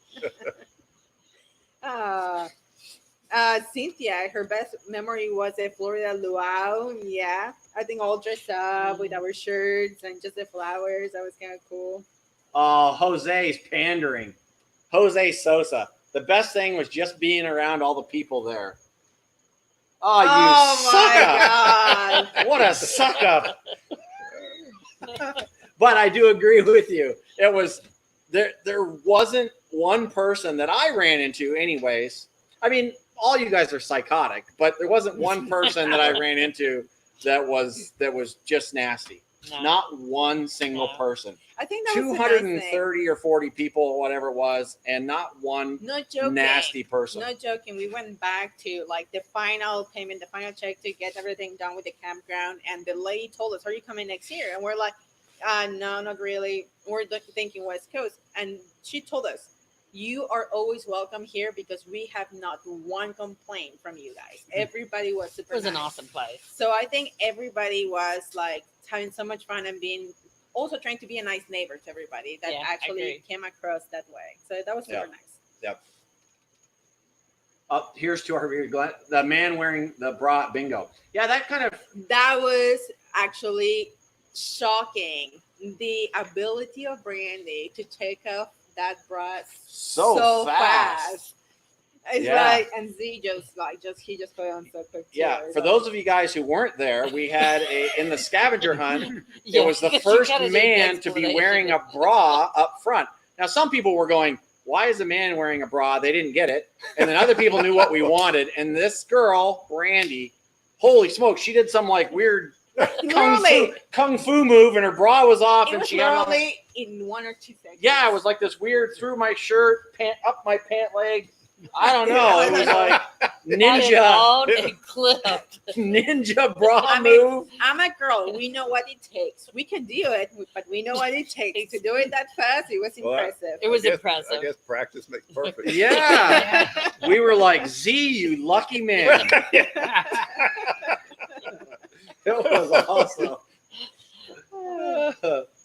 Cynthia, her best memory was a Florida luau. Yeah, I think all dressed up with our shirts and just the flowers. That was kind of cool. Oh, Jose's pandering. Jose Sosa. The best thing was just being around all the people there. Oh, you suck up. God. What a suck up. But I do agree with you. It was there wasn't one person that I ran into anyways. I mean, all you guys are psychotic, but there wasn't one person that I ran into that was just nasty. No. Not one single No. person. I think that was the nice thing. 230 or 40 people, whatever it was, and not one No joking. nasty person. No joking. We went back to like the final payment, the final check to get everything done with the campground, and the lady told us, "Are you coming next year?" And we're like, "No, not really. We're thinking West Coast." And she told us, "You are always welcome here because we have not one complaint from you guys. Everybody was super It was an nice." awesome place. So I think everybody was like having so much fun and being also trying to be a nice neighbor to everybody that Yeah, I actually agree. came across that way. So that was super Yeah. nice. Yep. Here's to our the man wearing the bra bingo. Yeah, that kind of That was actually shocking. The ability of Brandy to take off that bra so fast. It's Yeah. like, and Z he just put it on so quick. Too. Yeah, It's for like- those of you guys who weren't there, we had in the scavenger hunt, Yeah, it was the because you first gotta do man the to be explanation. wearing a bra up front. Now, some people were going, "Why is a man wearing a bra?" They didn't get it. And then other people knew what we wanted. And this girl, Brandy, holy smokes, she did some like weird literally, kung fu move, and her bra was off, it and was she had it on. literally in 1 or 2 seconds. Yeah, it was like this weird through my shirt, up my pant leg. I don't know. It was like Got it ninja on and clipped. bra I mean, move. I'm a girl. We know what it takes. We can do it, but we know what it takes to do it that fast. It was Well, impressive. It was I impressive. guess practice makes perfect. Yeah. We were like, Z, you lucky man. It was awesome.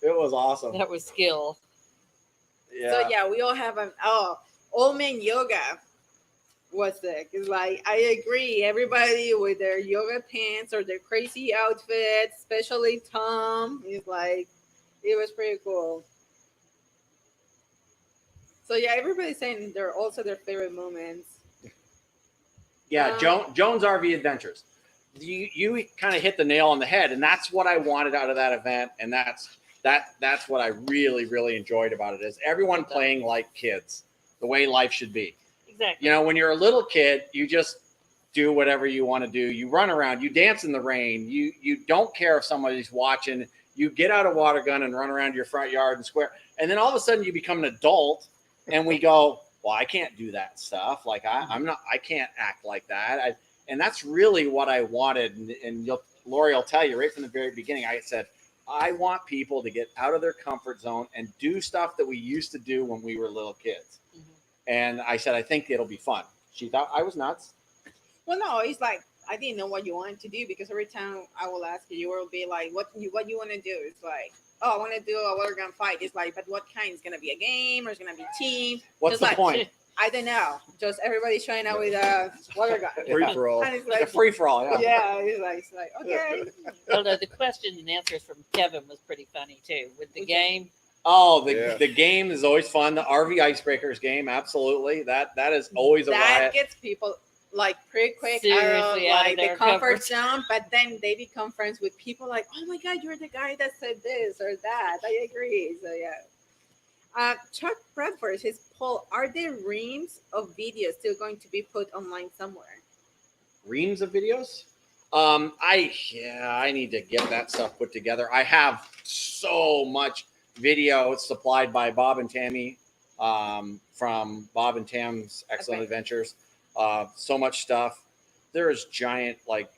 It was awesome. That was skill. Yeah. So yeah, we all have old man yoga was sick. It's like I agree. Everybody with their yoga pants or their crazy outfits, especially Tom, is like it was pretty cool. So yeah, everybody's saying they're also their favorite moments. Yeah, Jones RV Adventures. You kind of hit the nail on the head, and that's what I wanted out of that event, and that's what I really enjoyed about it is everyone playing like kids, the way life should be. Exactly. You know, when you're a little kid, you just do whatever you want to do. You run around, you dance in the rain, you don't care if somebody's watching. You get out a water gun and run around your front yard and square, and then all of a sudden you become an adult, and we go, well, I can't do that stuff. Like I can't act like that. And that's really what I wanted. And Lori will tell you right from the very beginning, I said, I want people to get out of their comfort zone and do stuff that we used to do when we were little kids. Mhm. And I said, I think it'll be fun. She thought I was nuts. Well, no, it's like I didn't know what you wanted to do because every time I will ask you, you will be like, "What you want to do?" It's like, "Oh, I want to do a water gun fight." It's like, but what kind? It's gonna be a game or it's gonna be team? What's Just the like, point? I don't know. Just everybody showing up with a water gun. Free for all. And it's Like a like, free for all. Yeah. yeah, it's like okay. Although the question and answers from Kevin was pretty funny too with the game. Oh, Yeah. the game is always fun. The RV Icebreakers game, absolutely. That is always a That riot. gets people like pretty quick Seriously, out of like the their comfort comfort zone, but then they become friends with people like, oh my god, you're the guy that said this or that. I agree. So yeah. Chuck Bradford says, Paul, are there reams of videos still going to be put online somewhere? Reams of videos. I need to get that stuff put together. I have so much video. It's supplied by Bob and Tammy from Bob and Tam's Excellent Okay. Adventures. So much stuff. There is giant like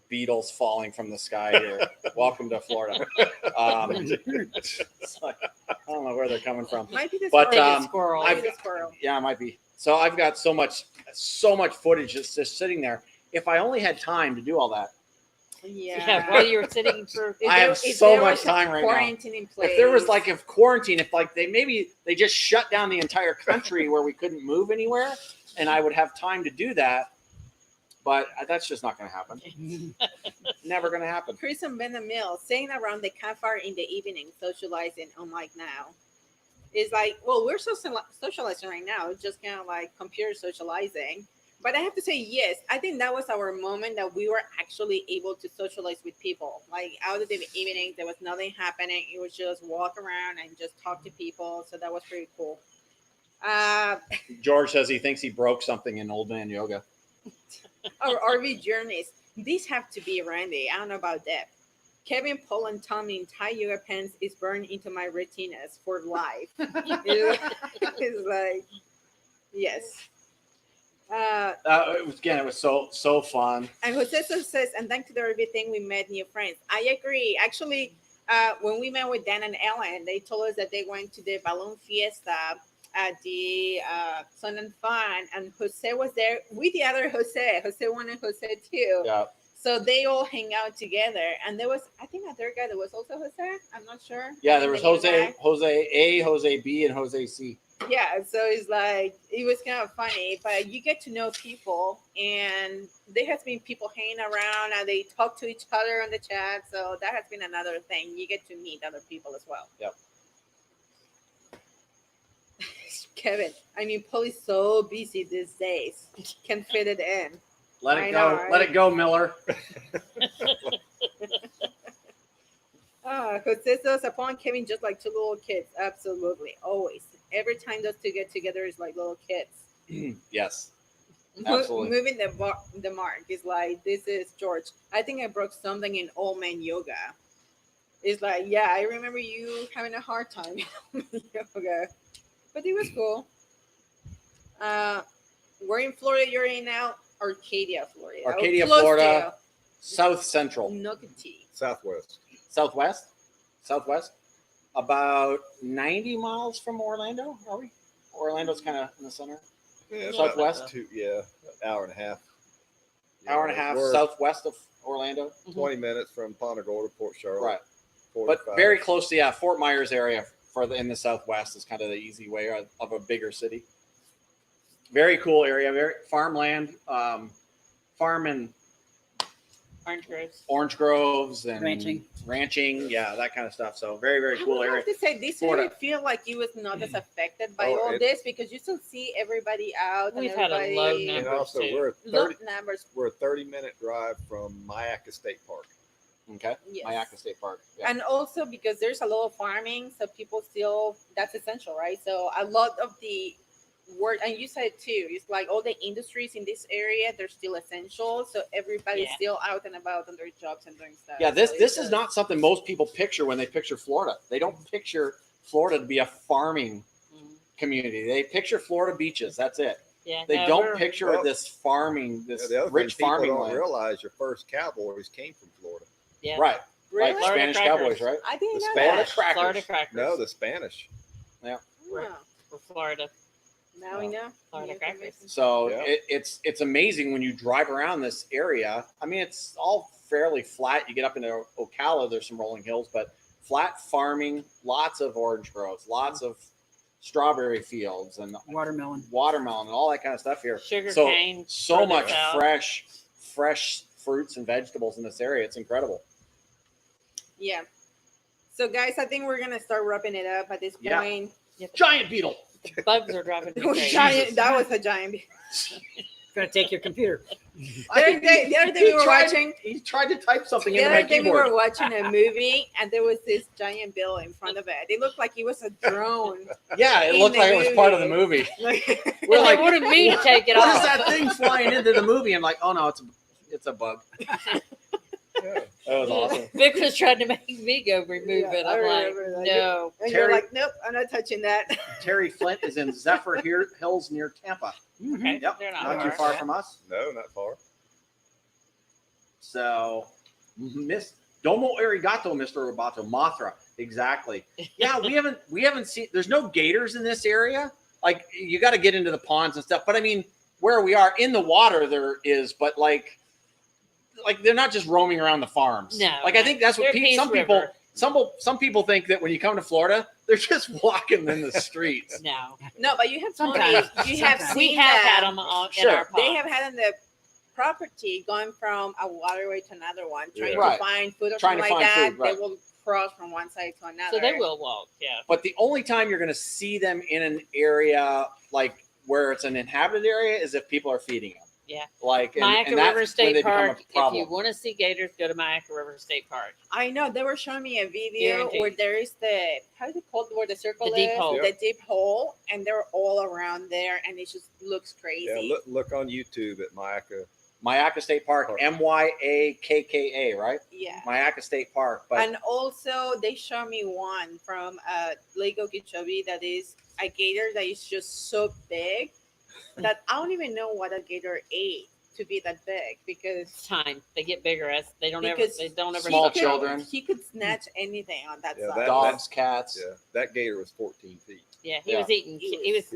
beetles falling from the sky here. Welcome to Florida. It's like, I don't know where they're coming from. Might be the But, squirrel. Squirrel. Might be the squirrel. Yeah, it might be. So I've got so much footage that's just sitting there. If I only had time to do all that. Yeah, while you were sitting for I have so much time right now. Quarantine in place. If there was like if like they just shut down the entire country where we couldn't move anywhere, and I would have time to do that, but that's just not going to happen. Never going to happen. Chris and Ben Mill saying around the campfire in the evening, socializing unlike now. It's like, well, we're socializing right now. It's just kind of like computer socializing. But I have to say, yes, I think that was our moment that we were actually able to socialize with people. Like out of the evening, there was nothing happening. It was just walk around and just talk to people. So that was pretty cool. George says he thinks he broke something in Old Man Yoga. Our RV journeys. These have to be Randy. I don't know about that. Kevin, Paul, and Tommy in Thai yoga pants is burned into my retinas for life. It's like, yes. It was so fun. And Jose says, and thanks to the everything, we met new friends. I agree. Actually, when we met with Dan and Ellen, they told us that they went to the balloon fiesta at the Sun and Fun, and Jose was there with the other Jose, Jose 1 and Jose 2. Yeah. So they all hang out together. And there was, I think, a third guy that was also Jose. I'm not sure. Yeah, there was The new Jose guy. A, Jose B, and Jose C. Yeah, so it's like it was kind of funny, but you get to know people, and there has been people hanging around and they talk to each other on the chat. So that has been another thing. You get to meet other people as well. Yep. Kevin, I mean, Paul is so busy these days. Can fit it in. Let I it know, go. right? Let it go, Miller. Jose says, upon Kevin, just like two little kids. Absolutely. Always. Every time those two get together is like little kids. Yes. Absolutely. Moving the mark is like, this is George. I think I broke something in Old Man Yoga. It's like, yeah, I remember you having a hard time in Old Man Yoga. But it was cool. Where in Florida you're in now? Arcadia, Florida. Arcadia, Close Florida. South to Central. Nocatee. Southwest. Southwest. About 90 miles from Orlando, are we? Orlando's kind of in the center. Yeah, Southwest? An hour and a half. Hour and a half We're southwest of Orlando. 20 minutes from Punta Gorda, Port Charlotte. Right. 45. But very close to, Fort Myers area in the Southwest is kind of the easy way of a bigger city. Very cool area, very farmland, farm and Orange Groves. groves and Ranching. yeah, that kind of stuff. So very, very cool I area. have to say, this Florida. area feel like you was not as affected by Oh, all it- this because you still see everybody out. We've and had a low everybody- number. And also, too. Low numbers. we're a 30-minute drive from Mayaca State Park. Okay. Yes. Mayaca State Park. Yeah. And also because there's a lot of farming, so people still, that's essential, right? So a lot of the work, and you said it too, it's like all the industries in this area, they're still essential. So everybody's Yeah. still out and about on their jobs and doing stuff. Yeah, this So this it's is not something most people picture when they picture Florida. They don't picture Florida to be a farming Mhm. community. They picture Florida beaches. That's it. Yeah. They no, don't we're- picture Well, this farming, this The other rich thing people farming don't land. realize, your first cowboys came from Florida. Yeah. Right. Really? Like Florida Spanish crackers. cowboys, right? I didn't The know Florida that. crackers. Florida crackers. No, the Spanish. Wow. For Florida. Now we know. Florida New crackers. information. So Yeah. it's amazing when you drive around this area. I mean, it's all fairly flat. You get up into Ocala, there's some rolling hills, but flat farming, lots of orange groves, lots of strawberry fields and Watermelon. and all that kind of stuff here. Sugar So cane. so further much south. fresh fruits and vegetables in this area. It's incredible. Yeah. So guys, I think we're gonna start wrapping it up at this Yeah. point. Giant beetle. The bugs are driving me crazy. Giant, that was a giant. Gonna take your computer. The other day we were watching. He tried to type something The into my other day we keyboard. were watching a movie and there was this giant bill in front of it. It looked like it was a drone. Yeah, it in looked the like it was part of the movie. movie. Like, We're Well, like, they wanted me to take it what off. is that thing flying into the movie? I'm like, oh no, it's a bug. Yeah. That was awesome. Vic was trying to make me go remove Yeah, it. I I'm like, remember that. no. and Terry- you're like, nope, I'm not touching that. Terry Flint is in Zephyr Hills near Tampa. Okay, Yep, they're not, not too far from us. No, not far. So, Miss Domo Arigato, Mr. Roboto, Mothra, exactly. Yeah, we haven't seen. There's no gators in this area. Like you got to get into the ponds and stuff. But I mean, where we are in the water, there is. But like they're not just roaming around the farms. No, like I think that's what they're Peace some people. River. Some people think that when you come to Florida, they're just walking in the streets. No. No, but you have told me Sometimes. you have Sometimes. We seen have that. had them on Sure. in our pond. They have had on the property going from a waterway to another one, trying Right. to find food or Trying something to like find that. food, right. They will cross from one side to another. So they will walk, yeah. But the only time you're going to see them in an area like where it's an inhabited area is if people are feeding them. Yeah. Like Mayaca and that's River when State they become a Park. If problem. you want to see gators, go to Mayaca River State Park. I know they were showing me a video Guaranteed. where there is the how is it called where the circle The deep is hole. the deep hole, and they're all around there, and it just looks crazy. Yeah, look on YouTube at Mayaca Myakka State Park, Myakka, right? Yeah. Myakka State Park. But And also, they show me one from Lake Okeechobee that is a gator that is just so big that I don't even know what a gator ate to be that big It's time they get bigger as they don't because ever Small stop growing. children. he could snatch anything on that Yeah, side. that- dogs, cats. Yeah, that gator was 14 feet. Yeah, he Yeah. was eating. He was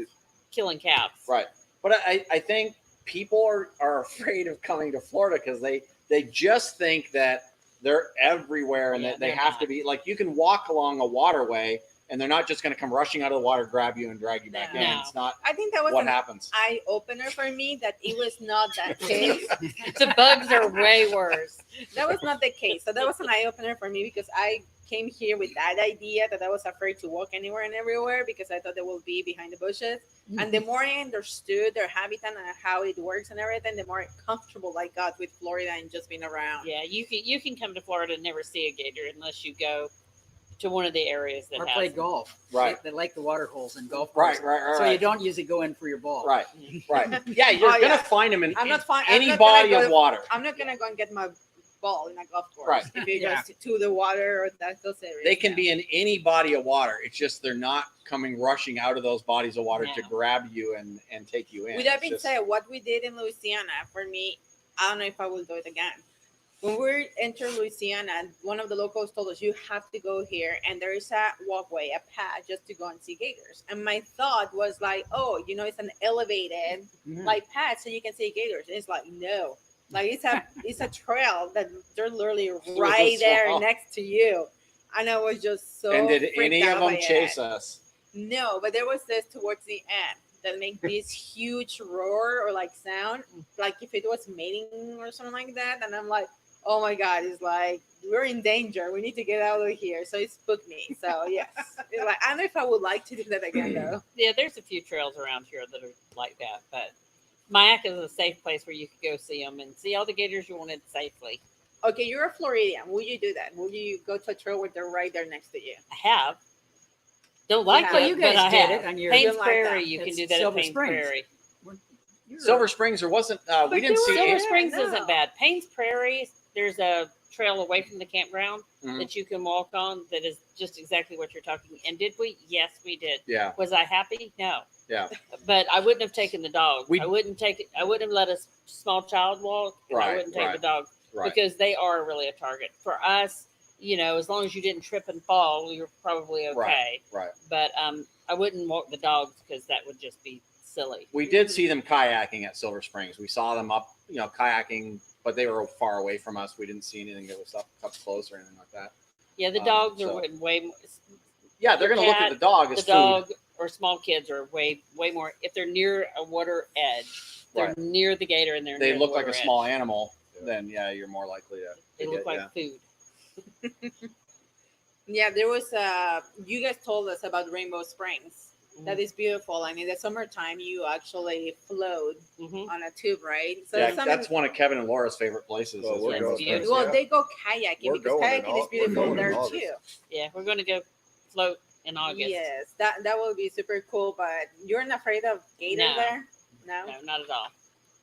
killing calves. Right. But I think people are afraid of coming to Florida because they just think that they're everywhere and Yeah, that they they're have not. to be like, you can walk along a waterway and they're not just going to come rushing out of the water, grab you and drag you back in. No. It's not I think that was what an happens. eye opener for me that it was not that case. The bugs are way worse. That was not the case. So that was an eye opener for me because I came here with that idea that I was afraid to walk anywhere and everywhere because I thought they would be behind the bushes. And the more I understood their habitat and how it works and everything, the more comfortable I got with Florida and just being around. Yeah, you can come to Florida and never see a gator unless you go to one of the areas that Or has play them. golf. Right. They like the water holes in golf Right, courses. right, right. So right. you don't usually go in for your ball. Right, right. Yeah, you're Oh, gonna yeah. find them in I'm not fine. any body of water. I'm not gonna go and get my ball in a golf course Right. if it Yeah. goes to the water or those areas. They can no. be in any body of water. It's just they're not coming rushing out of those bodies of water to No. grab you and take you in. With that It's being just- said, what we did in Louisiana, for me, I don't know if I will do it again. When we entered Louisiana, one of the locals told us, you have to go here, and there is a walkway, a path, just to go and see gators. And my thought was like, oh, it's an elevated Mhm. like path, so you can see gators. And it's like, no, like it's a trail that they're literally right there Wow. next to you. And I was just so. and did freaked any out of by them it. chase us? No, but there was this towards the end that make this huge roar or like sound, like if it was mating or something like that. And I'm like, oh my God, it's like, we're in danger. We need to get out of here. So it spooked me. So yes, it's like, I don't know if I would like to do that again though. Yeah, there's a few trails around here that are like that, but Myakka is a safe place where you could go see them and see all the gators you wanted safely. Okay, you're a Floridian. Would you do that? Would you go to a trail where they're right there next to you? I have. Don't like Yeah. it, Well, you but guys I did have. it on your Payne's You like Prairie, that. you can It's do that Silver at Payne's Springs. Prairie. Silver Springs, there wasn't. We But didn't there see was- Silver any. Springs no. isn't bad. Payne's Prairie, there's a trail away from the campground Mhm. that you can walk on that is just exactly what you're talking. And did we? Yes, we did. Yeah, Was I happy? No. yeah. But I wouldn't have taken the dog. We- I wouldn't have let a small child walk. And I Right, wouldn't take right, the dog Right. because they are really a target for us. As long as you didn't trip and fall, you're probably okay. Right. But I wouldn't walk the dogs because that would just be silly. We did see them kayaking at Silver Springs. We saw them up, kayaking, but they were far away from us. We didn't see anything that was up close or anything like that. Yeah, the dogs so- are way more. Yeah, they're The going to look at cat, the dog The as food. dog or small kids are way more. If they're near a water edge, they're Right. near the gator and they're They near look the like a water small edge. animal. Yeah. Then you're more likely to. They look get- like yeah. food. Yeah, there was you guys told us about Rainbow Springs. Mm-hmm. That is beautiful. And in the summertime, you actually float Mhm. on a tube, right? So Yeah, it's something- that's one of Kevin and Laura's favorite places. Well, is we're Rainbow going Springs. there. well, Yeah. they go kayaking We're because going in kayaking is Au- we're beautiful going in there August. too. Yeah, we're going to go float in August. Yes, that will be super cool. But you're not afraid of gators No. there? No. No, not at all.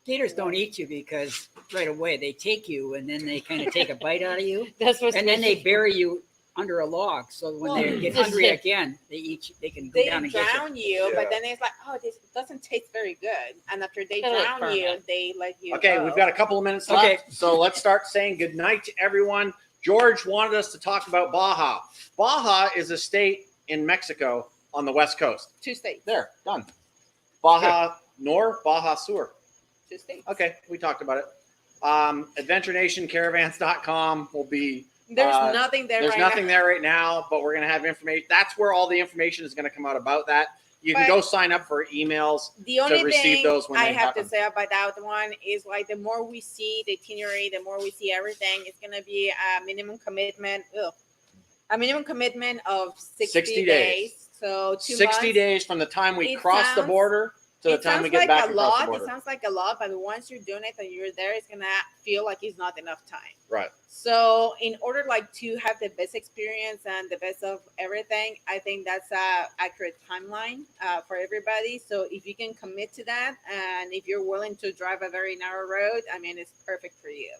Gators don't eat you because right away they take you and then they kind of take a bite out of you That's what's and then they bury you under a log. So when they Well, get just- hungry again, they can go They down and get you. drown you, Yeah. but then it's like, oh, this doesn't taste very good. And after they They look drown you, ferment. they let you Okay, go. we've got a couple of minutes Okay. left, so let's start saying good night to everyone. George wanted us to talk about Baja. Baja is a state in Mexico on the west coast. 2 states. There, done. Baja Nor, Baja Sur. 2 states. Okay, we talked about it. AdventureNationCaravans.com will be. There's nothing there There's right nothing now. there right now, but we're going to have information. That's where all the information is going to come out about that. You can But- go sign up for emails. The only receive thing those when I they have happen. to say about that one is like the more we see the itinerary, the more we see everything, it's gonna be a minimum commitment. A minimum commitment of 60 60 days. days. So 2 60 months. days from the time we It cross the sounds- border to the It time sounds we get like back a across the lot. border. It sounds like a lot, but once you're doing it and you're there, it's gonna feel like it's not enough time. Right. So in order like to have the best experience and the best of everything, I think that's a accurate timeline for everybody. So if you can commit to that, and if you're willing to drive a very narrow road, I mean, it's perfect for you.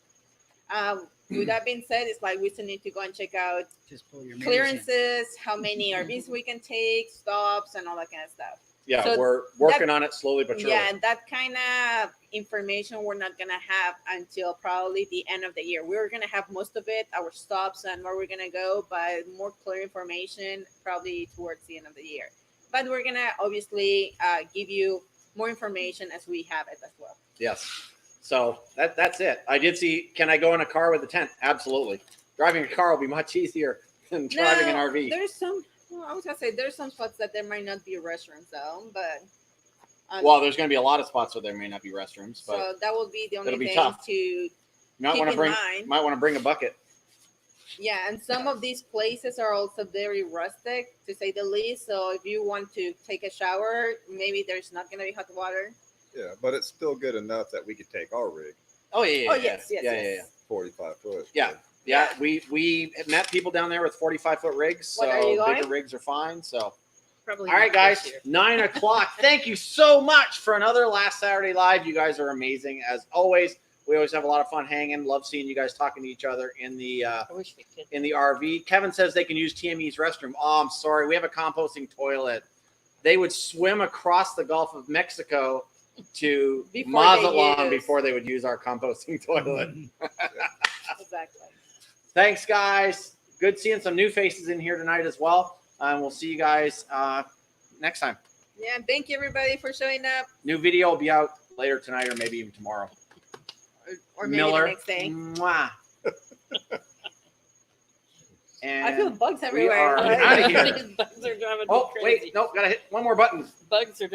With that being said, it's like we still need to go and check out Just pull your mirrors in. clearances, how many RVs we can take, stops, and all that kind of stuff. Yeah, So we're working on it slowly but surely. Yeah, and that kind of information we're not gonna have until probably the end of the year. We're gonna have most of it, our stops and where we're gonna go, but more clear information probably towards the end of the year. But we're gonna obviously give you more information as we have it as well. Yes. So that's it. I did see. Can I go in a car with a tent? Absolutely. Driving a car will be much easier than driving an RV. There's some. Well, I was gonna say there's some spots that there might not be restrooms though, but. Well, there's going to be a lot of spots where there may not be restrooms, but So that will be the only it'll be thing tough. to you might keep want to in bring mind. might want to bring a bucket. Yeah, and some of these places are also very rustic, to say the least. So if you want to take a shower, maybe there's not going to be hot water. Yeah, but it's still good enough that we could take our rig, Oh yeah. Oh, yes. 45 foot. Yeah. Yeah, we met people down there with 45-foot rigs, What, so are you bigger going? rigs are fine. So, Probably all right, not this guys, year. 9 o'clock. Thank you so much for another Last Saturday Live. You guys are amazing as always. We always have a lot of fun hanging. Love seeing you guys talking to each other in the I wish we could. RV. Kevin says they can use TME's restroom. Oh, I'm sorry, we have a composting toilet. They would swim across the Gulf of Mexico to Before Mazatlan they use. before they would use our composting toilet. Exactly. Thanks, guys. Good seeing some new faces in here tonight as well. And we'll see you guys next time. Yeah, thank you everybody for showing up, New video will be out later tonight or maybe even tomorrow. or maybe Miller. the next day. Mwah. And I feel bugs we everywhere. are but- outta here. These bugs are driving me Oh, crazy. wait. Nope. Got to hit one more button. Bugs are driving